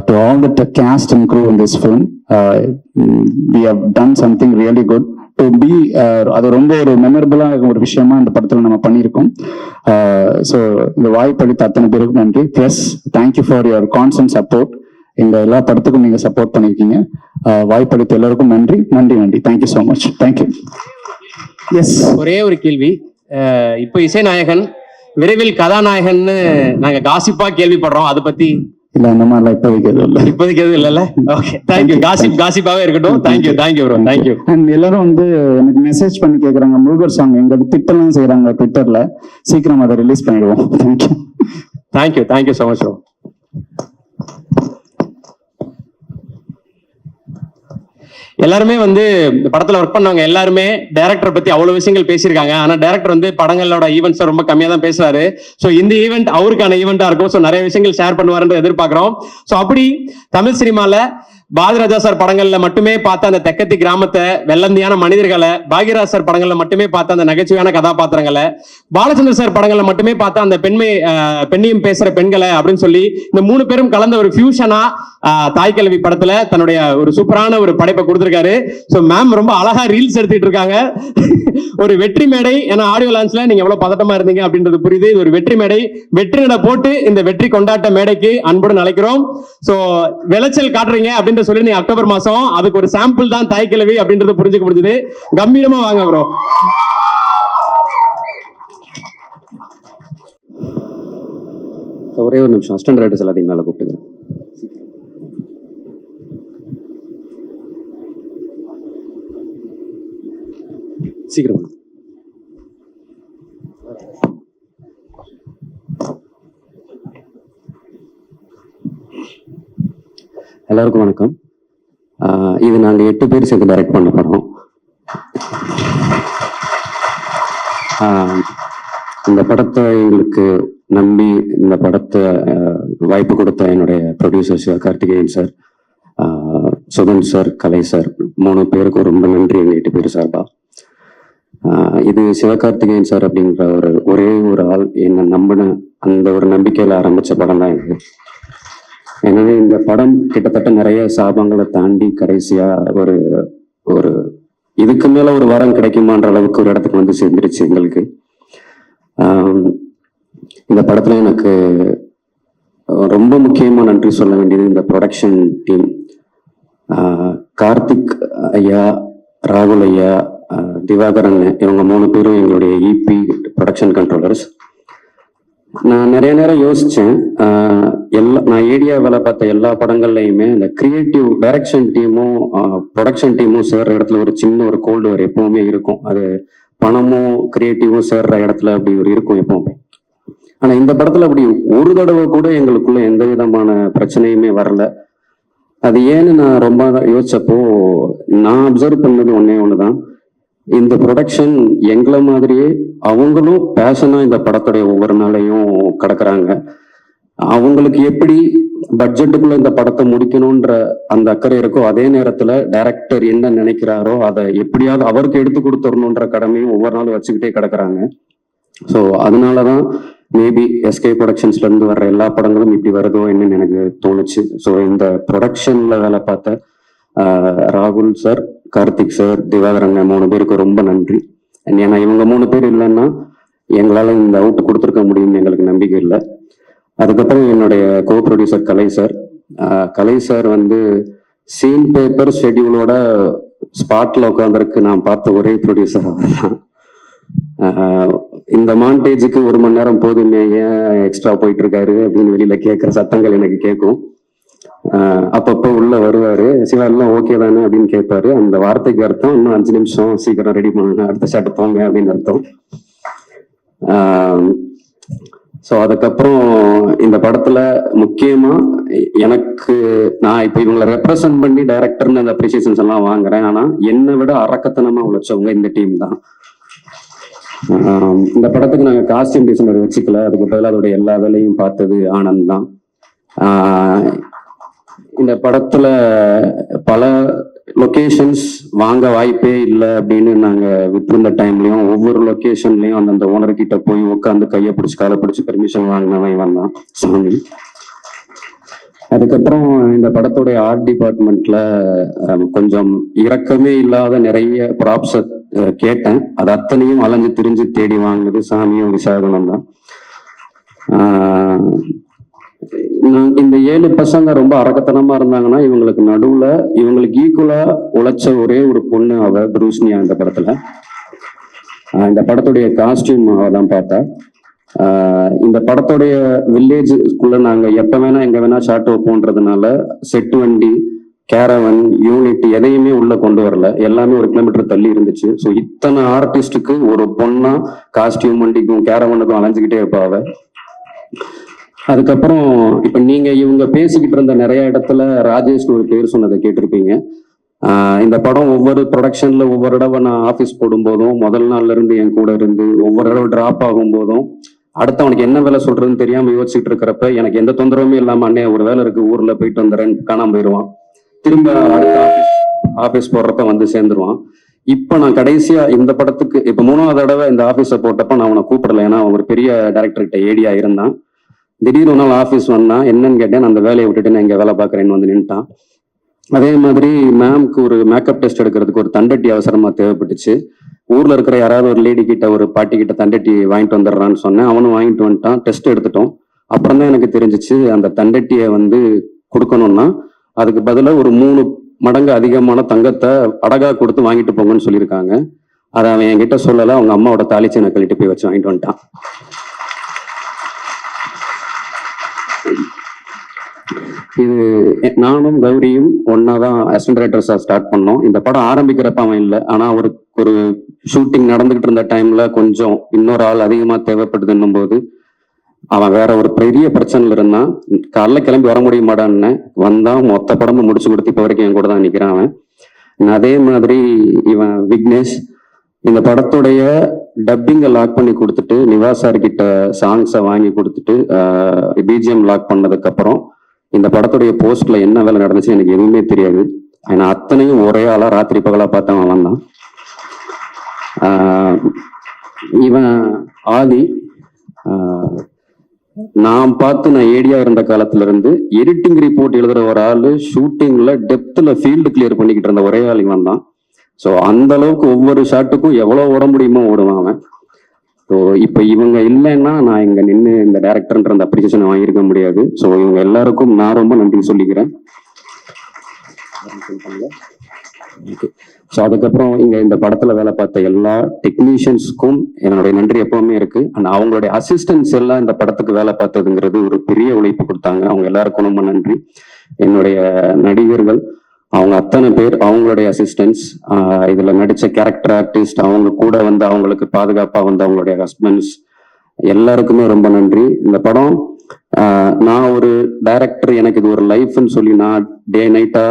to all the cast and crew in this film, we have done something really good to be அது ரொம்ப ஒரு மெமரபிளான ஒரு விஷயமா இந்த படத்துல நம்ம பண்ணியிருக்கோம். ஸோ இந்த வாய்ப்பளித்த அத்தனை பேருக்கும் நன்றி. Plus thank you for your constant support. எங்க எல்லா படத்துக்கும் நீங்க சப்போர்ட் பண்ணிருக்கீங்க. வாய்ப்பளித்த எல்லாருக்கும் நன்றி நன்றி நன்றி. Thank you so much. Thank you. Yes, ஒரே ஒரு கேள்வி. இப்போ இசைநாயகன் விரைவில் கதாநாயகன்னு நாங்க காசிப்பா கேள்விப்படுறோம், அதை பத்தி இல்ல அந்த மாதிரிலாம் இப்போதைக்கு எதுவும் இல்லைல்ல? Okay, thank you. காசிப்பாவே இருக்கட்டும். Thank you bro, thank you. அண்ட் எல்லாரும் வந்து எனக்கு மெசேஜ் பண்ணி கேக்குறாங்க, முருகர் சாங் எங்க திட்டம்லாம் செய்யறாங்க ட்விட்டர்ல, சீக்கிரம் அதை ரிலீஸ் பண்ணிடுவோம். Thank you so much bro. எல்லாருமே வந்து இந்த படத்துல ஒர்க் பண்ணவங்க எல்லாருமே டைரக்டர் பத்தி அவ்வளவு விஷயங்கள் பேசியிருக்காங்க. ஆனா டைரக்டர் வந்து படங்களோட ஈவெண்ட்ஸ் ரொம்ப கம்மியா தான் பேசுறாரு. ஸோ இந்த ஈவெண்ட் அவருக்கான ஈவெண்டா இருக்கும். ஸோ நிறைய விஷயங்கள் ஷேர் பண்ணுவாருன்னு எதிர்பார்க்கிறோம். ஸோ அப்படி தமிழ் சினிமால பாரதிராஜா சார் படங்கள்ல மட்டுமே பார்த்த அந்த தெக்கத்தி கிராமத்தை, வெள்ளந்தியான மனிதர்களை, பாக்யராஜ் சார் படங்கள்ல மட்டுமே பார்த்த அந்த நகைச்சுவையான கதாபாத்திரங்களை, பாலச்சந்தர் சார் படங்கள்ல மட்டுமே பார்த்த அந்த பெண்ணையும் பேசுற பெண்களை அப்படின்னு சொல்லி இந்த 3 பேரும் கலந்த ஒரு ஃபியூஷனா தாய் கிழவி படத்துல தன்னுடைய ஒரு சூப்பரான ஒரு படைப்பை கொடுத்திருக்காரு. ஸோ மேம் ரொம்ப அழகா ரீல்ஸ் எடுத்துட்டு இருக்காங்க. ஒரு வெற்றி மேடை, ஏன்னா ஆடியோ லான்ச்ல நீங்க எவ்வளவு பதட்டமா இருந்தீங்க அப்படின்றது புரியுது. இது ஒரு வெற்றி மேடை. வெற்றி நட போட்டு இந்த வெற்றி கொண்டாட்ட மேடைக்கு அன்புடன் அழைக்கிறோம். ஸோ விளைச்சல் காட்டுறீங்க அப்படின்னு சொல்லி நீ அக்டோபர் மாசம், அதுக்கு ஒரு சாம்பிள் தான் தாய் கிழவி அப்படின்றது புரிஞ்சுக்க முடிஞ்சது. கம்பீரமா வாங்க ப்ரோ. ஒரே ஒரு நிமிஷம், அசிஸ்டன்ட் ரைட்டர்ஸ் எல்லாத்தையும் மேல கூப்பிட்டுக்கிறேன். சீக்கிரம் எல்லாருக்கும் வணக்கம். இது நாங்கள் 8 பேர் சேர்ந்து டைரக்ட் பண்ண படம். இந்த படத்தை எங்களுக்கு நம்பி இந்த படத்தை வாய்ப்பு கொடுத்த என்னுடைய producer Sivakarthikeyan sir, Sudhan sir, Kalai sir, 3 பேருக்கும் ரொம்ப நன்றி எங்க 8 பேர் சார்பா. இது சிவகார்த்திகேயன் சார் அப்படின்ற ஒரே ஒரு ஆள் என்னை நம்பின அந்த ஒரு நம்பிக்கையில ஆரம்பிச்ச படம் தான் இது. எனவே இந்த படம் கிட்டத்தட்ட நிறைய சாபங்களை தாண்டி கடைசியா ஒரு இதுக்கு மேல ஒரு வரம் கிடைக்குமான்ற அளவுக்கு ஒரு இடத்துக்கு வந்து சேர்ந்துருச்சு எங்களுக்கு. இந்த படத்துல எனக்கு ரொம்ப முக்கியமா நன்றி சொல்ல வேண்டியது இந்த ப்ரொடக்ஷன் டீம். கார்த்திக் ஐயா, ராகுல் ஐயா, திவாகரன், இவங்க 3 பேரும் எங்களுடைய இபி ப்ரொடக்ஷன் கண்ட்ரோலர்ஸ். நான் நிறைய நேரம் யோசிச்சேன், நான் ஏடியா வேலை பார்த்த எல்லா படங்கள்லையுமே இந்த கிரியேட்டிவ் டைரக்ஷன் டீமும் ப்ரொடக்ஷன் டீமும் சேர்ற இடத்துல ஒரு சின்ன ஒரு கோல்டு ஒரு எப்பவுமே இருக்கும். அது பணமும் கிரியேட்டிவும் சேர்ற இடத்துல அப்படி ஒரு இருக்கும் எப்பவுமே. ஆனா இந்த படத்துல அப்படி ஒரு தடவை கூட எங்களுக்குள்ள எந்த விதமான பிரச்சனையுமே வரல. அது ஏன்னு நான் ரொம்ப யோசிச்சப்போ நான் அப்சர்வ் பண்ணது ஒண்ணுதான், இந்த ப்ரொடக்ஷன் எங்களை மாதிரியே அவங்களும் பேஷனா இந்த படத்துடைய ஒவ்வொரு நாளையும் கடக்குறாங்க. அவங்களுக்கு எப்படி பட்ஜெட்டுக்குள்ள இந்த படத்தை முடிக்கணும்ன்ற அந்த அக்கறை இருக்கோ, அதே நேரத்துல டைரக்டர் என்ன நினைக்கிறாரோ அதை எப்படியாவது அவருக்கு எடுத்து கொடுத்துடணுன்ற கடமையும் ஒவ்வொரு நாளும் வச்சுக்கிட்டே கிடக்குறாங்க. ஸோ அதனாலதான் மேபி எஸ்கே ப்ரொடக்ஷன்ஸ்ல இருந்து வர்ற எல்லா படங்களும் இப்படி வருதோ என்னன்னு எனக்கு தோணுச்சு. ஸோ இந்த ப்ரொடக்ஷன்ல வேலை பார்த்த ராகுல் சார், கார்த்திக் சார், திவாகரன் 3 பேருக்கு ரொம்ப நன்றி. ஏன்னா இவங்க 3 பேர் இல்லைன்னா எங்களால இந்த அவுட் கொடுத்துருக்க முடியும்னு எங்களுக்கு நம்பிக்கை இல்லை. அதுக்கப்புறம் என்னுடைய கோ ப்ரொடியூசர் கலை சார் வந்து சீன் பேப்பர் ஷெட்யூலோட ஸ்பாட்ல உட்காந்துருக்கு நான் பார்த்த ஒரே ப்ரொடியூசர் அவர் தான். இந்த மாண்டேஜுக்கு 1 மணி நேரம் போதுமே, ஏன் எக்ஸ்ட்ரா போயிட்டு இருக்காரு அப்படின்னு வெளியில கேட்கிற சத்தங்கள் எனக்கு கேட்கும். அப்பப்போ உள்ள வருவாரு, சிவா எல்லாம் ஓகே தானே அப்படின்னு கேட்பாரு. அந்த வார்த்தைக்கு அர்த்தம் இன்னும் 5 நிமிஷம் சீக்கிரம் ரெடி பண்ணுங்க, அடுத்த ஷாட் போங்க அப்படின்னு அர்த்தம். ஸோ அதுக்கப்புறம் இந்த படத்துல முக்கியமா எனக்கு நான் இப்போ இவங்களை ரெப்ரசன்ட் பண்ணி டைரக்டர்னு அந்த அப்ரிசியேஷன்ஸ் எல்லாம் வாங்குறேன். ஆனா என்னை விட அரக்கத்தனமா உழைச்சவங்க இந்த டீம் தான். இந்த படத்துக்கு நாங்கள் காஸ்டியூம் டிசைனர் வச்சுக்கல, அதுக்கு பதிலாக அதோட எல்லா வேலையும் பார்த்தது ஆனந்த் தான். இந்த படத்துல பல லொகேஷன்ஸ் வாங்க வாய்ப்பே இல்லை அப்படின்னு நாங்க விட்டிருந்த டைம்லயும் ஒவ்வொரு லொகேஷன்லயும் அந்த ஓனர் கிட்ட போய் உட்காந்து கையை பிடிச்சி காலை பிடிச்சி பெர்மிஷன் வாங்கினவன் வந்தான் சாமி. அதுக்கப்புறம் இந்த படத்துடைய ஆர்ட் டிபார்ட்மெண்ட்ல கொஞ்சம் இரக்கமே இல்லாத நிறைய ப்ராப்ஸை கேட்டேன். அது அத்தனையும் அலைஞ்சு திரிஞ்சு தேடி வாங்கினது சாமியும் விசாகனும் தான். இந்த 7 பசங்க ரொம்ப அரக்கத்தனமா இருந்தாங்கன்னா இவங்களுக்கு நடுவுல இவங்களுக்கு ஈக்குவலா உழைச்ச ஒரே ஒரு பொண்ணு அவ ப்ரூஸ்னியா. இந்த படத்துல இந்த படத்துடைய காஸ்டியூம் அவதான் பார்த்தா. இந்த படத்துடைய வில்லேஜ்குள்ள நாங்க எப்ப வேணா எங்க வேணா ஷாட் வைப்போன்றதுனால செட்டு வண்டி, கேரவன், யூனிட் எதையுமே உள்ள கொண்டு வரல, எல்லாமே 1 கிலோமீட்டர் தள்ளி இருந்துச்சு. ஸோ இத்தனை ஆர்டிஸ்டுக்கு ஒரு பொண்ணா காஸ்டியூம் வண்டிக்கும் கேரவனுக்கும் அலைஞ்சுக்கிட்டே இருப்பாவ. அதுக்கப்புறம் இப்ப நீங்க இவங்க பேசிக்கிட்டு இருந்த நிறைய இடத்துல ராஜேஷ் ஒரு பேர் சொன்னதை கேட்டிருப்பீங்க. இந்த படம் ஒவ்வொரு ப்ரொடக்ஷன்ல ஒவ்வொரு தடவை நான் ஆஃபீஸ் போடும்போதும் முதல் நாள்ல இருந்து என் கூட இருந்து ஒவ்வொரு தடவை டிராப் ஆகும் போதும் அடுத்தவனுக்கு என்ன வேலை சொல்றதுன்னு தெரியாம யோசிச்சுட்டு இருக்கிறப்ப எனக்கு எந்த தொந்தரவுமே இல்லாம அண்ணே ஒரு வேலை இருக்கு ஊர்ல போயிட்டு வந்துறேன் காணாம போயிடுவான். திரும்ப அடுத்த ஆஃபீஸ் போடுறப்ப வந்து சேர்ந்துருவான். இப்ப நான் கடைசியா இந்த படத்துக்கு இப்ப 3வது தடவை இந்த ஆஃபீஸை போட்டப்ப நான் அவனை கூப்பிடல, ஏன்னா அவன் ஒரு பெரிய டைரக்டர்கிட்ட ஏடியா இருந்தான். திடீர்னு ஒரு நாள் ஆஃபீஸ் வந்தான், என்னன்னு கேட்டேன், அந்த வேலையை விட்டுட்டு நான் இங்க வேலை பார்க்குறேன்னு வந்து நின்ட்டான். அதே மாதிரி மேம்க்கு ஒரு மேக்கப் டெஸ்ட் எடுக்கிறதுக்கு ஒரு தண்டட்டி அவசரமா தேவைப்பட்டுச்சு. ஊர்ல இருக்கிற யாராவது ஒரு லேடி கிட்ட ஒரு பாட்டி கிட்ட தண்டட்டி வாங்கிட்டு வந்துடுறான்னு சொன்னேன். அவனும் வாங்கிட்டு வந்துட்டான். டெஸ்ட் எடுத்துட்டோம். அப்புறம் தான் எனக்கு தெரிஞ்சிச்சு அந்த தண்டட்டியை வந்து கொடுக்கணும்னா அதுக்கு பதிலாக ஒரு 3 மடங்கு அதிகமான தங்கத்தை அடகா கொடுத்து வாங்கிட்டு போங்கன்னு சொல்லியிருக்காங்க. அதை அவன் என்கிட்ட சொல்லலை, அவங்க அம்மாவோட தாலிச்சனை கழிட்டு போய் வச்சு வாங்கிட்டு வந்துட்டான். இது நானும் கௌரியும் ஒன்னாதான் அசிஸ்டன்ட் டைரக்டர்ஸா ஸ்டார்ட் பண்ணோம். இந்த படம் ஆரம்பிக்கிறப்ப அவன் இல்லை, ஆனா ஒரு ஷூட்டிங் நடந்துகிட்டு இருந்த டைம்ல கொஞ்சம் இன்னொரு ஆள் அதிகமா தேவைப்படுதுன்னும் போது அவன் வேற ஒரு பெரிய பிரச்சனைல இருந்தான். காலைல கிளம்பி வர முடிய மாட்டான்னு வந்தான். மொத்த படமும் முடிச்சு கொடுத்து இப்ப வரைக்கும் என் கூட தான் நிக்கிறான் அவன். அதே மாதிரி இவன் விக்னேஷ் இந்த படத்துடைய டப்பிங்கை லாக் பண்ணி கொடுத்துட்டு நிவாஸ் சார் கிட்ட சாங்ஸை வாங்கி கொடுத்துட்டு பிஜிஎம் லாக் பண்ணதுக்கு அப்புறம் இந்த படத்துடைய போஸ்ட்ல என்ன வேலை நடந்துச்சு எனக்கு எதுவுமே தெரியாது. ஏன்னா அத்தனையும் ஒரே ஆளா ராத்திரி பகலா பார்த்தவன் அவன் தான். இவன் ஆதி நான் ஏடியா இருந்த காலத்துல இருந்து எடிட்டிங் ரிப்போர்ட் எழுதுற ஒரு ஆளு ஷூட்டிங்ல டெப்த்ல ஃபீல்டு கிளியர் பண்ணிக்கிட்டு இருந்த ஒரே ஆள் இவன் தான். ஸோ அந்த அளவுக்கு ஒவ்வொரு ஷாட்டுக்கும் எவ்வளவு ஓட முடியுமோ ஓடுவான் அவன். ஸோ இப்போ இவங்க இல்லைன்னா நான் இங்க நின்று இந்த டைரக்டர்ன்ற அந்த அப்ரிசியேஷன் வாங்கியிருக்க முடியாது. ஸோ இவங்க எல்லாருக்கும் நான் ரொம்ப நன்றி சொல்லிக்கிறேன். ஸோ அதுக்கப்புறம் இங்க இந்த படத்துல வேலை பார்த்த எல்லா டெக்னீஷியன்ஸ்க்கும் என்னுடைய நன்றி எப்பவுமே இருக்கு. அண்ட் அவங்களுடைய அசிஸ்டன்ஸ் எல்லாம் இந்த படத்துக்கு வேலை பார்த்ததுங்கிறது ஒரு பெரிய உழைப்பு கொடுத்தாங்க. அவங்க எல்லாருக்கும் ரொம்ப நன்றி. என்னுடைய நடிகர்கள் அவங்க அத்தனை பேர், அவங்களுடைய அசிஸ்டன்ஸ், இதுல நடிச்ச கேரக்டர் ஆர்டிஸ்ட், அவங்க கூட வந்து அவங்களுக்கு பாதுகாப்பா வந்து அவங்களுடைய ஹஸ்பண்ட்ஸ், எல்லாருக்குமே ரொம்ப நன்றி. இந்த படம் நான் ஒரு டைரக்டர், எனக்கு இது ஒரு லைஃப்னு சொல்லி நான் டே நைட்டா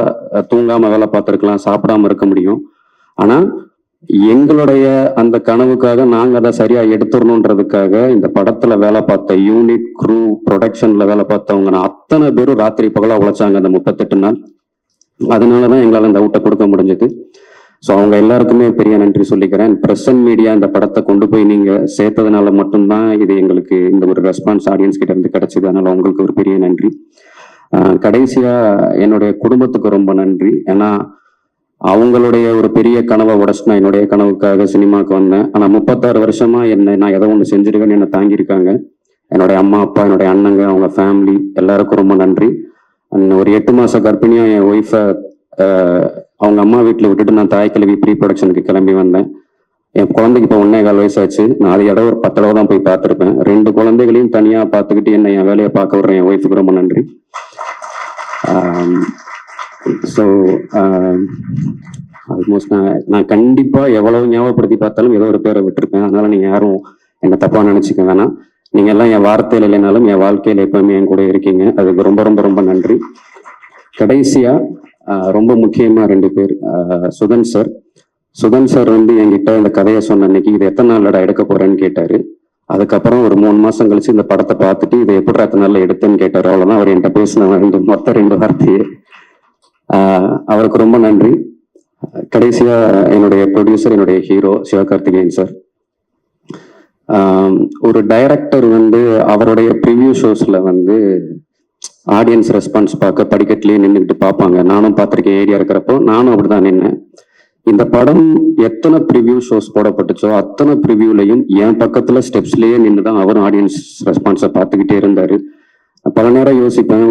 தூங்காம வேலை பார்த்துருக்கலாம், சாப்பிடாம இருக்க முடியும். ஆனா எங்களுடைய அந்த கனவுக்காக நாங்க அதை சரியா எடுத்துடணுன்றதுக்காக இந்த படத்துல வேலை பார்த்த யூனிட், குரூ, ப்ரொடக்ஷன்ல வேலை பார்த்தவங்க நான் அத்தனை பேரும் ராத்திரி பகலா உழைச்சாங்க அந்த 38 நாள். அதனாலதான் எங்களால இந்த அவுட்டை கொடுக்க முடிஞ்சது. ஸோ அவங்க எல்லாருக்குமே பெரிய நன்றி சொல்லிக்கிறேன். பிரஸ் அண்ட் மீடியா இந்த படத்தை கொண்டு போய் நீங்க சேர்த்ததுனால மட்டும்தான் இது எங்களுக்கு இந்த ஒரு ரெஸ்பான்ஸ் ஆடியன்ஸ் கிட்ட இருந்து கிடைச்சது. அதனால உங்களுக்கு ஒரு பெரிய நன்றி. கடைசியா என்னுடைய குடும்பத்துக்கு ரொம்ப நன்றி. ஏன்னா அவங்களுடைய ஒரு பெரிய கனவை உடச்சுனா என்னுடைய கனவுக்காக சினிமாவுக்கு வந்தேன். ஆனா 36 வருஷமா நான் ஏதோ ஒன்று செஞ்சிருக்கேன்னு என்னை தாங்கியிருக்காங்க. என்னுடைய அம்மா, அப்பா, என்னுடைய அண்ணங்க, அவங்க ஃபேமிலி எல்லாருக்கும் ரொம்ப நன்றி. ஒரு 8 மாச கர்ப்பிணியா என் ஒய்ஃபை அவங்க அம்மா வீட்டில் விட்டுட்டு நான் தாய்க்கிழவி ப்ரீ ப்ரொடக்ஷனுக்கு கிளம்பி வந்தேன். என் குழந்தைக்கு இப்போ 1.25 வயசாச்சு. நான் அது இடம் ஒரு 10 தடவை தான் போய் பார்த்துருப்பேன். 2 குழந்தைகளையும் தனியா பார்த்துக்கிட்டு என்னை என் வேலையை பார்க்க விடுறேன் என் ஒய்ஃபுக்கு ரொம்ப நன்றி. ஸோ ஆல்மோஸ்ட் நான் கண்டிப்பா எவ்வளவு ஞாபகப்படுத்தி பார்த்தாலும் ஏதோ ஒரு பேரை விட்டுருப்பேன். அதனால நீங்க யாரும் என்ன தப்பா நினைச்சுக்க வேணாம். நீங்க எல்லாம் என் வார்த்தையில இல்லைனாலும் என் வாழ்க்கையில எப்பவுமே என் கூட இருக்கீங்க. அதுக்கு ரொம்ப ரொம்ப ரொம்ப நன்றி. கடைசியா ரொம்ப முக்கியமா 2 பேர். சுதன் சார் வந்து என்கிட்ட இந்த கதையை சொன்ன அன்னைக்கு இது எத்தனை நாள்லடா எடுக்க போறேன்னு கேட்டாரு. அதுக்கப்புறம் ஒரு 3 மாசம் கழிச்சு இந்த படத்தை பார்த்துட்டு இதை எப்படி எத்தனை நாள்ல எடுத்தேன்னு கேட்டாரு. அவ்வளவுதான் அவர் என்கிட்ட பேசின மொத்தம் 2 வார்த்தையே. அவருக்கு ரொம்ப நன்றி. கடைசியா என்னுடைய ப்ரொடியூசர், என்னுடைய ஹீரோ சிவகார்த்திகேயன் சார். ஒரு டைரக்டர் வந்து அவருடைய ப்ரிவியூ ஷோஸ்ல வந்து ஆடியன்ஸ் ரெஸ்பான்ஸ் பார்க்க படிக்கட்டிலேயே நின்றுக்கிட்டு பார்ப்பாங்க. நானும் பார்த்துருக்கேன். ஏரியா இருக்கிறப்போ நானும் அப்படிதான் நின்னேன். இந்த படம் எத்தனை ப்ரிவியூ ஷோஸ் போடப்பட்டுச்சோ அத்தனை ப்ரிவியூலையும் என் பக்கத்துல ஸ்டெப்ஸ்லயே நின்றுதான் அவரும் ஆடியன்ஸ் ரெஸ்பான்ஸை பார்த்துக்கிட்டே இருந்தாரு. பல நேரம் யோசிப்பேன்,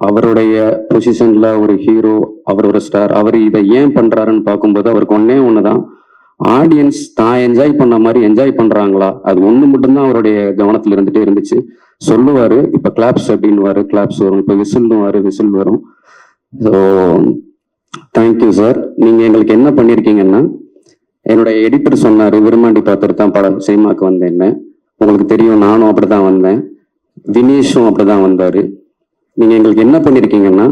அவருடைய பொசிஷன்ல ஒரு ஹீரோ, அவர் ஒரு ஸ்டார், அவர் இதை ஏன் பண்றாருன்னு பார்க்கும்போது அவருக்கு ஒண்ணுதான், ஆடியன்ஸ் தான் என்ஜாய் பண்ண மாதிரி என்ஜாய் பண்றாங்களா, அது ஒண்ணு மட்டும்தான் அவருடைய கவனத்துல இருந்துட்டே இருந்துச்சு. சொல்லுவாரு, இப்ப கிளாப்ஸ் அப்படின்னுவாரு, கிளாப்ஸ் வரும், இப்ப விசில்னுவாரு, விசில் வரும். So thank you sir. நீங்க எங்களுக்கு என்ன பண்ணிருக்கீங்கன்னா, என்னுடைய எடிட்டர் சொன்னாரு விரும்மாண்டி பார்த்துட்டு தான் படம் சினிமாக்கு வந்தேன்னு. உங்களுக்கு தெரியும், நானும் அப்படிதான் வந்தேன், வினேஷும் அப்படிதான் வந்தாரு. நீங்க எங்களுக்கு என்ன பண்ணிருக்கீங்கன்னா,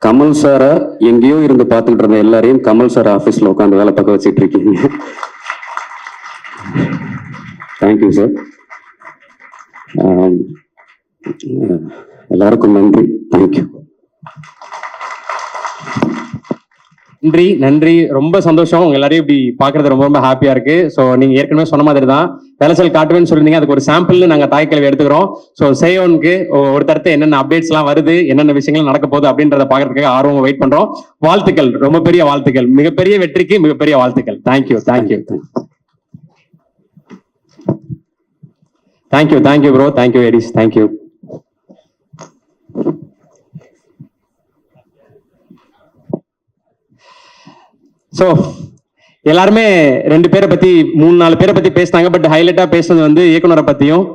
கமல் சாரை எங்கேயோ இருந்து பார்த்துக்கிட்டு இருந்த எல்லாரையும் கமல் சார் ஆபீஸ்ல உட்காந்து வேலை பார்க்க வச்சுட்டு இருக்கீங்க. Thank you sir. எல்லாருக்கும் நன்றி. தேங்க்யூ. நன்றி நன்றி. ரொம்ப சந்தோஷம் உங்க எல்லாரையும் இப்படி பாக்குறது ரொம்ப ரொம்ப ஹாப்பியா இருக்கு. ஸோ நீங்க ஏற்கனவே சொன்ன மாதிரி தான் விளைச்சல் காட்டுவேன்னு சொல்லியிருந்தீங்க. அதுக்கு ஒரு சாம்பிள் நாங்க தாய்க்கிழவி எடுத்துக்கிறோம். ஸோ சேயோனுக்கு ஒரு தரத்து என்னென்ன அப்டேட்ஸ் எல்லாம் வருது, என்னென்ன விஷயங்கள் நடக்க போகுது அப்படின்றத பாக்குறதுக்காக ஆர்வம் வெயிட் பண்றோம். வாழ்த்துக்கள், ரொம்ப பெரிய வாழ்த்துக்கள், மிகப்பெரிய வெற்றிக்கு மிகப்பெரிய வாழ்த்துக்கள். Thank you thank you thank you thank you bro. Thank you எடிஸ். தேங்க்யூ. ஸோ எல்லாருமே 2 பேரை பத்தி 3-4 பேரை பத்தி பேசினாங்க. பட் ஹைலைட்டா பேசுனது வந்து இயக்குனரை பத்தியும்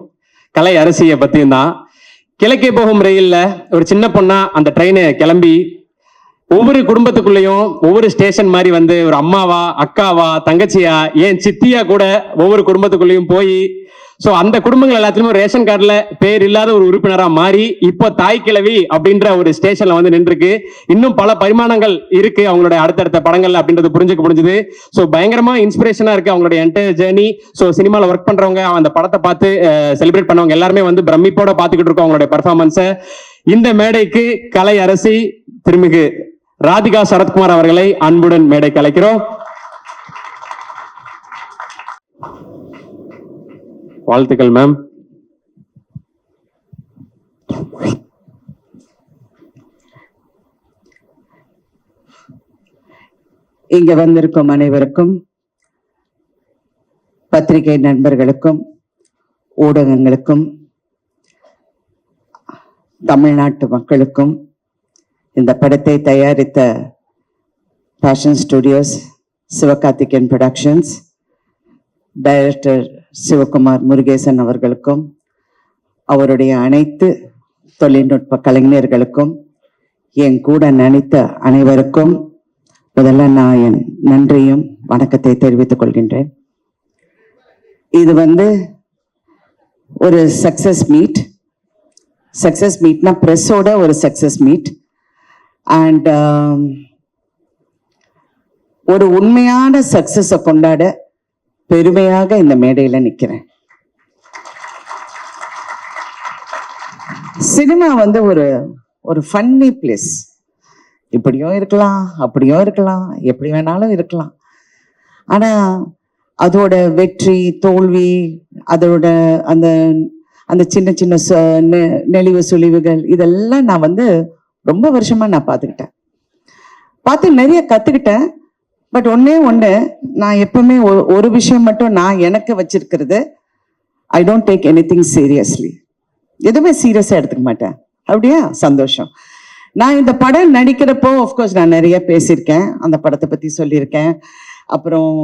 கலை அரசியை பத்தியும் தான். கிழக்கே போகும் ரயில்ல ஒரு சின்ன பொண்ணா அந்த ட்ரெயினை கிளம்பி ஒவ்வொரு குடும்பத்துக்குள்ளேயும் ஒவ்வொரு ஸ்டேஷன் மாதிரி வந்து ஒரு அம்மாவா, அக்காவா, தங்கச்சியா, ஏன் சித்தியா கூட ஒவ்வொரு குடும்பத்துக்குள்ளேயும் போய் சோ அந்த குடும்பங்கள் எல்லாத்துலயும் ரேஷன் கார்டுல பேர் இல்லாத ஒரு உறுப்பினரா மாறி இப்போ தாய் கிழவி அப்படின்ற ஒரு ஸ்டேஷன்ல வந்து நின்றுருக்கு. இன்னும் பல பரிமாணங்கள் இருக்கு அவங்களுடைய அடுத்தடுத்த படங்கள் அப்படின்றது புரிஞ்சுக்க முடிஞ்சது. சோ பயங்கரமா இன்ஸ்பிரேஷனா இருக்கு அவங்களுடைய என்டையர் ஜேர்னி. சோ சினிமால ஒர்க் பண்றவங்க அந்த படத்தை பார்த்து செலிப்ரேட் பண்ணவங்க எல்லாருமே வந்து பிரமிப்போட பாத்துக்கிட்டு இருக்கோம் அவங்களுடைய பெர்ஃபார்மன்ஸை. இந்த மேடைக்கு கலை அரசி திருமிகு ராதிகா சரத்குமார் அவர்களை அன்புடன் மேடைக்கு அழைக்கிறோம். வாழ்த்துக்கள் மேம். இங்க வந்திருக்கும் அனைவருக்கும், பத்திரிகை நண்பர்களுக்கும், ஊடகங்களுக்கும், தமிழ்நாட்டு மக்களுக்கும், இந்த படத்தை தயாரித்த Passion Studios, Sivakarthikeyan Productions, director Sivakumar Murugesan அவர்களுக்கும், அவருடைய அனைத்து தொழில்நுட்ப கலைஞர்களுக்கும், என் கூட நினைத்த அனைவருக்கும் முதல்ல நான் என் நன்றியும் வணக்கத்தை தெரிவித்துக் கொள்கின்றேன். இது வந்து ஒரு சக்சஸ் மீட்னா பிரஸோட ஒரு சக்சஸ் மீட். அண்ட் ஒரு உண்மையான சக்சஸை கொண்டாட பெருமையாக இந்த மேடையில நிக்கிறேன். சினிமா வந்து ஒரு ஃபன்னி பிளேஸ். இப்படியும் இருக்கலாம், அப்படியும் இருக்கலாம், எப்படி வேணாலும் இருக்கலாம். ஆனா அதோட வெற்றி தோல்வி, அதோட அந்த அந்த சின்ன சின்ன நெளிவு சுழிவுகள் இதெல்லாம் நான் வந்து ரொம்ப வருஷமா நான் பார்த்து நிறைய கத்துக்கிட்டேன். பட் ஒண்ணு நான் எப்பவுமே ஒரு விஷயம் மட்டும் நான் எனக்கு வச்சிருக்கிறது, I don't take anything seriously. எதுவுமே சீரியஸா எடுத்துக்க மாட்டேன். அப்படியா? சந்தோஷம். நான் இந்த படம் நடிக்கிறப்போ ஆஃப்கோர்ஸ் நான் நிறைய பேசியிருக்கேன், அந்த படத்தை பத்தி சொல்லியிருக்கேன். அப்புறம்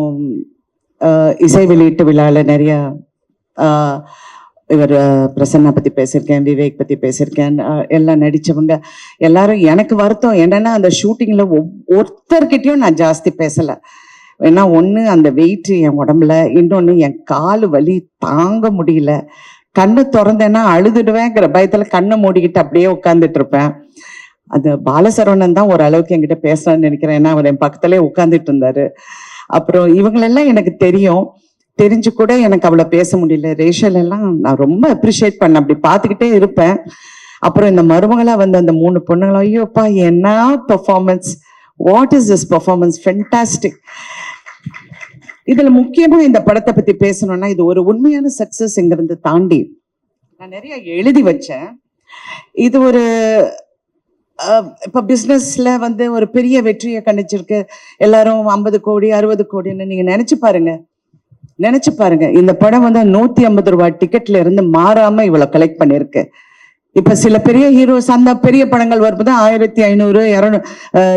இசை வெளியீட்டு விழாவில் நிறைய இவர் பிரசன்னா பத்தி பேசியிருக்கேன், விவேக் பத்தி பேசியிருக்கேன். எல்லாம் நடிச்சவங்க எல்லாரும். எனக்கு வருத்தம் என்னன்னா அந்த ஷூட்டிங்ல ஒருத்தர்கிட்டயும் நான் ஜாஸ்தி பேசல. ஏன்னா ஒண்ணு அந்த வெயிட் என் உடம்புல, இன்னொன்னு என் காலு வலி தாங்க முடியல. கண்ணு திறந்தேன்னா அழுதுடுவேங்கிற பயத்துல கண்ணை மூடிக்கிட்டு அப்படியே உட்கார்ந்துட்டு இருப்பேன். அந்த பாலசரவணன் தான் ஓரளவுக்கு என்கிட்ட பேசலான்னு நினைக்கிறேன். ஏன்னா அவர் என் பக்கத்திலே உட்கார்ந்துட்டு இருந்தாரு. அப்புறம் இவங்களெல்லாம் எனக்கு தெரிஞ்சு கூட எனக்கு அவ்வளவு பேச முடியல. ரேஷல் எல்லாம் நான் ரொம்ப அப்ரிஷியேட் பண்ண, அப்படி பார்த்துக்கிட்டே இருப்பேன். அப்புறம் இந்த மருமகளா வந்து அந்த 3 பொண்ணுங்களும், ஐயோப்பா என்ன performance, what is this performance, fantastic. இதுல முக்கியமா இந்த படத்தை பத்தி பேசணும்னா, இது ஒரு உண்மையான சக்சஸ்ங்கிறது தாண்டி நான் நிறைய எழுதி வச்சேன். இது ஒரு இப்ப பிசினஸ்ல வந்து ஒரு பெரிய வெற்றியை கணிச்சிருக்கு. எல்லாரும் 50 கோடி 60 கோடின்னு நீங்க நினைச்சு பாருங்க. இந்த படம் வந்து 150 ரூபாய் டிக்கெட்ல இருந்து மாறாம இவ்வளவு கலெக்ட் பண்ணிருக்கு. இப்ப சில பெரிய ஹீரோஸ் அந்த பெரிய படங்கள் வரும்போது 1500 200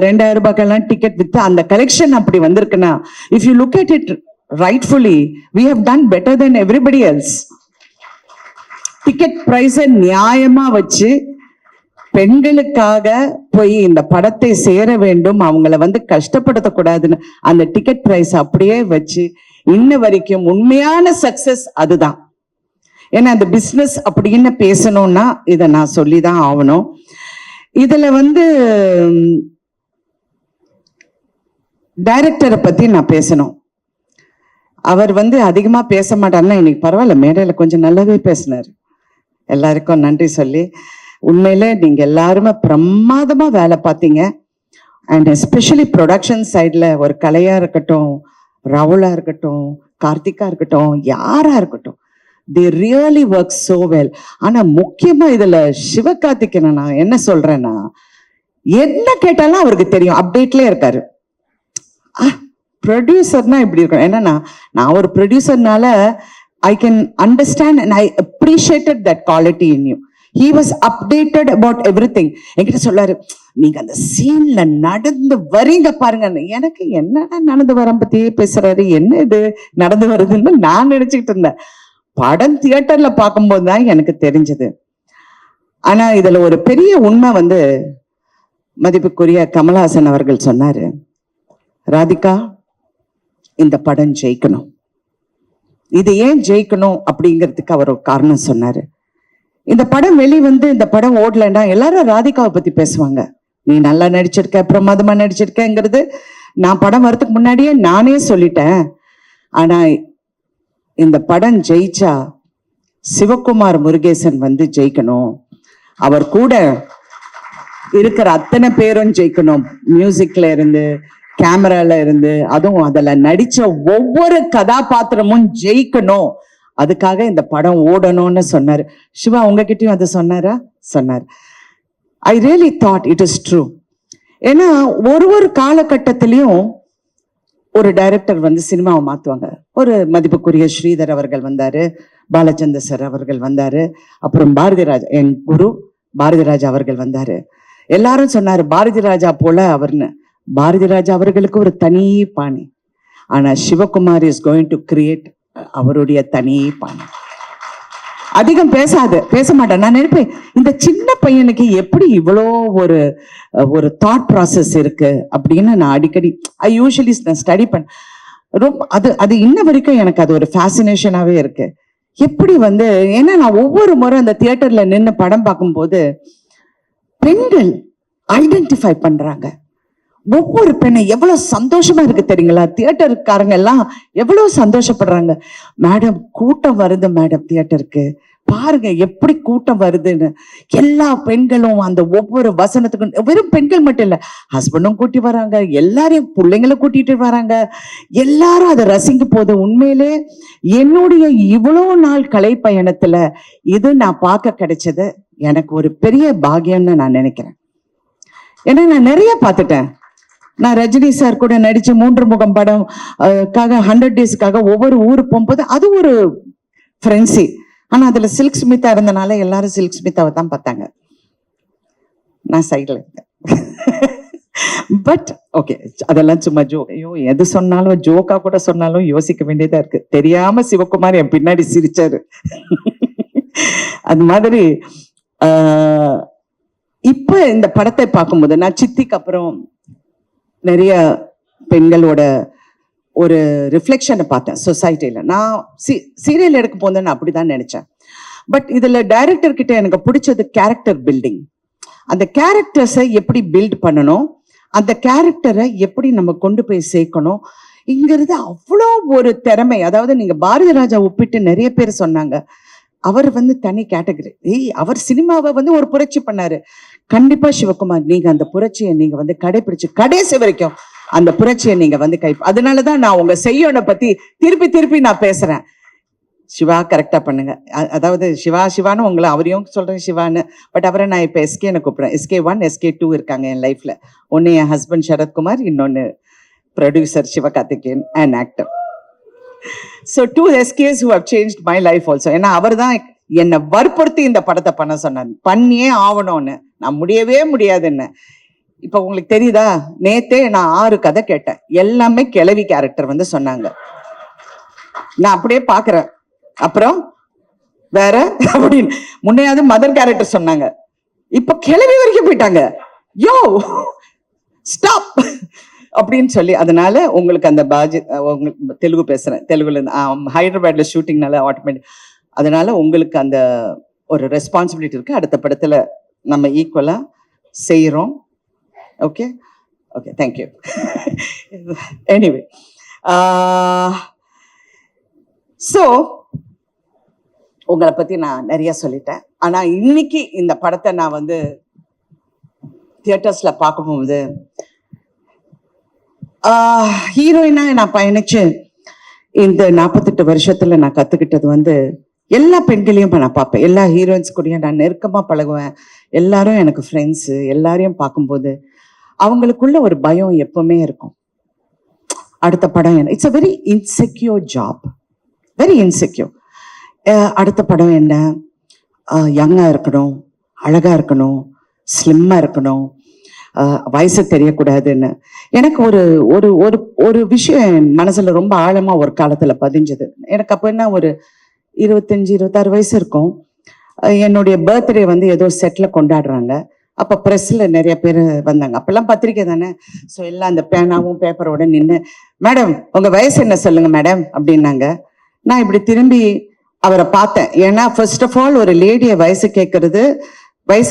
2000 ரூபாய்க்கெல்லாம் டிக்கெட் வித்து அந்த கலெக்ஷன் அப்படி வந்திருக்குன்னா, if you look at it rightfully, we have done better than everybody else. Ticket price நியாயமா வச்சு பெண்களுக்காக போய் இந்த படத்தை சேர வேண்டும், அவங்கள வந்து கஷ்டப்படுத்தக்கூடாதுன்னு அந்த டிக்கெட் பிரைஸ் அப்படியே வச்சு இன்ன வரைக்கும் உண்மையான சக்சஸ் அதுதான். ஏன்னா அந்த பிசினஸ் அப்படின்னு பேசணும்னா இதை நான் சொல்லிதான் ஆகணும். இதுல வந்து டைரக்டரை பத்தி நான் பேசணும். அவர் வந்து அதிகமா பேச மாட்டாருன்னா இன்னைக்கு பரவாயில்ல, மேடையில கொஞ்சம் நல்லாவே பேசினாரு. எல்லாருக்கும் நன்றி சொல்லி, உண்மையில நீங்க எல்லாருமே பிரமாதமா வேலை பார்த்தீங்க. அண்ட் எஸ்பெஷலி ப்ரொடக்ஷன் சைட்ல ஒரு கலையா இருக்கட்டும், ராகுலா இருக்கட்டும், கார்த்திகா இருக்கட்டும், யாரா இருக்கட்டும், they really work so well. ஆனா முக்கியமா இதுல சிவகார்த்திகேயன் நான் என்ன சொல்றேன்னா, என்ன கேட்டாலும் அவருக்கு தெரியும், அப்டேட்லயே இருக்காரு. ப்ரொடியூசர்னா இப்படி இருக்கும். ஏன்னா நான் ஒரு ப்ரொடியூசர்னால I can understand and I appreciated that quality in you. He was updated about everything. என்கிட்ட சொல்லாரு, நீங்க அந்த சீன்ல நடந்து வரீங்க பாருங்க. எனக்கு என்னடா நடந்து வர பத்தியே பேசுறாரு, என்ன இது நடந்து வருதுன்னு நான் நினைச்சுக்கிட்டு இருந்தேன். படம் தியேட்டர்ல பார்க்கும்போது தான் எனக்கு தெரிஞ்சது. ஆனா இதுல ஒரு பெரிய உண்மை வந்து மதிப்புக்குரிய கமல்ஹாசன் அவர்கள் சொன்னாரு, ராதிகா இந்த படம் ஜெயிக்கணும், இது ஏன் ஜெயிக்கணும் அப்படிங்கிறதுக்கு அவர் ஒரு காரணம் சொன்னாரு. இந்த படம் வெளிவந்து இந்த படம் ஓடலைன்னா எல்லாரும் ராதிகாவை பத்தி பேசுவாங்க. நீ நல்லா நடிச்சிருக்க, பிரமாதமா நடிச்சிருக்கங்கிறது நான் படம் வரதுக்கு முன்னாடியே நானே சொல்லிட்டேன். ஆனா இந்த படம் ஜெயிச்சா சிவகுமார் முருகேசன் வந்து ஜெயிக்கணும், அவர் கூட இருக்கிற அத்தனை பேரும் ஜெயிக்கணும், மியூசிக்ல இருந்து கேமரால இருந்து, அதுவும் அதுல நடிச்ச ஒவ்வொரு கதாபாத்திரமும் ஜெயிக்கணும், அதுக்காக இந்த படம் ஓடணும்னு சொன்னாரு. சிவா உங்ககிட்டயும் அதை சொன்னாரா? சொன்னார். I really thought it is true. ஏன்னா ஒரு காலகட்டத்திலையும் ஒரு டைரக்டர் வந்து சினிமாவை மாத்துவாங்க. ஒரு மதிப்புக்குரிய ஸ்ரீதர் அவர்கள் வந்தாரு, பாலச்சந்தர் சார் அவர்கள் வந்தாரு, அப்புறம் பாரதி ராஜா, என் குரு பாரதி ராஜா அவர்கள் வந்தாரு. எல்லாரும் சொன்னாரு பாரதி ராஜா போல அவர்னு. பாரதி ராஜா அவர்களுக்கு ஒரு தனி பாணி. ஆனா Sivakumar is going to create அவருடைய தனி பாணி. அதிகம் பேச மாட்டேன். நான் நினைப்பேன் இந்த சின்ன பையனுக்கு எப்படி இவ்வளோ ஒரு தாட் ப்ராசஸ் இருக்கு அப்படின்னு. நான் அடிக்கடி யூஸ்வலி ஸ்டடி ரொம்ப அது இன்ன வரைக்கும் எனக்கு அது ஒரு ஃபேசினேஷனாவே இருக்கு. எப்படி வந்து, ஏன்னா நான் ஒவ்வொரு முறை அந்த தியேட்டர்ல நின்று படம் பார்க்கும்போது பெண்கள் ஐடென்டிஃபை பண்றாங்க. ஒவ்வொரு பெண்ணை எவ்வளவு சந்தோஷமா இருக்கு தெரியுங்களா? தியேட்டருக்காரங்க எல்லாம் எவ்வளவு சந்தோஷப்படுறாங்க. மேடம் கூட்டம் வருது மேடம், தியேட்டருக்கு பாருங்க எப்படி கூட்டம் வருதுன்னு. எல்லா பெண்களும் அந்த ஒவ்வொரு வசனத்துக்கும், வெறும் பெண்கள் மட்டும் இல்ல, ஹஸ்பண்டும் கூட்டி வராங்க, எல்லாரையும் பிள்ளைங்களை கூட்டிட்டு வராங்க, எல்லாரும் அதை ரசிக்க போது. உண்மையிலே என்னுடைய இவ்வளவு நாள் கலை பயணத்துல இது நான் பார்க்க கிடைச்சது எனக்கு ஒரு பெரிய பாக்கியம்னு நான் நினைக்கிறேன். ஏன்னா நான் நிறைய பார்த்துட்டேன். நான் ரஜினி சார் கூட நடிச்ச 3 முகம் படம் 100 டேஸ்க்காக ஒவ்வொரு ஊருக்கு போகும்போது அது ஒரு ஃப்ரெண்ட்ஸி. ஆனா அதுல சில்க் ஸ்மிதா இருந்தனால எல்லாரும் சில்க் ஸ்மிதாவை தான் பார்த்தாங்க. நான் சைட்ல இருந்தேன். பட் ஓகே, அதெல்லாம் சும்மா ஜோக். ஐயோ, எது சொன்னாலும் ஜோக்கா கூட சொன்னாலும் யோசிக்க வேண்டியதா இருக்கு. தெரியாம சிவகுமார் என் பின்னாடி சிரிச்சாரு. அது மாதிரி இப்ப இந்த படத்தை பார்க்கும்போது நான் சித்திக்கு அப்புறம் நிறைய பெண்களோட ஒரு ரிஃப்ளெக்ஷனை பார்த்தேன் சொசைட்டில. நான் சீரியல் எடுக்க போது நான் அப்படிதான் நினைச்சேன். பட் இதுல டைரக்டர் கிட்ட எனக்கு பிடிச்சது கேரக்டர் பில்டிங். அந்த கேரக்டர்ஸை எப்படி பில்ட் பண்ணணும், அந்த கேரக்டரை எப்படி நம்ம கொண்டு போய் சேர்க்கணும் இங்கிறது அவ்வளோ ஒரு திறமை. அதாவது நீங்க பாரதி ராஜா ஒப்பிட்டு நிறைய பேர் சொன்னாங்க, அவர் வந்து தனி கேட்டகரி. அவர் சினிமாவை வந்து ஒரு புரட்சி பண்ணாரு. கண்டிப்பா சிவகுமார் நீங்க அந்த புரட்சியை நீங்க வந்து கடைபிடிச்சு கடைசி வரைக்கும் அந்த புரட்சியை நீங்க வந்து அதனாலதான் நான் உங்க செய்யோனை பத்தி திருப்பி நான் பேசுறேன். சிவா கரெக்டா பண்ணுங்க. அதாவது சிவான்னு உங்களை அவரையும் சொல்றேன் சிவான்னு. பட் அவரை நான் இப்ப எஸ்கேன்னு கூப்பிடுறேன். SK1 SK2 இருக்காங்க என் லைஃப்ல. ஒன்னு என் ஹஸ்பண்ட் சரத்குமார், இன்னொன்னு producer Sivakarthikeyan and actor. So 2 SKs who have changed my life also. ஏன்னா அவர் தான் என்னை வற்புறுத்தி இந்த படத்தை பண்ண சொன்னார். பண்ணியே ஆகணும்னு. நான் முடியவே முடியாதுன்னு. இப்ப உங்களுக்கு தெரியுதா, நேத்தே நான் 6 கதை கேட்டேன். எல்லாமே கிழவி கேரக்டர் வந்து சொன்னாங்க. நான் அப்படியே பாக்குறேன். அப்புறம் வேற அப்படின்னு முன்னையாவது மதர் கேரக்டர் சொன்னாங்க, இப்ப கிழவி வரைக்கும் போயிட்டாங்க. யோ ஸ்டாப் அப்படின்னு சொல்லி. அதனால உங்களுக்கு அந்த தெலுங்கு பேசுறேன், தெலுங்குல இருந்து ஹைதராபாத்ல ஷூட்டிங்னால ஆட்டோமேட்டிக். அதனால உங்களுக்கு அந்த ஒரு ரெஸ்பான்சிபிலிட்டி இருக்கு. அடுத்த படத்துல நம்ம ஈக்குவலா செய்யறோம். Okay okay, thank you. Anyway, so உங்களை பத்தி நான் நிறைய சொல்லிட்டேன். ஆனா இன்னைக்கு இந்த படத்தை நான் வந்து தியேட்டர்ஸ்ல பார்க்கும்போது ஹீரோயினா நான் பயணிச்சு இந்த 48 வருஷத்துல நான் கத்துக்கிட்டது வந்து எல்லா பெண்களையும் நான் பார்ப்பேன். எல்லா ஹீரோயின்ஸ் கூடயும் நான் நெருக்கமா பழகுவேன். எல்லாரும் எனக்கு ஃப்ரெண்ட்ஸு. எல்லாரையும் பார்க்கும்போது அவங்களுக்குள்ள ஒரு பயம் எப்பவுமே இருக்கும். அடுத்த படம் என்ன, it's a very insecure job, very insecure. அடுத்த படம் என்ன, யங்கா இருக்கணும், அழகா இருக்கணும், ஸ்லிம்மா இருக்கணும், வயசு தெரியக்கூடாதுன்னு. எனக்கு ஒரு ஒரு ஒரு ஒரு விஷயம் என் மனசுல ரொம்ப ஆழமா ஒரு காலத்துல பதிஞ்சது. எனக்கு அப்ப என்ன ஒரு 25-26 வயசு இருக்கும். என்னுடைய பர்த்டே வந்து ஏதோ செட்ல கொண்டாடுறாங்க. அப்ப பிரஸ்ல நிறைய பேர் வந்தாங்க. அப்பெல்லாம் பத்திரிக்கை தானே. ஸோ எல்லாம் அந்த பேனாவும் பேப்பரோட நின்று, மேடம் உங்க வயசு என்ன சொல்லுங்க மேடம் அப்படின்னாங்க. நான் இப்படி திரும்பி அவரை பார்த்தேன். ஏன்னா ஃபர்ஸ்ட் ஆஃப் ஆல் ஒரு லேடியை வயசை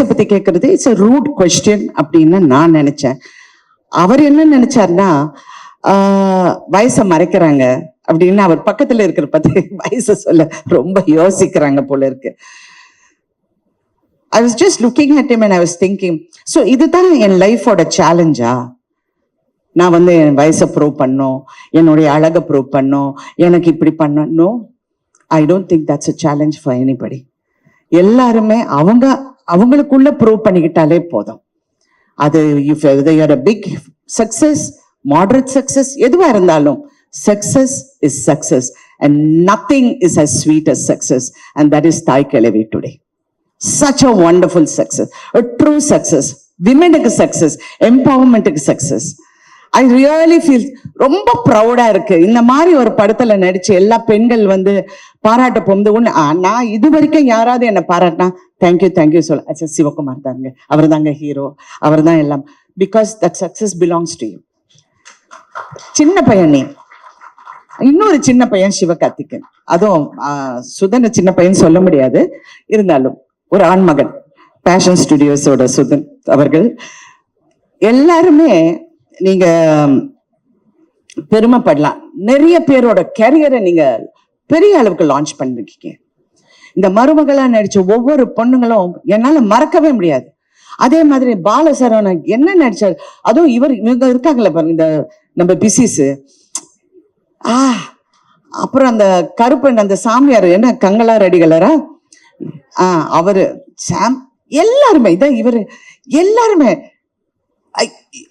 பத்தி கேட்கறது இட்ஸ் a rude question அப்படின்னு நான் நினைச்சேன். அவர் என்ன நினைச்சாருன்னா வயசை மறைக்கிறாங்க அப்படின்னு அவர் பக்கத்துல இருக்கிற பத்தி வயசை சொல்ல ரொம்ப யோசிக்கிறாங்க போல இருக்கு. I was just looking at him and I was thinking, so இதுதான் என் லைஃபோட சேலஞ்சா? நான் வந்து என் வயசை ப்ரூவ் பண்ணோம், என்னுடைய அழகை ப்ரூவ் பண்ணோம், எனக்கு இப்படி பண்ணணும். I don't think that's a challenge for anybody. எல்லாருமே அவங்களுக்குள்ள ப்ரூவ் பண்ணிக்கிட்டாலே போதும். அது if you're a big success, moderate success, எதுவா இருந்தாலும் success is success and nothing is as sweet as success, and that is Thai Kelavi today. Such a wonderful success, a true success, womenக்கு success, empowermentக்கு success. I really feel ரொம்ப ப்ரௌடா இருக்கு. இந்த மாதிரி ஒரு படத்துல நடிச்சு எல்லா பெண்கள் வந்து பாராட்ட போகுது. நான் இது வரைக்கும் யாராவது என்ன பாராட்டினா தேங்க்யூ சொல்ல சிவகுமார் தாங்க, அவர் தாங்க ஹீரோ, அவர் தான் எல்லாம். Because that success belongs to you. சின்ன பையன் நீ, இன்னொரு சின்ன பையன் சிவகார்த்திகேயன், அதுவும் சுதன் சின்ன பையன் சொல்ல முடியாது, இருந்தாலும் ஒரு ஆண்மகன், பேஷன் ஸ்டுடியோஸோட சுதன் அவர்கள். எல்லாருமே நீங்க பெருமைப்படலாம். நிறைய பேரோட கேரியரை நீங்க பெரிய அளவுக்கு லான்ச் பண்ணிருக்கீங்க. இந்த மருமகளா நடிச்ச ஒவ்வொரு பொண்ணுங்களும் என்னால மறக்கவே முடியாது. அதே மாதிரி பாலசரவணன் என்ன நடிச்சார், அதுவும் இவங்க இருக்காங்கல்ல பாருங்க, இந்த நம்ம பிசிஸ், அப்புறம் அந்த கருப்பன், அந்த சாமியார் என்ன கங்களா ரெடிகளரா, அவரு சாம், எல்லாருமே இதான் இவரு,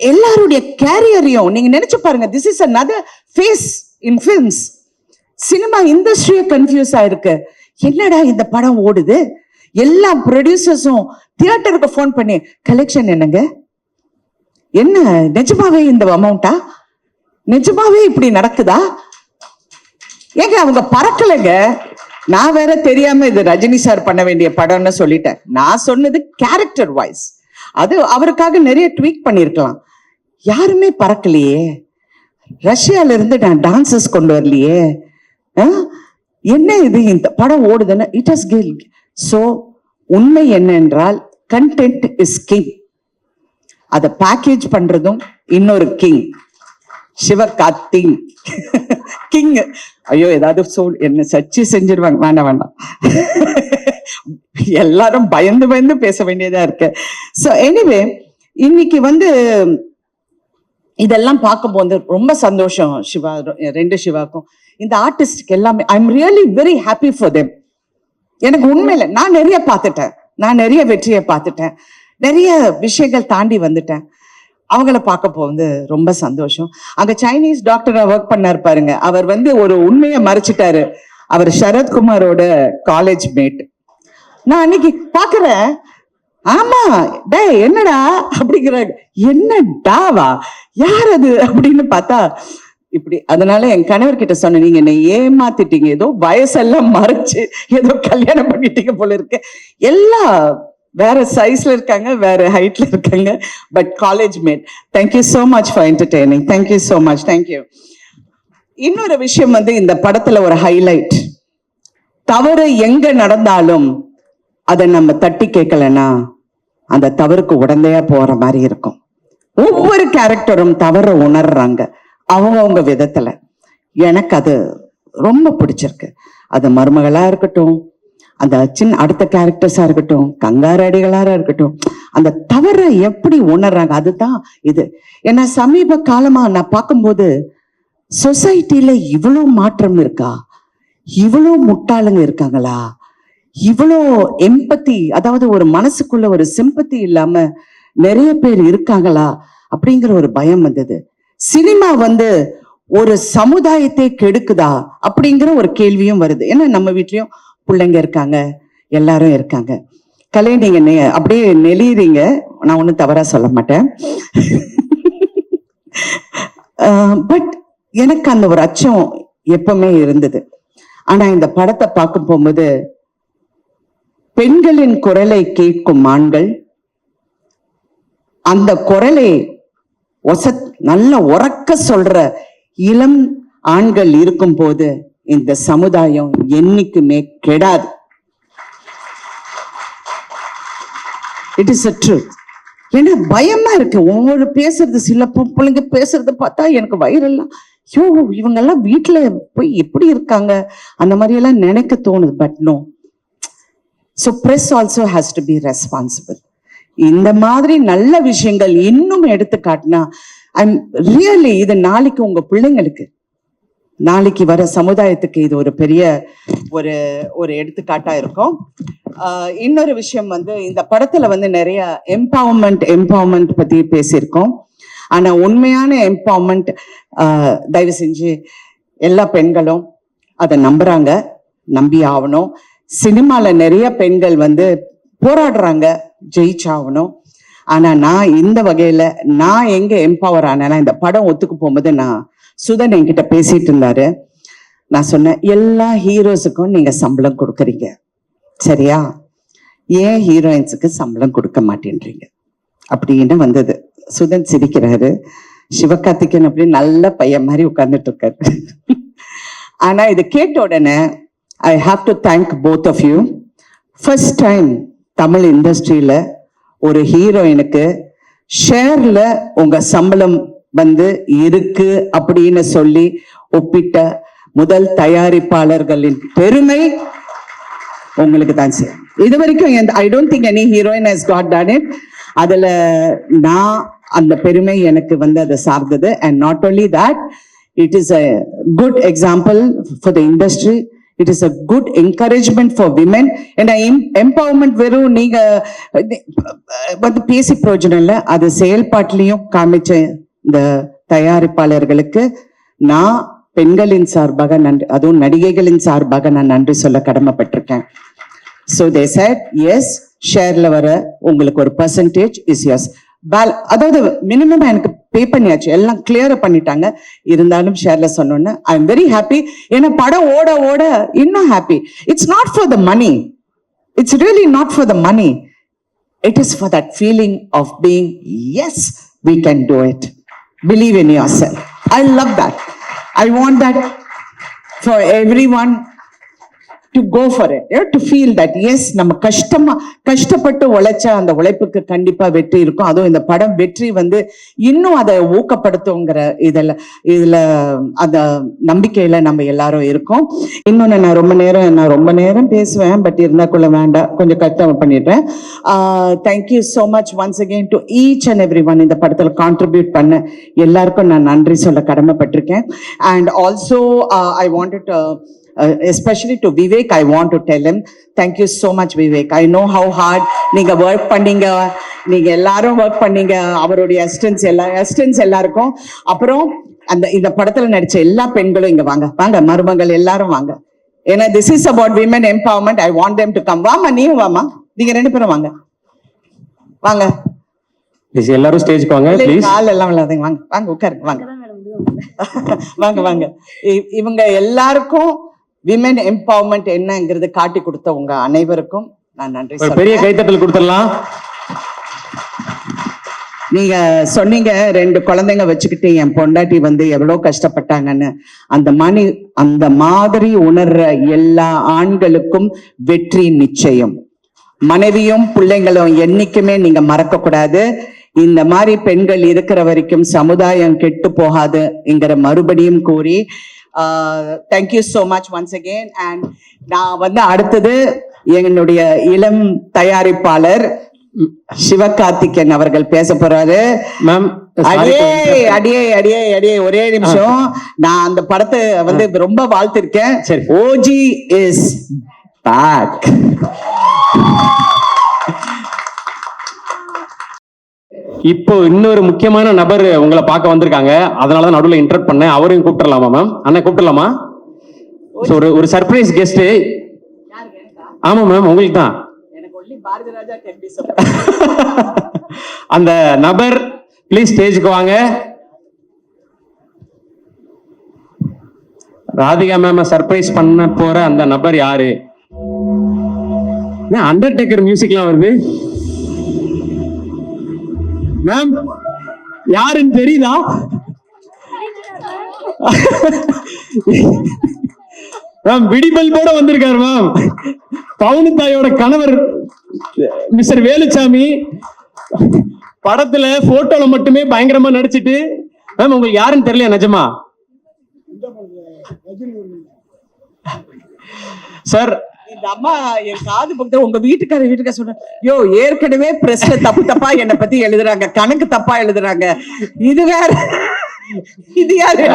எல்லாருடைய கேரியரையும் நீங்க நினைச்சு பாருங்க. This is another phase in films. Cinema இண்டஸ்ட்ரியே கன்ஃபியூஸ் ஆயிருக்கு. என்னடா இந்த படம் ஓடுது, எல்லா ப்ரொடியூசர்ஸும் தியேட்டருக்கு ஃபோன் பண்ணி கலெக்ஷன் என்னங்க, என்ன நிஜமாவே இந்த அமௌண்டா, நிஜமாவே இப்படி நடக்குதா? ஏங்க அவங்க பறக்கலைங்க. நான் வேற தெரியாம இது ரஜினி சார் பண்ண வேண்டிய படம்னு சொல்லிட்டேன். நான் சொன்னது கேரக்டர் வைஸ், அது அவருக்காக நிறைய ட்வீக் பண்ணிருக்கலாம். யாருமே பறக்கலையே. ரஷ்யால இருந்து நான் டான்சஸ் கொண்டு வரலையே. என்ன இது இந்த படம் ஓடுதுன்னு இட் ஹஸ் கில். சோ உண்மை என்னென்றால் கண்டென்ட் இஸ் கிங். அதை பேக்கேஜ் பண்றதும் இன்னொரு கிங், சிவகார்த்திக் கிங். ஐயோ ஏதாவது என்ன சர்ச்சை செஞ்சிருவாங்க, வேண்டாம் எல்லாரும் பயந்து பேச வேண்டியதா இருக்கு. சோ எனிவே இன்னைக்கு வந்து இதெல்லாம் பார்க்கும்போது ரொம்ப சந்தோஷம். சிவா, ரெண்டு சிவாக்கும் இந்த ஆர்டிஸ்டுக்கு எல்லாமே I am really very happy for them. எனக்கு உண்மையில நான் நிறைய பார்த்துட்டேன், நான் நிறைய வெற்றியை பார்த்துட்டேன், நிறைய விஷயங்கள் தாண்டி வந்துட்டேன். அவங்கள பார்க்க போகுது ரொம்ப சந்தோஷம். அங்க சைனீஸ் டாக்டரா ஒர்க் பண்ணாரு பாருங்க, அவர் வந்து ஒரு உண்மையை மறைச்சிட்டாரு. அவர் சரத்குமாரோட காலேஜ் மேட். நான் அன்னைக்கு பாக்குறேன், ஆமா டே என்னடா அப்படிங்கிறாங்க. என்னடாவா, யார் அது அப்படின்னு பார்த்தா இப்படி. அதனால என் கணவர்கிட்ட சொன்னேன், நீங்க என்னை ஏமாத்திட்டீங்க, ஏதோ வயசெல்லாம் மறைச்சு ஏதோ கல்யாணம் பண்ணிட்டீங்க போல இருக்கு. எல்லாம் வேற சைஸ்ல இருக்காங்க, வேற ஹைட்ல இருக்காங்க, but college mate. Thank you so much for entertaining. Thank you so much, thank you. இன்னொரு விஷயம் வந்து இந்த படத்துல ஒரு ஹைலைட், தவறு எங்க நடந்தாலும் அதை நம்ம தட்டி கேட்கலன்னா அந்த தவறுக்கு உடந்தையா போற மாதிரி இருக்கும். ஒவ்வொரு கேரக்டரும் தவற உணர்றாங்க அவங்க விதத்துல. எனக்கு அது ரொம்ப பிடிச்சிருக்கு. அது மருமகளா இருக்கட்டும், அந்த அடுத்த கேரக்டர்ஸா இருக்கட்டும், கங்காரு அடிகளாரா இருக்கட்டும், அந்த தவறை எப்படி உணர்றாங்க அதுதான் இது. ஏன்னா சமீப காலமா நான் பார்க்கும்போது சொசைட்டில இவ்வளோ மாற்றம் இருக்கா, இவ்வளோ முட்டாளுங்க இருக்காங்களா, இவ்வளோ எம்பத்தி, அதாவது ஒரு மனசுக்குள்ள ஒரு சிம்பத்தி இல்லாம நிறைய பேர் இருக்காங்களா அப்படிங்கிற ஒரு பயம் வந்தது. சினிமா வந்து ஒரு சமுதாயத்தை கெடுக்குதா அப்படிங்கிற ஒரு கேள்வியும் வருது. ஏன்னா நம்ம வீட்லயும் பிள்ளைங்க இருக்காங்க, எல்லாரும் இருக்காங்க. கலை நீங்க அப்படியே நெளிறீங்க, நான் ஒன்றும் தவறா சொல்ல மாட்டேன். பட் எனக்கு அந்த ஒரு அச்சம் எப்பவுமே இருந்தது. ஆனா இந்த படத்தை பார்க்க போகும்போது பெண்களின் குரலை கேட்கும் ஆண்கள், அந்த குரலை நல்ல உறக்க சொல்ற இளம் ஆண்கள் இருக்கும் போது இந்த சமுதாயம் என்னைக்குமே கெடாது. It is a truth. ஏன்னா பயமா இருக்கு ஒவ்வொரு பேசுறது, சில பிள்ளைங்க பேசுறத பார்த்தா எனக்கு வயிறெல்லாம் ஐயோ இவங்கெல்லாம் வீட்டுல போய் எப்படி இருக்காங்க அந்த மாதிரி எல்லாம் நினைக்க தோணுது. But no. So press also has to be responsible. இந்த மாதிரி நல்ல விஷயங்கள் இன்னும் எடுத்து காட்டினா ரியலி இது நாளைக்கு உங்க பிள்ளைங்களுக்கு, நாளைக்கு வர சமுதாயத்துக்கு இது ஒரு பெரிய ஒரு எடுத்துக்காட்டா இருக்கும். இன்னொரு விஷயம் வந்து இந்த படத்துல வந்து நிறைய எம்பவர்மெண்ட் பத்தி பேசியிருக்கோம். ஆனா உண்மையான எம்பவர்மெண்ட் தயவு செஞ்சு எல்லா பெண்களும் அதை நம்புறாங்க, நம்பி ஆகணும். சினிமால நிறைய பெண்கள் வந்து போராடுறாங்க, ஜெயிச்சாகணும். ஆனா நான் இந்த வகையில நான் எங்க எம்பவர் ஆனேன்னா, இந்த படம் ஒத்துக்கு போகும்போது சுதன் என்கிட்ட பேசிட்டு இருந்தாரு. நான் சொன்னேன், எல்லா ஹீரோஸுக்கும் நீங்க சம்பளம் கொடுக்குறீங்க சரியா, ஏன் ஹீரோயின்ஸுக்கு சம்பளம் கொடுக்க மாட்டேன்றீங்க அப்படின்னு வந்தது. சுதன் சிரிக்கிறாரு. சிவகார்த்திகேயன் அப்படி நல்ல பையன் மாதிரி உட்கார்ந்துட்டு இருக்காரு. ஆனா இது கேட்ட உடனே I have to thank both of you. First time Tamil இண்டஸ்ட்ரியில ஒரு ஹீரோயினுக்கு ஷேர்ல உங்க சம்பளம் வந்து இருக்கு அப்படின்னு சொல்லி ஒப்பிட்ட முதல் தயாரிப்பாளர்களின் பெருமை உங்களுக்கு தான் சார். இது வரைக்கும் I don't think any heroine has got done it. அதுல நான் அந்த பெருமை எனக்கு வந்து அதை சார்ந்தது. And not only that, it is a good example for the industry. It is a good encouragement for women. ஏன்னா எம்பவர்மெண்ட் வெறும் நீங்க வந்து பேசி பிரயோஜனம் இல்லை, அது செயல்பாட்டிலையும் காமிச்ச இந்த தயாரிப்பாளர்களுக்கு நான் பெண்களின் சார்பாக நன்றி, அதுவும் நடிகைகளின் சார்பாக நான் நன்றி சொல்ல கடமைப்பட்டிருக்கேன். ஸோ தே செட் எஸ், ஷேர்ல வர உங்களுக்கு ஒரு பர்சன்டேஜ் இஸ் யஸ். அதாவது மினிமம் எனக்கு பே பண்ணியாச்சு, எல்லாம் கிளியர் பண்ணிட்டாங்க. இருந்தாலும் ஷேர்ல சொன்னோன்னு ஐ எம் வெரி ஹாப்பி. ஏன்னா படம் ஓட ஓட இன்னும் happy. It's not for the money, it's really not for the money. It is for that feeling of being yes we can do it. Believe in yourself. I love that. I want that for everyone to go for it. You know, to feel that yes, நம்ம கஷ்டப்பட்டு உழைச்ச அந்த உழைப்புக்கு கண்டிப்பா வெற்றி இருக்கும். அதுவும் இந்த படம் வெற்றி வந்து இன்னும் அதை ஊக்கப்படுத்துங்கிற இதுல அந்த நம்பிக்கையில நம்ம எல்லாரும் இருக்கோம். இன்னொன்னு நான் ரொம்ப நேரம் பேசுவேன், பட் இருந்தாக்குள்ள வேண்டாம், கொஞ்சம் கஷ்டம் பண்ணிடுறேன். Thank you so much once again to each and every one. இந்த படத்துல கான்ட்ரிபியூட் பண்ண எல்லாருக்கும் நான் நன்றி சொல்ல கடமைப்பட்டிருக்கேன். And also I wanted especially to Vivek, I want to tell him thank you so much Vivek. I know how hard நீங்க work பண்ணீங்க, நீங்க எல்லாரும் work பண்ணீங்க, அவருடைய assistants எல்லாருக்கும். அப்புறம் இந்த படத்துல நடிச்ச எல்லா பெண்களும் இங்க வாங்க மருமகள் எல்லாரும் வாங்க. ஏன்னா this is about women empowerment. I want them to come. வாமா, நீயும் வாமா, நீங்க ரெண்டு பேரும் வாங்க எல்லாரும் ஸ்டேஜ்க்கு வாங்க ப்ளீஸ். கால் எல்லாம் விளையாடுங்க, வாங்க உட்காருங்க, வாங்க. இவங்க எல்லாருக்கும் விமென் எம்பவர்மெண்ட் என்னங்கிறது காட்டி கொடுத்த உங்க அனைவருக்கும் நான் நன்றி சொல்றேன். பெரிய கைத்தட்டல் கொடுத்துடலாம். நீங்க சொன்னீங்க 2 குழந்தைங்க வச்சுக்கிட்டு என் பொண்டாட்டி வந்து எவ்வளவு கஷ்டப்பட்டாங்கன்னு. அந்த மாதிரி உணர்ற எல்லா ஆண்களுக்கும் வெற்றி நிச்சயம். மனைவியும் பிள்ளைங்களும் என்னைக்குமே நீங்க மறக்க கூடாது. இந்த மாதிரி பெண்கள் இருக்கிற வரைக்கும் சமுதாயம் கெட்டு போகாதுங்கிற மறுபடியும் கூறி thank you so much once again. And நான் வந்து அடுத்தது என்னுடைய இளம் தயாரிப்பாளர் சிவகார்த்திகேயன் அவர்கள் பேச போறாரு. மேம் அடியே ஒரே நிமிஷம். நான் அந்த படத்தை வந்து ரொம்ப வாழ்த்திருக்கேன். OG is back. இப்போ இன்னொரு முக்கியமான நபர் உங்களை பார்க்க வந்திருக்காங்க, அதனாலதான் நடுவில் இன்டர்ப்ட் பண்ணேன். அவரையும் கூப்பிட்டுலாமா மேம்? அண்ணா கூப்பிட்டுலாமா? ஒரு சர்ப்ரைஸ் கெஸ்ட். ஆமா மேம், உங்களுக்கு தான். அந்த நபர் ப்ளீஸ் ஸ்டேஜுக்கு வாங்க. ராதிகா மேம் சர்ப்ரைஸ் பண்ண போற அந்த நபர் யாரு? அண்டர்டேக்கர் மியூசிக்லாம் வருது மேம், யாருன்னு தெரியுதா? மேம் விடிபல்போட வந்திருக்காரு மேம். பவுனு தாயோட கணவர் மிஸ்டர் வேலுச்சாமி படத்துல போட்டோல மட்டுமே பயங்கரமா நடிச்சிட்டு, மேம் உங்களுக்கு யாருன்னு தெரியல நிஜமா சார்? இந்த அம்மா என் காது பக்கத்துல உங்க வீட்டுக்கார சொல்ற, யோ ஏற்கனவே பிரஸ்ல தப்பு தப்பா என்னை பத்தி எழுதுறாங்க, கணக்கு தப்பா எழுதுறாங்க, இது வேற, இது யாரு?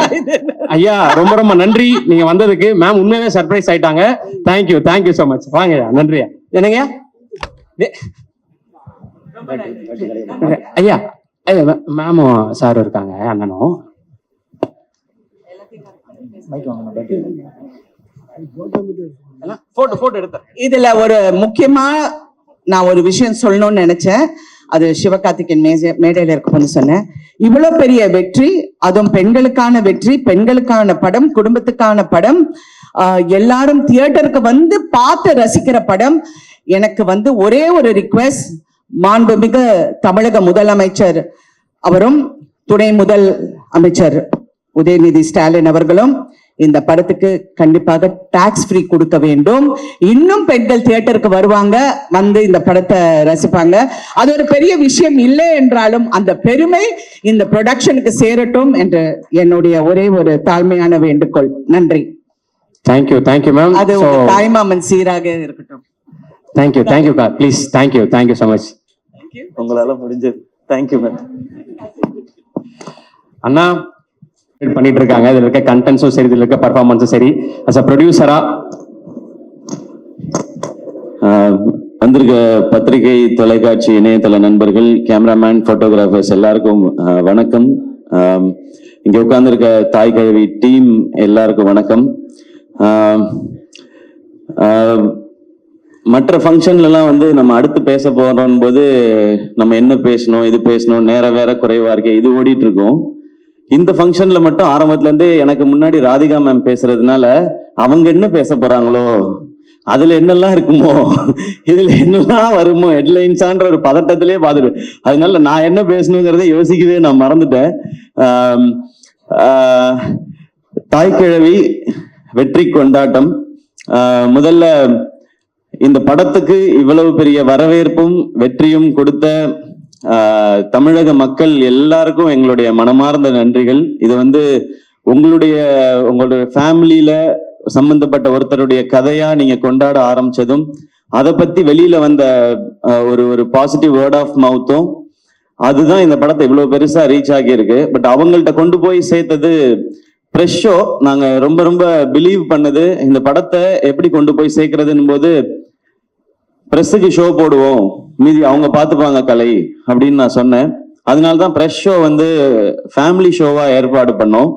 ஐயா ரொம்ப ரொம்ப நன்றி நீங்க வந்ததுக்கு. மேம் உண்மையாவே சர்ப்ரைஸ் ஆயிட்டாங்க. Thank you thank you so much. வாங்க நன்றியா. என்னங்க ஐயா? ஐயா மேமும் சார் இருக்காங்க, அண்ணனும். இதுல ஒரு முக்கியமா நான் ஒரு விஷயம் சொல்லணும்னு நினைச்சேன். அது சிவகார்த்திகேயன் மேடையில இருக்கும்னு சொன்னேன். இவ்வளவு பெரிய வெற்றி, அதுவும் பெண்களுக்கான வெற்றி, பெண்களுக்கான படம், குடும்பத்துக்கான படம், எல்லாரும் தியேட்டருக்கு வந்து பார்த்து ரசிக்கிற படம். எனக்கு ஒரே ஒரு ரிக்வெஸ்ட், மாண்புமிகு தமிழக முதலமைச்சர் அவரும் துணை முதல் அமைச்சர் உதயநிதி ஸ்டாலின் அவர்களும் இந்த படத்துக்கு கண்டிப்பாக டாக்ஸ் ஃப்ரீ கொடுக்க வேண்டும். இன்னும் பெண்கள் தியேட்டருக்கு வருவாங்க, வந்து இந்த படத்தை ரசிப்பாங்க. அது ஒரு பெரிய விஷயம் இல்லை என்றாலும் அந்த பெருமை இந்த ப்ரொடக்ஷனுக்கு சேரட்டும் என்று என்னுடைய ஒரே ஒரு தாழ்மையான வேண்டுகோள். நன்றி. Thank you thank you ma'am. அது தாய்மாமன் சீராக இருக்கட்டும். தேங்க்யூ தேங்க்யூ கா please. Thank you thank you so much. உங்களால முடிஞ்சது. Thank you ma'am. அண்ணா பண்ணிட்டு இருக்காங்க. இதுல இருக்க கண்டென்ட்ஸும் சரி, இதுல இருக்க பர்ஃபார்மன்ஸும் சரி, அஸ் அ ப்ரொடியூசரா வந்திருக்க பத்திரிகை, தொலைக்காட்சி, இணையதள நண்பர்கள், கேமராமேன், போட்டோகிராஃபர்ஸ் எல்லாருக்கும் வணக்கம். இங்க உட்கார்ந்துருக்க தாய் கழுவி டீம் எல்லாருக்கும் வணக்கம். மற்ற ஃபங்க்ஷன்லாம் நம்ம அடுத்து பேச போறோம் போது நம்ம என்ன பேசணும், இது பேசணும், நேரம் வேற குறைவா இருக்கு, இது ஓடிட்டு இருக்கோம். இந்த ஃபங்க்ஷன்ல மட்டும் ஆரம்பத்துல இருந்தே எனக்கு முன்னாடி ராதிகா மேம் பேசுறதுனால அவங்க என்ன பேச போறாங்களோ, அதுல என்னெல்லாம் இருக்குமோ, இதுல என்னெல்லாம் வருமோ, ஹெட்லைன்ஸான்ற ஒரு பதட்டத்திலே பாத்துட்டு, அதனால நான் என்ன பேசணுங்கிறத யோசிக்கவே நான் மறந்துட்டேன். தாய்க்கிழவி வெற்றி கொண்டாட்டம். முதல்ல இந்த படத்துக்கு இவ்வளவு பெரிய வரவேற்பும் வெற்றியும் கொடுத்த தமிழக மக்கள் எல்லாருக்கும் எங்களுடைய மனமார்ந்த நன்றிகள். இது உங்களுடைய ஃபேமிலியில சம்பந்தப்பட்ட ஒருத்தருடைய கதையா நீங்க கொண்டாட ஆரம்பிச்சதும், அதை பத்தி வெளியில வந்த ஒரு பாசிட்டிவ் வேர்ட் ஆஃப் மவுத்தும், அதுதான் இந்த படத்தை இவ்வளவு பெருசா ரீச் ஆகியிருக்கு. பட் அவங்கள்ட்ட கொண்டு போய் சேர்த்தது ப்ரெஷ் ஷோ. நாங்க ரொம்ப ரொம்ப பிலீவ் பண்ணது, இந்த படத்தை எப்படி கொண்டு போய் சேர்க்கறதுன்னு போது, பிரஸுக்கு ஷோ போடுவோம், மீதி அவங்க பார்த்துப்பாங்க கலை அப்படின்னு நான் சொன்னேன். அதனால்தான் ப்ரெஷ் ஷோ ஃபேமிலி ஷோவா ஏற்பாடு பண்ணோம்.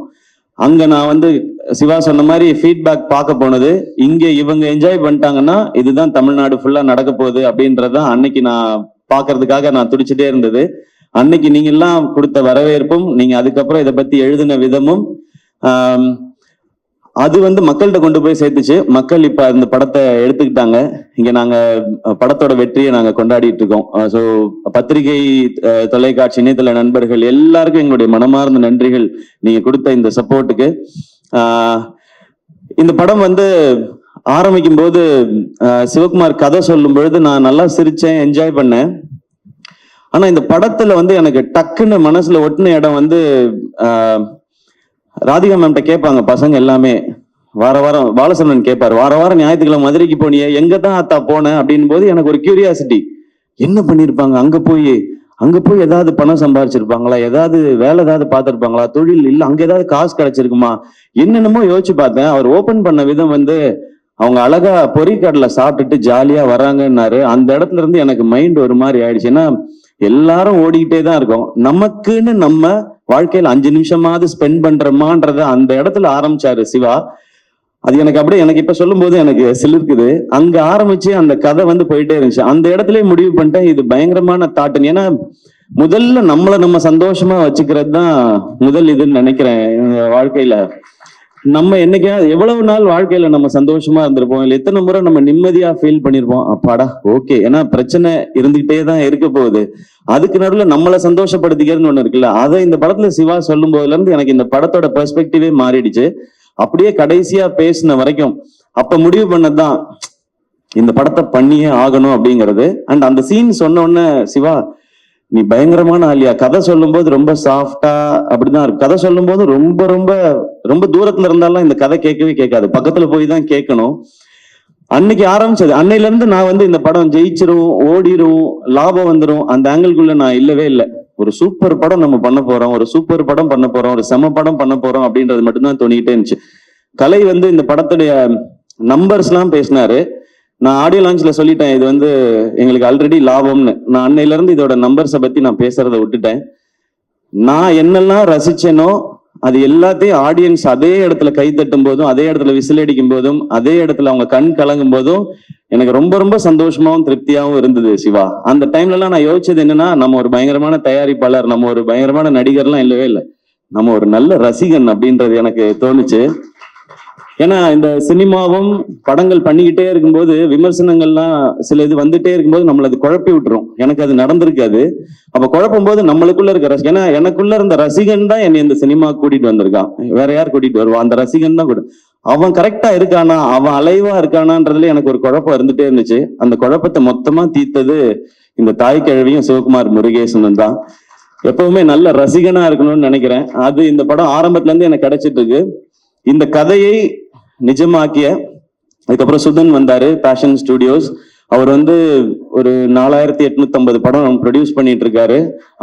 அங்க நான் சிவா சொன்ன மாதிரி ஃபீட்பேக் பார்க்க போனது, இங்க இவங்க என்ஜாய் பண்ணிட்டாங்கன்னா இதுதான் தமிழ்நாடு ஃபுல்லா நடக்க போகுது அப்படின்றதான் அன்னைக்கு நான் பாக்குறதுக்காக நான் துடிச்சுட்டே இருந்தது. அன்னைக்கு நீங்க எல்லாம் கொடுத்த வரவேற்பும், நீங்க அதுக்கப்புறம் இதை பத்தி எழுதின விதமும், அது மக்கள்கிட்ட கொண்டு போய் சேர்த்துச்சு. மக்கள் இப்ப அந்த படத்தை எடுத்துக்கிட்டாங்க. இங்க நாங்க படத்தோட வெற்றியை நாங்க கொண்டாடிட்டு இருக்கோம். ஸோ பத்திரிகை, தொலைக்காட்சி, இணையதள நண்பர்கள் எல்லாருக்கும் எங்களுடைய மனமார்ந்த நன்றிகள் நீங்க கொடுத்த இந்த சப்போர்ட்டுக்கு. இந்த படம் ஆரம்பிக்கும் போது சிவகுமார் கதை சொல்லும் பொழுது நான் நல்லா சிரிச்சேன், என்ஜாய் பண்ணேன். ஆனா இந்த படத்துல எனக்கு டக்குன்னு மனசுல ஒட்டின இடம் ராதிகா மேம்கிட்ட கேட்பாங்க பசங்க எல்லாமே, வார வாரம் பாலசரவணன் கேட்பாரு, வார வாரம் ஞாயிற்றுக்கிழமை மதுரைக்கு போனியே, எங்க தான் அத்தா போனேன் அப்படின் போது எனக்கு ஒரு கியூரியாசிட்டி, என்ன பண்ணிருப்பாங்க அங்க போய் ஏதாவது பணம் சம்பாதிச்சிருப்பாங்களா, ஏதாவது வேலை ஏதாவது பார்த்திருப்பாங்களா, தொழில் இல்ல அங்க ஏதாவது காசு கிடைச்சிருக்குமா, என்னென்னமோ யோசிச்சு பார்த்தேன். அவர் ஓபன் பண்ண விதம் அவங்க அழகா பொறிக்கடலை சாப்பிட்டுட்டு ஜாலியா வராங்கன்னாரு. அந்த இடத்துல இருந்து எனக்கு மைண்ட் ஒரு மாதிரி ஆயிடுச்சு. ஏன்னா எல்லாரும் ஓடிக்கிட்டே தான் இருக்கோம், நமக்குன்னு நம்ம வாழ்க்கையில 5 நிமிஷமாவது ஸ்பெண்ட் பண்றோமான்றத அந்த இடத்துல ஆரம்பிச்சாரு சிவா. அது எனக்கு இப்ப சொல்லும் போது எனக்கு சிலிர்க்குது. அங்க ஆரம்பிச்சு அந்த கதை போயிட்டே இருந்துச்சு. அந்த இடத்துல முடிவு பண்ணிட்டேன், இது பயங்கரமான தாட்டுன்னு. ஏன்னா முதல்ல நம்ம சந்தோஷமா வச்சுக்கிறது தான் முதல் இதுன்னு நினைக்கிறேன். வாழ்க்கையில நம்ம என்னைக்காவது எவ்வளவு நாள் வாழ்க்கையில நம்ம சந்தோஷமா இருந்திருப்போம், இல்ல எத்தனை முறை நம்ம நிம்மதியா ஃபீல் பண்ணிருப்போம், அப்பாடா ஓகே. ஏன்னா பிரச்சனை இருந்துகிட்டே தான் இருக்க போகுது, அதுக்கு நடுவில் நம்மளை சந்தோஷப்படுத்திக்கிறதுன்னு ஒண்ணு இருக்குல்ல. அதை இந்த படத்துல சிவா சொல்லும் போதுல இருந்து எனக்கு இந்த படத்தோட பெர்ஸ்பெக்டிவே மாறிடுச்சு. அப்படியே கடைசியா பேசின வரைக்கும் அப்ப முடிவு பண்ணதுதான் இந்த படத்தை பண்ணியே ஆகணும் அப்படிங்கிறது. அண்ட் அந்த சீன் சொன்ன உடனே சிவா நீ பயங்கரமான ஆளியா, கதை சொல்லும் போது ரொம்ப சாஃப்டா அப்படிதான் இருக்கு. கதை சொல்லும் போது ரொம்ப ரொம்ப ரொம்ப தூரத்துல இருந்தாலும் இந்த கதை கேட்கவே கேட்காது, பக்கத்துல போய் தான் கேட்கணும். அன்னைக்கு ஆரம்பிச்சது. அன்னையில இருந்து நான் வந்து இந்த படம் ஜெயிச்சிரும், ஓடிரும், லாபம் வந்துடும் அந்த ஆங்கிள்குள்ள நான் இல்லவே இல்லை. ஒரு சூப்பர் படம் நம்ம பண்ண போறோம், ஒரு சூப்பர் படம் பண்ண போறோம், ஒரு செம படம் பண்ண போறோம் அப்படின்றது மட்டும்தான் தோணிக்கிட்டே இருந்துச்சு. கலை வந்து இந்த படத்துடைய நம்பர்ஸ் எல்லாம் பேசினாரு. நான் ஆடியோ லான்ச்ல சொல்லிட்டேன் இது வந்து எங்களுக்கு ஆல்ரெடி லாபம்னு. நான் அன்னையில இருந்து இதோட நம்பர்ஸை பத்தி நான் பேசுறதை விட்டுட்டேன். நான் என்னெல்லாம் ரசிச்சேனோ அது எல்லாத்தையும் ஆடியன்ஸ் அதே இடத்துல கை தட்டும் போதும், அதே இடத்துல விசில் அடிக்கும் போதும், அதே இடத்துல அவங்க கண் கலங்கும் போதும் எனக்கு ரொம்ப ரொம்ப சந்தோஷமாவும் திருப்தியாவும் இருந்தது சிவா. அந்த டைம்ல எல்லாம் நான் யோசிச்சது என்னன்னா, நம்ம ஒரு பயங்கரமான தயாரிப்பாளர், நம்ம ஒரு பயங்கரமான நடிகர்லாம் இல்லவே இல்லை, நம்ம ஒரு நல்ல ரசிகன் அப்படின்றது எனக்கு தோணுச்சு. ஏன்னா இந்த சினிமாவும் படங்கள் பண்ணிக்கிட்டே இருக்கும்போது விமர்சனங்கள்லாம் சில இது வந்துட்டே இருக்கும்போது நம்மள அது குழப்பி விட்டுரும். எனக்கு அது நடந்திருக்காது. அப்ப குழப்பும் போது நம்மளுக்குள்ள இருக்க ஏன்னா எனக்குள்ள இருந்த ரசிகன் தான் என்னை இந்த சினிமா கூட்டிட்டு வந்திருக்கான். வேற யார் கூட்டிட்டு வருவான்? அந்த ரசிகன் தான் கூட. அவன் கரெக்டா இருக்கானா, அவன் அலைவா இருக்கானான்றதுல எனக்கு ஒரு குழப்பம் இருந்துட்டே இருந்துச்சு. அந்த குழப்பத்தை மொத்தமா தீர்த்தது இந்த தாய் கிழவியும் சிவகுமார் முருகேசனும் தான். எப்பவுமே நல்ல ரசிகனா இருக்கணும்னு நினைக்கிறேன். அது இந்த படம் ஆரம்பத்துல இருந்து எனக்கு கிடைச்சிட்டு இருக்கு. இந்த கதையை நிஜமாக்கிய அதுக்கப்புறம் சுதன் வந்தாரு, பேஷன் ஸ்டுடியோஸ். அவர் வந்து ஒரு 4850 படம் ப்ரொடியூஸ் பண்ணிட்டு இருக்காரு.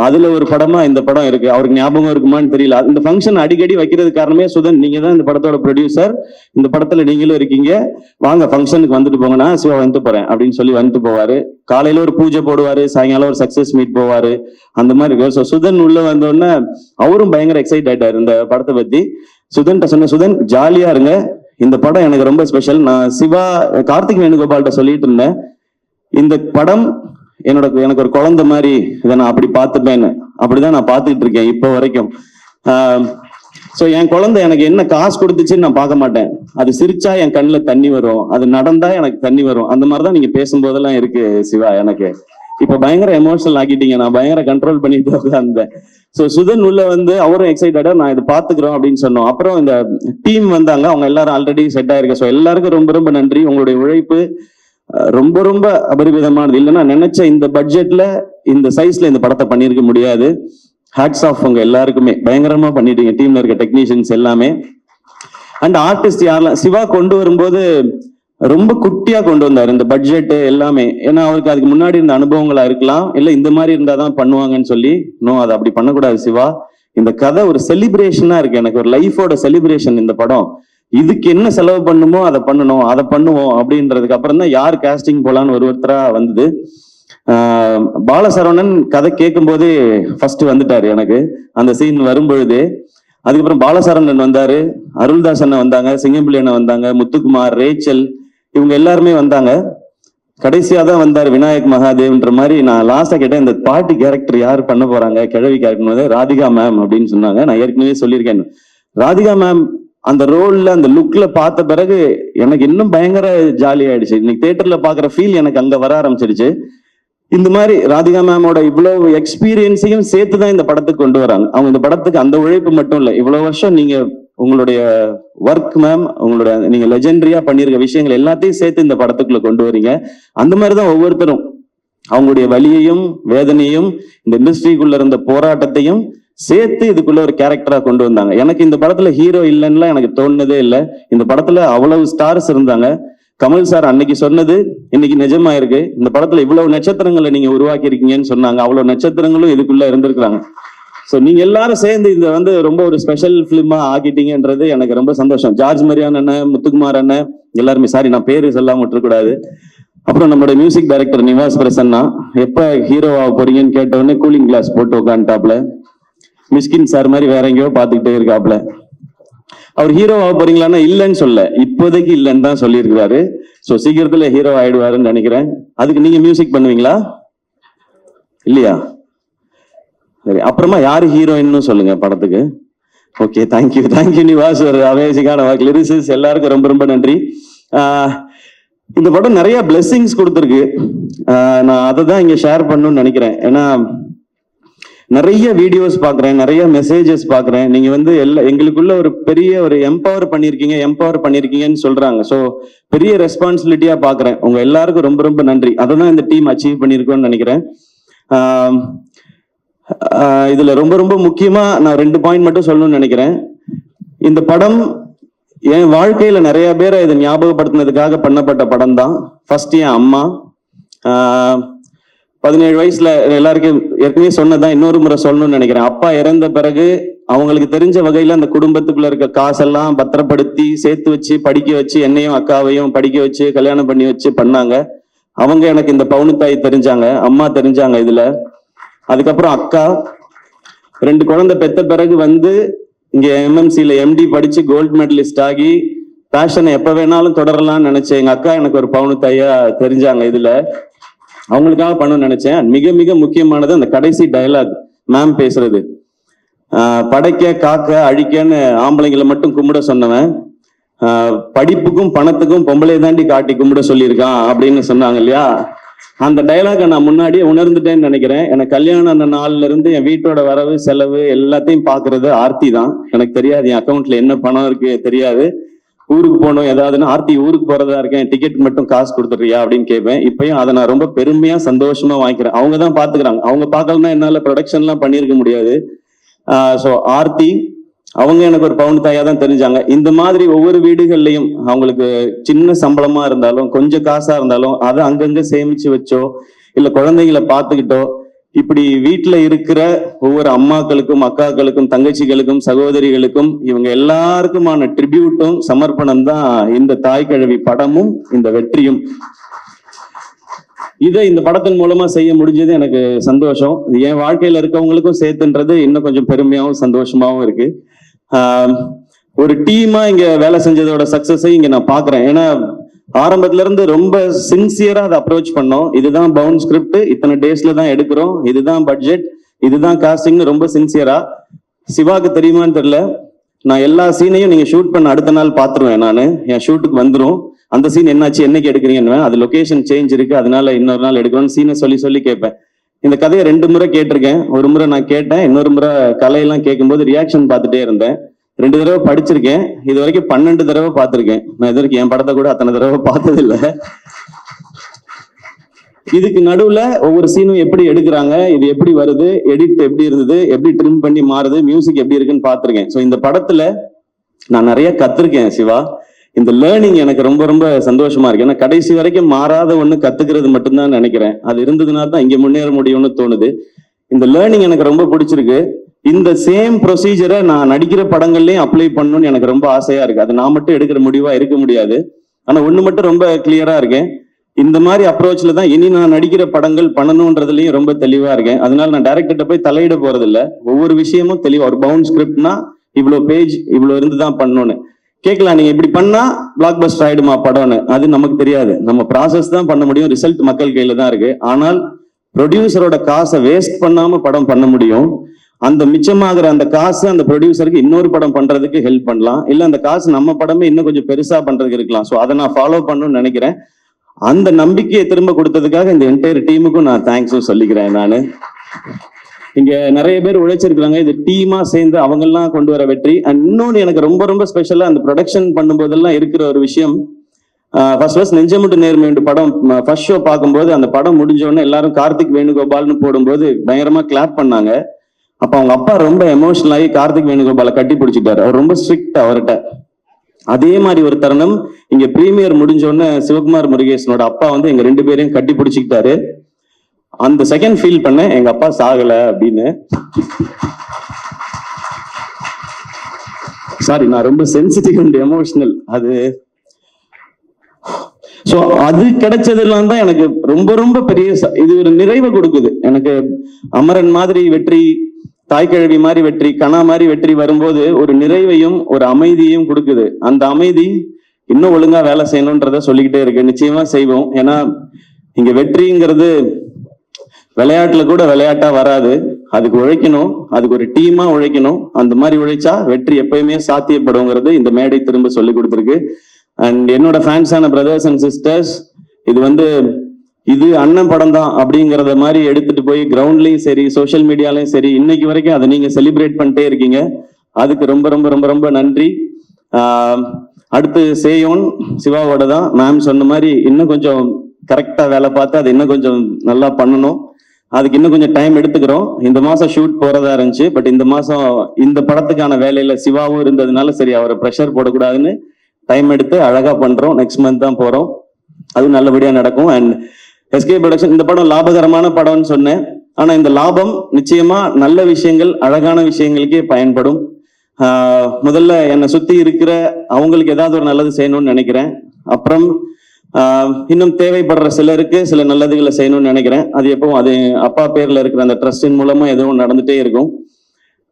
அதுல ஒரு படமா இந்த படம் இருக்கு. அவருக்கு ஞாபகம் இருக்குமான்னு தெரியல. இந்த ஃபங்க்ஷன் அடிக்கடி வைக்கிறது காரணமே சுதன், நீங்க தான் இந்த படத்தோட ப்ரொடியூசர், இந்த படத்துல நீங்களும் இருக்கீங்க, வாங்க ஃபங்க்ஷனுக்கு வந்துட்டு போங்க, நான் சிவா வந்துட்டு போறேன் அப்படின்னு சொல்லி வந்துட்டு போவாரு. காலையில ஒரு பூஜை போடுவாரு, சாயங்காலம் ஒரு சக்சஸ் மீட் போவாரு, அந்த மாதிரி இருக்கு. ஸோ சுதன் உள்ள வந்தோடனே அவரும் பயங்கர எக்ஸைட் ஆயிட்டாரு இந்த படத்தை பத்தி. சுதன்கிட்ட சொன்ன, சுதன் ஜாலியா இருங்க, இந்த படம் எனக்கு ரொம்ப ஸ்பெஷல். நான் சிவா கார்த்திக் வேணுகோபால்கிட்ட சொல்லிட்டு இருந்தேன், இந்த படம் எனக்கு ஒரு குழந்தை மாதிரி, இதை நான் அப்படி பார்த்துப்பேன்னு. அப்படிதான் நான் பார்த்துக்கிட்டு இருக்கேன் இப்போ வரைக்கும். ஸோ என் குழந்தை எனக்கு என்ன காசு கொடுத்துச்சுன்னு நான் பார்க்க மாட்டேன். அது சிரிச்சா என் கண்ணில் தண்ணி வரும், அது நடந்தா எனக்கு தண்ணி வரும். அந்த மாதிரிதான் நீங்க பேசும்போதெல்லாம் இருக்கு சிவா. எனக்கு இப்ப பயங்கர எமோஷனல் ஆக்கிட்டீங்க, நான் பயங்கர கண்ட்ரோல் பண்ணிட்டு உட்கார்ந்தேன். ஸோ சுதன் உள்ள வந்து அவரும் எக்ஸைட்டடா நான் இது பாத்துக்கிறோம் அப்படின்னு சொன்னோம். அப்புறம் இந்த டீம் வந்தாங்க, அவங்க எல்லாரும் ஆல்ரெடி செட் ஆயிருக்கு. ஸோ எல்லாருக்கும் ரொம்ப ரொம்ப நன்றி. உங்களுடைய உழைப்பு ரொம்ப ரொம்ப அபரிவிதமானது. இல்லைன்னா நினைச்ச இந்த பட்ஜெட்ல இந்த சைஸ்ல இந்த படத்தை பண்ணியிருக்க முடியாது. ஹேட்ஸ் ஆஃப் உங்க எல்லாருக்குமே, பயங்கரமா பண்ணிட்டீங்க டீம்ல இருக்க டெக்னீஷியன்ஸ் எல்லாமே. அண்ட் ஆர்டிஸ்ட் யாரெல்லாம் சிவா கொண்டு வரும்போது ரொம்ப குட்டியா கொண்டு வந்தாரு இந்த பட்ஜெட் எல்லாமே. ஏன்னா அவருக்கு அதுக்கு முன்னாடி இருந்த அனுபவங்களா இருக்கலாம், இல்ல இந்த மாதிரி இருந்தாதான் பண்ணுவாங்கன்னு சொல்லி. நோ, அதை அப்படி பண்ணக்கூடாது சிவா. இந்த கதை ஒரு செலிப்ரேஷனா இருக்கு, எனக்கு ஒரு லைஃபோட செலிப்ரேஷன் இந்த படம். இதுக்கு என்ன செலவு பண்ணுமோ அதை பண்ணணும், அதை பண்ணுவோம் அப்படின்றதுக்கு அப்புறம் தான் யார் காஸ்டிங் போலான்னு ஒருத்தரா வந்தது. பாலசரவணன் கதை கேட்கும் போதே ஃபர்ஸ்ட் வந்துட்டாரு எனக்கு அந்த சீன் வரும்பொழுது. அதுக்கப்புறம் பாலசரவணன் வந்தாரு, அருள்தாஸ் அண்ணன் வந்தாங்க, சிங்கம்பிள்ளி அண்ணன் வந்தாங்க, முத்துக்குமார், ரேச்சல், இவங்க எல்லாருமே வந்தாங்க. கடைசியா தான் வந்தார் விநாயக் மகாதேவ்ன்ற மாதிரி. நான் லாஸ்டா கேட்டேன், இந்த பாட்டி கேரக்டர் யார் பண்ண போறாங்க, கிழவி கேரக்டர், ராதிகா மேம் அப்படின்னு சொன்னாங்க. நான் ஏற்கனவே சொல்லியிருக்கேன், ராதிகா மேம் அந்த ரோல்ல அந்த லுக்ல பார்த்த பிறகு எனக்கு இன்னும் பயங்கர ஜாலி ஆயிடுச்சு. இன்னைக்கு தியேட்டர்ல பாக்குற ஃபீல் எனக்கு அங்க வர ஆரம்பிச்சிருச்சு. இந்த மாதிரி ராதிகா மேமோட இவ்வளவு எக்ஸ்பீரியன்ஸையும் சேர்த்துதான் இந்த படத்துக்கு கொண்டு வராங்க. அவங்க இந்த படத்துக்கு அந்த உழைப்பு மட்டும் இல்லை, இவ்வளவு வருஷம் நீங்க உங்களுடைய ஒர்க் மேம், உங்களுடைய நீங்க லெஜெண்டரியா பண்ணிருக்க விஷயங்கள் எல்லாத்தையும் சேர்த்து இந்த படத்துக்குள்ள கொண்டு வரீங்க. அந்த மாதிரிதான் ஒவ்வொருத்தரும் அவங்களுடைய வலியையும் வேதனையும் இந்த இண்டஸ்ட்ரிக்குள்ள இருந்த போராட்டத்தையும் சேர்த்து இதுக்குள்ள ஒரு கேரக்டரா கொண்டு வந்தாங்க. எனக்கு இந்த படத்துல ஹீரோ இல்லைன்னா எனக்கு தோணுனதே இல்லை. இந்த படத்துல அவ்வளவு ஸ்டார்ஸ் இருந்தாங்க. கமல் சார் அன்னைக்கு சொன்னது இன்னைக்கு நிஜமா இருக்கு. இந்த படத்துல இவ்வளவு நட்சத்திரங்களை நீங்க உருவாக்கி இருக்கீங்கன்னு சொன்னாங்க. அவ்வளவு நட்சத்திரங்களும் இதுக்குள்ள இருந்திருக்கிறாங்க. ஸோ நீங்க எல்லாரும் சேர்ந்து இதை வந்து ரொம்ப ஒரு ஸ்பெஷல் பிலிமா ஆக்கிட்டீங்கன்றது எனக்கு ரொம்ப சந்தோஷம். ஜார்ஜ் மரியான் அண்ணன், முத்துக்குமார் அண்ணன், எல்லாருமே, சாரி நான் பேரு சொல்லாம விட்டுறக்கூடாது. அப்புறம் நம்மளோட மியூசிக் டைரக்டர் நிவாஸ் பிரசன்னா, எப்ப ஹீரோவா போறீங்கன்னு கேட்டவுடனே கூலிங் கிளாஸ் போட்டு உட்காந்துட்டாப்ல. மிஸ்கின் சார் மாதிரி வேற எங்கேயோ பார்த்துக்கிட்டே இருக்காப்ல. அவர் ஹீரோ ஆக போறீங்களான்னா இல்லைன்னு சொல்ல, இப்போதைக்கு இல்லைன்னு தான் சொல்லியிருக்கிறாரு. ஸோ சீக்கிரத்துல ஹீரோ ஆயிடுவாருன்னு நினைக்கிறேன். அதுக்கு நீங்க மியூசிக் பண்ணுவீங்களா இல்லையா? சரி, அப்புறமா யாரு ஹீரோயின்னு சொல்லுங்க படத்துக்கு. ஓகே, தேங்க்யூ நிவாஸ், ஒரு அமேசிங்கான ஒர்க். லிரிசிஸ் எல்லாருக்கும் ரொம்ப ரொம்ப நன்றி. இந்த படம் நிறைய பிளெஸிங்ஸ் கொடுத்துருக்கு. நான் அதை தான் இங்க ஷேர் பண்ணணும்னு நினைக்கிறேன். ஏன்னா நிறைய வீடியோஸ் பாக்குறேன், நிறைய மெசேஜஸ் பாக்குறேன். நீங்க வந்து எங்களுக்குள்ள ஒரு பெரிய ஒரு எம்பவர் பண்ணிருக்கீங்கன்னு சொல்றாங்க. ஸோ பெரிய ரெஸ்பான்சிபிலிட்டியா பாக்குறேன். உங்க எல்லாருக்கும் ரொம்ப ரொம்ப நன்றி. அதை தான் இந்த டீம் அச்சீவ் பண்ணிருக்கோம்னு நினைக்கிறேன். இதுல ரொம்ப ரொம்ப முக்கியமா நான் 2 பாயிண்ட் மட்டும் சொல்லணும்னு நினைக்கிறேன். இந்த படம் என் வாழ்க்கையில நிறைய பேரை இதை ஞாபகப்படுத்தினதுக்காக பண்ணப்பட்ட படம் தான். ஃபர்ஸ்ட் என் அம்மா, 17 வயசுல எல்லாருக்கும் ஏற்கனவே சொன்னதான், இன்னொரு முறை சொல்லணும்னு நினைக்கிறேன். அப்பா இறந்த பிறகு அவங்களுக்கு தெரிஞ்ச வகையில அந்த குடும்பத்துக்குள்ள இருக்க காசெல்லாம் பத்திரப்படுத்தி சேர்த்து வச்சு படிக்க வச்சு என்னையும் அக்காவையும் படிக்க வச்சு கல்யாணம் பண்ணி வச்சு பண்ணாங்க. அவங்க எனக்கு இந்த பவுனுத்தாய் தெரிஞ்சாங்க, அம்மா தெரிஞ்சாங்க இதுல. அதுக்கப்புறம் அக்கா 2 குழந்தை பெத்த பிறகு வந்து இங்க MMCல MD படிச்சு கோல்டு மெடலிஸ்ட் ஆகி பேஷனை எப்ப வேணாலும் தொடரலாம்னு நினைச்சேன். எங்க அக்கா எனக்கு ஒரு பவுனுத்தாயா தெரிஞ்சாங்க இதுல. அவங்களுக்காக பண்ணணும்னு நினைச்சேன். மிக மிக முக்கியமானது அந்த கடைசி டயலாக் மேம் பேசுறது, படைக்க காக்க அழிக்கன்னு ஆம்பளைங்களை மட்டும் கும்பிட சொன்னவன் படிப்புக்கும் பணத்துக்கும் பொம்பளை தாண்டி காட்டி கும்பிட சொல்லியிருக்கான் அப்படின்னு சொன்னாங்க இல்லையா. அந்த டைலாக நான் முன்னாடியே உணர்ந்துட்டேன்னு நினைக்கிறேன். எனக்கு கல்யாணம் அந்த நாள்ல இருந்து என் வீட்டோட வரவு செலவு எல்லாத்தையும் பாக்குறது ஆர்த்தி தான். எனக்கு தெரியாது என் அக்கௌண்ட்ல என்ன பணம் இருக்கு தெரியாது. ஊருக்கு போகணும் ஏதாவதுன்னா, ஆர்த்தி ஊருக்கு போறதா இருக்கேன், டிக்கெட் மட்டும் காசு கொடுத்துட்றியா அப்படின்னு கேட்பேன். இப்பயும் அதை நான் ரொம்ப பெருமையா சந்தோஷமா வாங்கிக்கிறேன். அவங்க தான் பாத்துக்கிறாங்க. அவங்க பார்க்கலன்னா என்னால ப்ரொடக்ஷன்லாம் பண்ணியிருக்க முடியாது. ஸோ ஆர்த்தி அவங்க எனக்கு ஒரு பவுன் தாயா தான் தெரிஞ்சாங்க. இந்த மாதிரி ஒவ்வொரு வீடுகள்லையும் அவங்களுக்கு சின்ன சம்பளமா இருந்தாலும் கொஞ்சம் காசா இருந்தாலும் அதை அங்கங்க சேமிச்சு வச்சோ இல்ல குழந்தைங்களை பார்த்துக்கிட்டோ இப்படி வீட்டுல இருக்கிற ஒவ்வொரு அம்மாக்களுக்கும் அக்காக்களுக்கும் தங்கச்சிகளுக்கும் சகோதரிகளுக்கும் இவங்க எல்லாருக்குமான ட்ரிபியூட்டும் சமர்ப்பணம் தான் இந்த தாய் கிழவி படமும் இந்த வெற்றியும். இதை இந்த படத்தின் மூலமா செய்ய முடிஞ்சது எனக்கு சந்தோஷம். என் வாழ்க்கையில இருக்கவங்களுக்கும் சேர்த்துன்றது இன்னும் கொஞ்சம் பெருமையாகவும் சந்தோஷமாவும் இருக்கு. ஒரு டீமா இங்க வேலை செஞ்சதோட சக்சஸை இங்க நான் பாக்குறேன். ஏன்னா ஆரம்பத்துல இருந்து ரொம்ப சின்சியரா அதை அப்ரோச் பண்ணோம். இதுதான் பவுண்ட் ஸ்கிரிப்ட், இத்தனை டேஸ்ல தான் எடுக்கிறோம், இதுதான் பட்ஜெட், இதுதான் காஸ்டிங்னு ரொம்ப சின்சியரா. சிவாக்கு தெரியுமான்னு தெரியல, நான் எல்லா சீனையும் நீங்க ஷூட் பண்ண அடுத்த நாள் பாத்துருவேன். நான் என் ஷூட்டுக்கு வந்துடும், அந்த சீன் என்னாச்சு என்னைக்கு எடுக்கிறீங்கன்னு, அது லொகேஷன் சேஞ்ச் இருக்கு அதனால இன்னொரு நாள் எடுக்கணும்னு சீனை சொல்லி கேட்பேன். இந்த கதையை 2 முறை கேட்டிருக்கேன். ஒரு முறை நான் கேட்டேன், இன்னொரு முறை கலையெல்லாம் கேட்கும்போது ரியாக்ஷன் பார்த்துட்டே இருந்தேன். 2 தடவை படிச்சிருக்கேன். இது வரைக்கும் 12 தடவை பார்த்திருக்கேன். நான் இது வரைக்கும் என் படத்தை கூட அத்தனை தடவை பார்த்தது இல்லை. இதுக்கு நடுவுல ஒவ்வொரு சீனும் எப்படி எடுக்கிறாங்க, இது எப்படி வருது, எடிட் எப்படி இருந்தது, எப்படி ட்ரிம் பண்ணி மாறுது, மியூசிக் எப்படி இருக்குன்னு பார்த்திருக்கேன். ஸோ இந்த படத்துல நான் நிறைய கத்துருக்கேன் சிவா. இந்த லேர்னிங் எனக்கு ரொம்ப ரொம்ப சந்தோஷமா இருக்கு. ஏன்னா கடைசி வரைக்கும் மாறாத ஒண்ணு கத்துக்கிறது மட்டும்தான் நினைக்கிறேன். அது இருந்ததுன்னா தான் இங்க முன்னேற முடியும்னு தோணுது. இந்த லேர்னிங் எனக்கு ரொம்ப பிடிச்சிருக்கு. இந்த சேம் ப்ரொசீஜரை நான் நடிக்கிற படங்கள்லயும் அப்ளை பண்ணணும்னு எனக்கு ரொம்ப ஆசையா இருக்கு. அது நான் மட்டும் எடுக்கிற முடிவா இருக்க முடியாது. ஆனா ஒண்ணு மட்டும் ரொம்ப கிளியரா இருக்கேன், இந்த மாதிரி அப்ரோச்ல தான் இனி நான் நடிக்கிற படங்கள் பண்ணணும்ன்றதுலயும் ரொம்ப தெளிவா இருக்கேன். அதனால நான் டைரக்டர்கிட்ட போய் தலையிட போறது இல்லை. ஒவ்வொரு விஷயமும் தெளிவா, ஒரு பவுண்ட் ஸ்கிரிப்ட்னா இவ்வளவு பேஜ் இவ்வளவு இருந்துதான் பண்ணணும்னு கேட்கலாம். நீங்க இப்படி பண்ணா பிளாக் பஸ்டர் ஆயிடுமா படம்னு, அது நமக்கு தெரியாது. நம்ம ப்ராசஸ் தான் பண்ண முடியும், ரிசல்ட் மக்கள் கையில தான் இருக்கு. ஆனால் ப்ரொடியூசரோட காசை வேஸ்ட் பண்ணாம படம் பண்ண முடியும். அந்த மிச்சமாகிற அந்த காசு அந்த ப்ரொடியூசருக்கு இன்னொரு படம் பண்றதுக்கு ஹெல்ப் பண்ணலாம், இல்ல அந்த காசு நம்ம படமே இன்னும் கொஞ்சம் பெருசா பண்றதுக்கு இருக்கலாம். ஸோ அதை நான் ஃபாலோ பண்ணணும்னு நினைக்கிறேன். அந்த நம்பிக்கையை திரும்ப கொடுத்ததுக்காக இந்த என்டையர் டீமுக்கும் நான் தேங்க்ஸும் சொல்லிக்கிறேன். நான் இங்க நிறைய பேர் உழைச்சிருக்காங்க, இது டீமா சேர்ந்து அவங்க எல்லாம் கொண்டு வர வெற்றி. அண்ட் இன்னொன்று எனக்கு ரொம்ப ரொம்ப ஸ்பெஷலா அந்த ப்ரொடக்ஷன் பண்ணும்போதெல்லாம் இருக்கிற ஒரு விஷயம், ஃபர்ஸ்ட் நெஞ்சமுட்டு நேர்மையுண்டு படம் ஃபர்ஸ்ட் ஷோ பார்க்கும்போது அந்த படம் முடிஞ்ச உடனே எல்லாரும் கார்த்திக் வேணுகோபால்னு போடும்போது பயங்கரமா கிளாப் பண்ணாங்க. அப்ப அவங்க அப்பா ரொம்ப எமோஷனல் ஆகி கார்த்திக் வேணுகோபாலை கட்டி பிடிச்சிட்டாரு. அவர் ரொம்ப ஸ்ட்ரிக்ட் அவர்கிட்ட. அதே மாதிரி ஒரு தருணம் இங்க பிரீமியர் முடிஞ்ச உடனே சிவகுமார் முருகேசனோட அப்பா வந்து எங்க 2 பேரையும் கட்டி பிடிச்சிக்கிட்டாரு. அந்த செகண்ட் ஃபீல் பண்ண எங்க அப்பா சாகல அப்படின்னு. சாரி, நான் ரொம்ப சென்சிட்டிவ் அண்ட் எமோஷனல். அது கிடைச்சதெல்லாம் தான் எனக்கு ரொம்ப ரொம்ப பெரிய இது ஒரு நிறைவை கொடுக்குது. எனக்கு அமரன் மாதிரி வெற்றி, தாய்க்கிழவி மாதிரி வெற்றி, கணா மாதிரி வெற்றி வரும்போது ஒரு நிறைவையும் ஒரு அமைதியையும் கொடுக்குது. அந்த அமைதி இன்னும் ஒழுங்கா வேலை செய்யணும்ன்றத சொல்லிக்கிட்டே இருக்கு. நிச்சயமா செய்வோம். ஏன்னா இங்க வெற்றிங்கிறது விளையாட்டுல கூட விளையாட்டா வராது. அதுக்கு உழைக்கணும், அதுக்கு ஒரு டீமா உழைக்கணும். அந்த மாதிரி உழைச்சா வெற்றி எப்பயுமே சாத்தியப்படுங்கிறது இந்த மேடை திரும்ப சொல்லி கொடுத்துருக்கு. அண்ட் என்னோட ஃபேன்ஸான பிரதர்ஸ் அண்ட் சிஸ்டர்ஸ், இது இது அண்ணன் படம் தான் அப்படிங்கறத மாதிரி எடுத்துட்டு போய் கிரவுண்ட்லயும் சரி சோஷியல் மீடியாலயும் சரி இன்னைக்கு வரைக்கும் அதை நீங்க செலிப்ரேட் பண்ணிட்டே இருக்கீங்க. அதுக்கு ரொம்ப ரொம்ப ரொம்ப ரொம்ப நன்றி. அடுத்து சேயோன் சிவாவோட தான் மேம் சொன்ன மாதிரி இன்னும் கொஞ்சம் கரெக்டா வேலை பார்த்து அதை இன்னும் கொஞ்சம் நல்லா பண்ணணும். அதுக்கு இன்னும் கொஞ்சம் டைம் எடுத்துக்கிறோம். இந்த மாசம் ஷூட் போறதா இருந்துச்சு, பட் இந்த மாசம் இந்த படத்துக்கான வேலையில சிவாவும் இருந்ததுனால சரி அவரை ப்ரெஷர் போடக்கூடாதுன்னு டைம் எடுத்து அழகா பண்றோம். நெக்ஸ்ட் மந்த் தான் போறோம், அதுவும் நல்லபடியா நடக்கும். அண்ட் எஸ்கே ப்ரொடக்ஷன் இந்த படம் லாபகரமான படம்னு சொன்னேன், ஆனா இந்த லாபம் நிச்சயமா நல்ல விஷயங்கள் அழகான விஷயங்களுக்கே பயன்படும். முதல்ல என்னை சுத்தி இருக்கிற அவங்களுக்கு ஏதாவது ஒரு நல்லது செய்யணும்னு நினைக்கிறேன். அப்புறம் இன்னும் தேவைப்படுற சிலருக்கு சில நல்லதுகளை செய்யணும்னு நினைக்கிறேன். அது எப்பவும் அது அப்பா பேர்ல இருக்கிற அந்த ட்ரஸ்டின் மூலமா எதுவும் நடந்துட்டே இருக்கும்.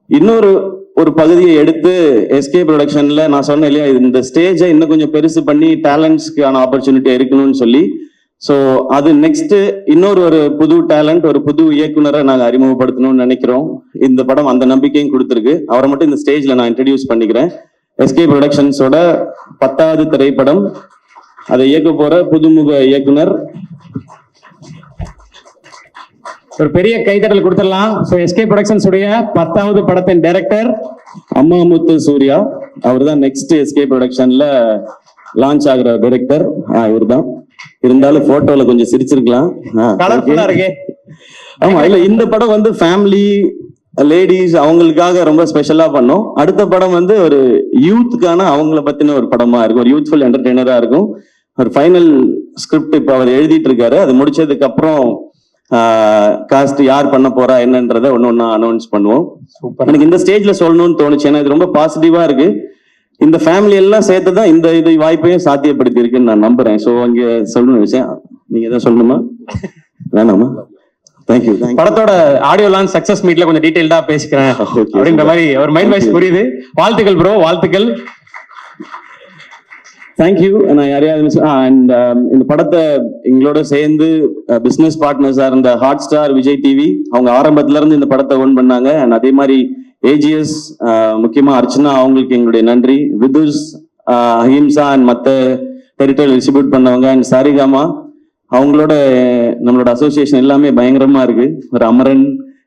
இன்னொரு பகுதியை எடுத்து எஸ்கே ப்ரொடக்ஷன்ல நான் சொன்னேன் இல்லையா, இந்த ஸ்டேஜை இன்னும் கொஞ்சம் பெருசு பண்ணி டேலண்ட்ஸ்க்கான ஆப்பர்ச்சுனிட்டி இருக்கணும்னு சொல்லி. ஸோ அது நெக்ஸ்ட் இன்னொரு புது டேலண்ட், ஒரு புது இயக்குனரை நாங்கள் அறிமுகப்படுத்தணும்னு நினைக்கிறோம். இந்த படம் அந்த நம்பிக்கையும் கொடுத்துருக்கு. அவரை மட்டும் இந்த ஸ்டேஜ்ல நான் இன்ட்ரடியூஸ் பண்ணிக்கிறேன். எஸ்கே ப்ரொடக்ஷன்ஸோட 10வது திரைப்படம், அதை இயக்க போற புதுமுக இயக்குனர். ஒரு பெரிய கைத்தட்டல் கொடுத்துடலாம். ஸோ எஸ்கே ப்ரொடக்ஷன்ஸ் உடைய 10வது படத்தின் டைரக்டர் அம்மாமுத்து சூர்யா. அவர் தான் நெக்ஸ்ட் எஸ்கே ப்ரொடக்ஷன்ல லான்ச் ஆகிற டைரக்டர். இவர் தான். இருந்தாலும் போட்டோல கொஞ்சம் சிரிச்சிருக்கலாம். ஆமா, இல்ல இந்த படம் வந்து ஃபேமிலி லேடிஸ் அவங்களுக்காக ரொம்ப ஸ்பெஷலா பண்ணோம். அடுத்த படம் வந்து ஒரு யூத்துக்கான அவங்கள பத்தின ஒரு படமா இருக்கும், ஒரு யூத்ஃபுல் என்டர்டெய்னரா இருக்கும். ஒரு ஃபைனல் ஸ்கிரிப்ட் இப்ப அவர் எழுதிட்டு இருக்காரு. அது முடிச்சதுக்கு அப்புறம் காஸ்ட் யார் பண்ண போறா என்னன்றத ஒன்னொன்னா அனௌன்ஸ் பண்ணுவோம். எனக்கு இந்த ஸ்டேஜ்ல சொல்லணும்னு தோணுச்சு, ஏன்னா இது ரொம்ப பாசிட்டிவா இருக்கு. இந்த ஃபேமிலி எல்லாம் சேர்த்துதான் இது வாய்ப்பையும் சாத்தியப்படுத்தி இருக்குன்னு நான் நம்புறேன். ஸோ அங்க சொல்லணும் விஷயம், நீங்க எதாவது சொல்லணுமா? வேணாமா? தேங்க்யூ. படத்தோட ஆடியோ லான்ச் சக்சஸ் மீட்ல கொஞ்சம் டீடைல்டா பேசிக்கிறேன் அப்படின்ற மாதிரி ஒரு மைண்ட் வாய்ஸ் புரியுது. வாழ்த்துக்கள் ப்ரோ, வாழ்த்துக்கள். தேங்க்யூ. நான் யாரையாவது அண்ட் இந்த படத்தை எங்களோட சேர்ந்து பிசினஸ் பார்ட்னர்ஸா இருந்த ஹாட் ஸ்டார், விஜய் டிவி, அவங்க ஆரம்பத்துல இருந்து இந்த படத்தை ஓன் பண்ணாங்க. அண்ட் அதே மாதிரி ஏஜிஎஸ், முக்கியமா அர்ச்சனா, அவங்களுக்கு எங்களுடைய நன்றி. விதுஷ், அஹிம்சா அண்ட் மற்ற டெரிட்டரி டிஸ்ட்ரிபியூட் பண்ணவங்க, அண்ட் சாரிகாமா, அவங்களோட நம்மளோட அசோசியேஷன் எல்லாமே பயங்கரமா இருக்கு. ஒரு அமரன்,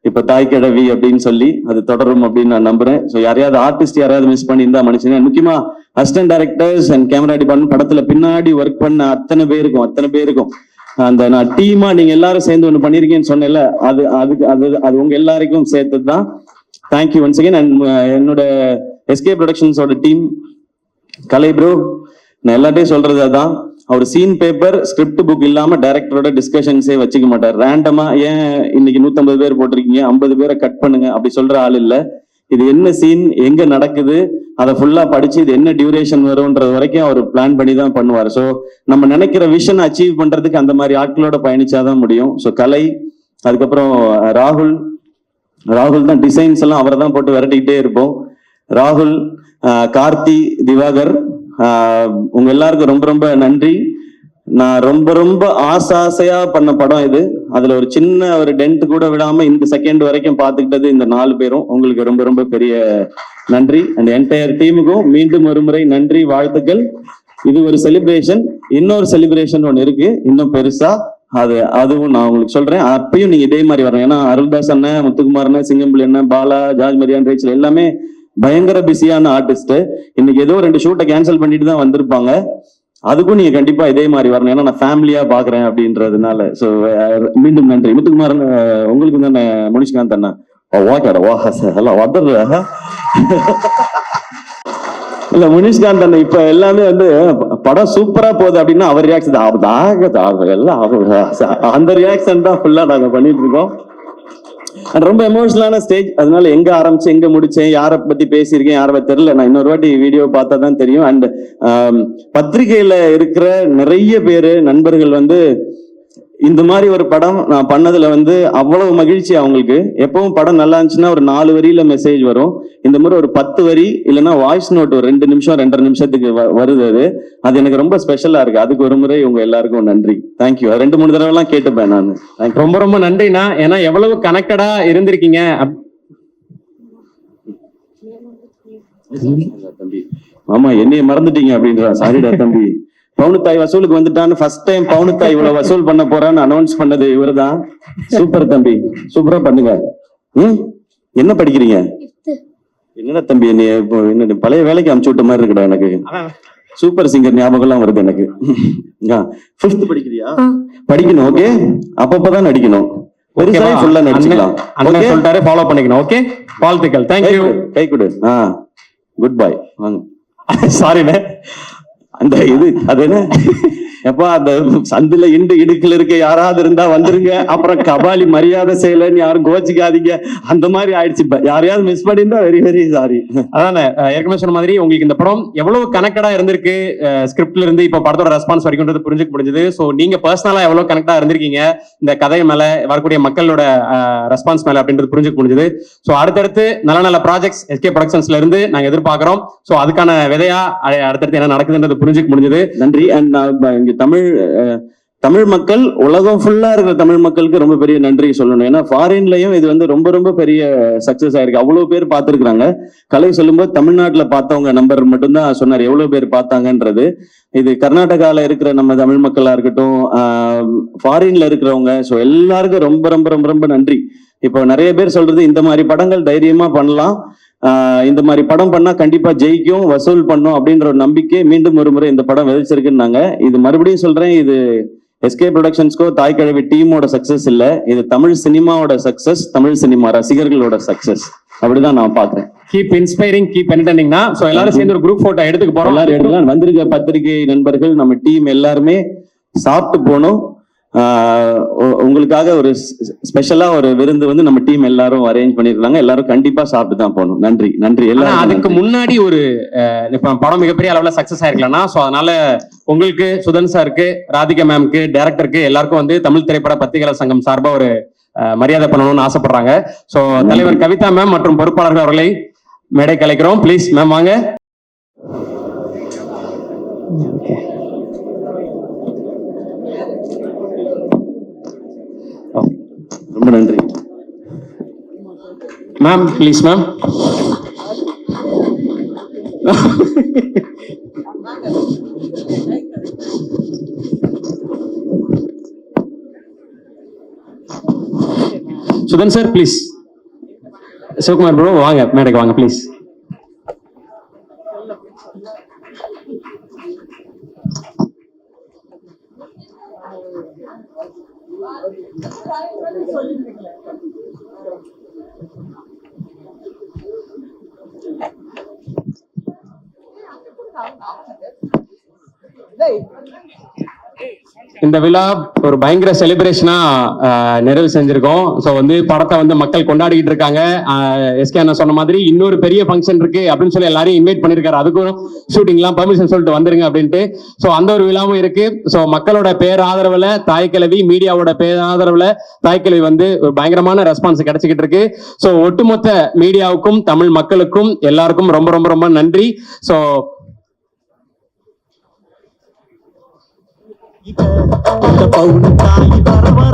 இப்ப தாய் கிழவி அப்படின்னு சொல்லி அது தொடரும் அப்படின்னு நான் நம்புறேன். ஸோ யாரையாவது ஆர்டிஸ்ட் யாராவது மிஸ் பண்ணியிருந்தா மனுஷங்க, முக்கியமா assistant directors and camera department, படத்துல பின்னாடி ஒர்க் பண்ண அத்தனை பேருக்கும் அந்த நான் டீமா நீங்க எல்லாரும் சேர்ந்து ஒண்ணு பண்ணிருக்கேன்னு சொன்னேன்ல, அது உங்க எல்லாருக்கும் சேர்த்தது தான். Thank you once again. அண்ட் என்னோட எஸ்கே ப்ரொடக்ஷன்ஸோட டீம், கலை ப்ரோ, நான் எல்லாத்தையும் சொல்றது அதான். அவர் சீன் பேப்பர் ஸ்கிரிப்ட் புக் இல்லாம டைரக்டரோட டிஸ்கஷன்ஸே வச்சுக்க மாட்டார். ரேண்டமா ஏன் இன்னைக்கு 150 பேர் போட்டிருக்கீங்க, 50 பேரை கட் பண்ணுங்க அப்படி சொல்ற ஆள் இல்ல. இது என்ன சீன், எங்க நடக்குது, அதை ஃபுல்லா படிச்சு இது என்ன டியூரேஷன் வரும்ன்றது வரைக்கும் அவர் பிளான் பண்ணி தான் பண்ணுவார். ஸோ நம்ம நினைக்கிற விஷன் அச்சீவ் பண்றதுக்கு அந்த மாதிரி ஆட்களோட பயணிச்சாதான் முடியும். ஸோ கலை, அதுக்கப்புறம் ராகுல் தான் டிசைன்ஸ் எல்லாம் அவரை தான் போட்டு விரட்டிக்கிட்டே இருப்போம். ராகுல், கார்த்தி, திவாகர், உங்க எல்லாருக்கும் ரொம்ப ரொம்ப நன்றி. நான் ரொம்ப ஆசையா பண்ண படம் இது. அதுல ஒரு சின்ன ஒரு டென்ட் கூட விடாம இந்த செகண்ட் வரைக்கும் பாத்துக்கிட்டது இந்த 4 பேரும். உங்களுக்கு ரொம்ப ரொம்ப பெரிய நன்றி. அண்ட் என்டையர் டீமுக்கும் மீண்டும் ஒரு முறை நன்றி, வாழ்த்துக்கள். இது ஒரு செலிப்ரேஷன். இன்னொரு செலிப்ரேஷன் ஒன்று இருக்கு, இன்னும் பெருசா. அதுவும் நான் உங்களுக்கு சொல்றேன். அப்பயும் நீங்க இதே மாதிரி வரணும். ஏன்னா அருள்தாஸ் அண்ணன், முத்துக்குமார் அண்ணன், சிங்கம்புலி அண்ணன், பாலா, ஜார்ஜ் மரியான், ரேச்சல் எல்லாமே பயங்கர பிஸியான ஆர்டிஸ்ட். இன்னைக்கு ஏதோ 2 ஷூட்டை கேன்சல் பண்ணிட்டு தான் வந்திருப்பாங்க. அதுக்கும் நீங்க கண்டிப்பா இதே மாதிரி வரணும், ஏன்னா நான் ஃபேமிலியா பாக்குறேன் அப்படின்றதுனால. ஸோ மீண்டும் நன்றி. முத்துக்குமார் உங்களுக்கு தானே, முனிஷ்காந்த் அண்ணா இல்ல முனிஷ்காந்த் அண்ணன் இப்ப எல்லாமே வந்து படம் சூப்பரா போகுது அப்படின்னா அவர் ரியாக்ஷன் எல்லாம் அந்த ரியாக்ஷன் தான் ஃபுல்லா நாங்க பண்ணிட்டு இருக்கோம். ரொம்ப எமோஷனலான ஸ்டேஜ். அதனால எங்க ஆரம்பிச்சு எங்க முடிச்சேன், யாரை பத்தி பேசியிருக்கேன், யாரை பத்தி தெரியல. நான் இன்னொரு வாட்டி வீடியோ பார்த்தா தான் தெரியும். அண்ட் பத்திரிகையில இருக்கிற நிறைய பேரு நண்பர்கள் வந்து இந்த மாதிரி ஒரு படம் நான் பண்ணதுல வந்து அவ்வளவு மகிழ்ச்சி அவங்களுக்கு. எப்பவும் படம் நல்லா இருந்துச்சுன்னா ஒரு 4 வரியில மெசேஜ் வரும். இந்த மாதிரி ஒரு 10 வரி இல்லைன்னா வாய்ஸ் நோட் ஒரு 2 நிமிஷம் 2.5 நிமிஷத்துக்கு வருது. அது எனக்கு ரொம்ப ஸ்பெஷலா இருக்கு. அதுக்கு ஒரு முறை உங்க எல்லாருக்கும் நன்றி. தேங்க்யூ. 2-3 தடவை எல்லாம் கேட்டுப்பேன் நான். ரொம்ப ரொம்ப நன்றிண்ணா. ஏன்னா எவ்வளவு கனெக்டடா இருந்திருக்கீங்க. தம்பி, ஆமா என்னைய மறந்துட்டீங்க அப்படின்றா. சாரிடா தம்பி. பவுனுத்தாய் வசூலுக்கு வந்துட்டான்னு ஃபர்ஸ்ட் டைம் பவுனுத்தாய் இவ்வளவு வசூல் பண்ண போறான்னு அனௌன்ஸ் பண்ணது இவர்தான். சூப்பர் தம்பி, சூப்பரா பண்ணுங்க. என்ன படிக்கிறீங்க? என்னடா தம்பி நீ இப்போ என்ன பழைய வேலைக்கு அமுச்சு விட்ட மாதிரி இருக்குடா எனக்கு. சூப்பர் சிங்கர் ஞாபகம் எல்லாம் வருது எனக்கு. 5th படிக்கிறியா? படிக்கணும். ஓகே, அப்பப்பதான் நடிக்கணும். பெருசா ஃபுல்லா நடிச்சுக்கலாம். அண்ணன் சொல்லிட்டாரு, ஃபாலோ பண்ணிக்கணும். ஓகே, வாழ்த்துக்கள். தேங்க்யூ. கை கொடு. குட் பாய். வாங்க. சாரிண்ணே, அந்த இது அது என்ன எப்பா அந்த சந்தில இடுக்குல இருக்க யாராவது இருந்தா வந்துருங்க. அப்புறம் கபாலி மரியாதை செய்யலன்னு யாரும் கோச்சிக்காதீங்க. அந்த மாதிரி ஆயிடுச்சு. யாரையாவது மிஸ் பண்ணிருந்தா வெரி வெரி சாரி. அதானே ஏற்கனவே சொன்ன மாதிரி உங்களுக்கு இந்த படம் எவ்வளவு கனெக்டடா இருந்திருக்கு ஸ்கிரிப்ட்ல இருந்து இப்ப படத்தோட ரெஸ்பான்ஸ் வரைக்கும் புரிஞ்சுக்க முடிஞ்சது. சோ நீங்க பர்சனலா எவ்வளவு கனெக்டடா இருந்திருக்கீங்க இந்த கதை மேல, வரக்கூடிய மக்களோட ரெஸ்பான்ஸ் மேல அப்படின்றது புரிஞ்சுக்க முடிஞ்சது. சோ அடுத்தடுத்து நல்ல நல்ல ப்ராஜெக்ட்ஸ் எஸ்கே ப்ரொடக்ஷன்ஸ்ல இருந்து நாங்க எதிர்பார்க்கிறோம். சோ அதுக்கான விதையா அடுத்தடுத்து என்ன நடக்குதுன்றது புரிஞ்சுக்க முடிஞ்சது. நன்றி. அண்ட் தமிழ் மக்கள், உலகம் ஃபுல்லா இருக்கிற தமிழ் மக்களுக்கு ரொம்ப பெரிய நன்றி சொல்லணும். ஏன்னா ஃபாரின்லயும் இது வந்து ரொம்ப ரொம்ப பெரிய சக்சஸ் ஆயிருக்கு. அவ்வளவு பேர் பார்த்திருக்கிறாங்க. கலை சொல்லும்போது தமிழ்நாட்டுல பார்த்தவங்க நம்பர் மட்டும்தான் சொன்னார் எவ்வளவு பேர் பார்த்தாங்கன்றது. இது கர்நாடகால இருக்கிற நம்ம தமிழ் மக்களா இருக்கட்டும், ஃபாரின்ல இருக்கிறவங்க, ஸோ எல்லாருக்கும் ரொம்ப ரொம்ப ரொம்ப ரொம்ப நன்றி. இப்போ நிறைய பேர் சொல்றது இந்த மாதிரி படங்கள் தைரியமா பண்ணலாம், இந்த மாதிரி படம் பண்ணா கண்டிப்பா ஜெயிக்கும், வசூல் பண்ணும் அப்படின்ற ஒரு நம்பிக்கை மீண்டும் ஒரு முறை இந்த படம் விதைச்சிருக்குன்னாங்க. இது மறுபடியும் சொல்றேன், இது எஸ்கே ப்ரொடக்ஷன்ஸ்க்கோ தாய் கிழவி டீமோட சக்சஸ் இல்ல, இது தமிழ் சினிமாவோட சக்சஸ், தமிழ் சினிமா ரசிகர்களோட சக்சஸ். அப்படிதான் நான் பாக்குறேன். கீப் இன்ஸ்பைரிங், கீப் என்டர்டெய்னிங்னா சோ எல்லாரும் சேர்ந்து ஒரு குரூப் போட்டோ எடுத்துக்க போறோம். எல்லாரும் எடுக்கலாம். வந்திருக்க பத்திரிகை நண்பர்கள், நம்ம டீம் எல்லாருமே சாப்பிட்டு போனோம். உங்களுக்காக ஒரு ஸ்பெஷலா ஒரு விருந்து வந்து நம்ம டீம் எல்லாரும் அரேஞ்ச் பண்ணிருக்காங்க. எல்லாரும் கண்டிப்பா சாப்பிட்டு தான் போகணும். நன்றி நன்றி. எல்லாம் அதுக்கு முன்னாடி ஒரு இப்ப படம் மிகப்பெரிய அளவுல சக்சஸ் ஆயிருக்கலன்னா, சோ அதனால உங்களுக்கு, சுதன் சாருக்கு, ராதிகா மேம்க்கு, டைரக்டருக்கு எல்லாருக்கும் வந்து தமிழ் திரைப்பட பத்திரிகையாளர் சங்கம் சார்பா ஒரு மரியாதை பண்ணணும்னு ஆசைப்படுறாங்க. சோ தலைவர் கவிதா மேம் மற்றும் பொறுப்பாளர்கள் அவர்களை மேடை கலைக்கிறோம். ப்ளீஸ் மேம் வாங்க. ரொம்ப நன்றி ma'am. Please ma'am. Sudhan sir please. Sivakumar bro வாங்க, மேடைக்கு வாங்க ப்ளீஸ். இந்த விழா ஒரு பயங்கர செலிப்ரேஷனா நிறைவு செஞ்சிருக்கோம். ஸோ வந்து படத்தை வந்து மக்கள் கொண்டாடிக்கிட்டு இருக்காங்க. எஸ்கே அண்ணா சொன்ன மாதிரி இன்னொரு பெரிய ஃபங்க்ஷன் இருக்கு அப்படின்னு சொல்லி எல்லாரையும் இன்வைட் பண்ணிருக்காரு. அதுக்கும் ஷூட்டிங்லாம் பர்மிஷன் சொல்லிட்டு வந்துருங்க அப்படின்ட்டு. ஸோ அந்த ஒரு விழாவும் இருக்கு. ஸோ மக்களோட பேராதரவுல தாய்க்கிழவி, மீடியாவோட பேராதரவுல தாய்க்கிழவி வந்து ஒரு பயங்கரமான ரெஸ்பான்ஸ் கிடைச்சிக்கிட்டு இருக்கு. ஸோ ஒட்டுமொத்த மீடியாவுக்கும் தமிழ் மக்களுக்கும் எல்லாருக்கும் ரொம்ப ரொம்ப ரொம்ப நன்றி. ஸோ பவுன் தாய் வர வர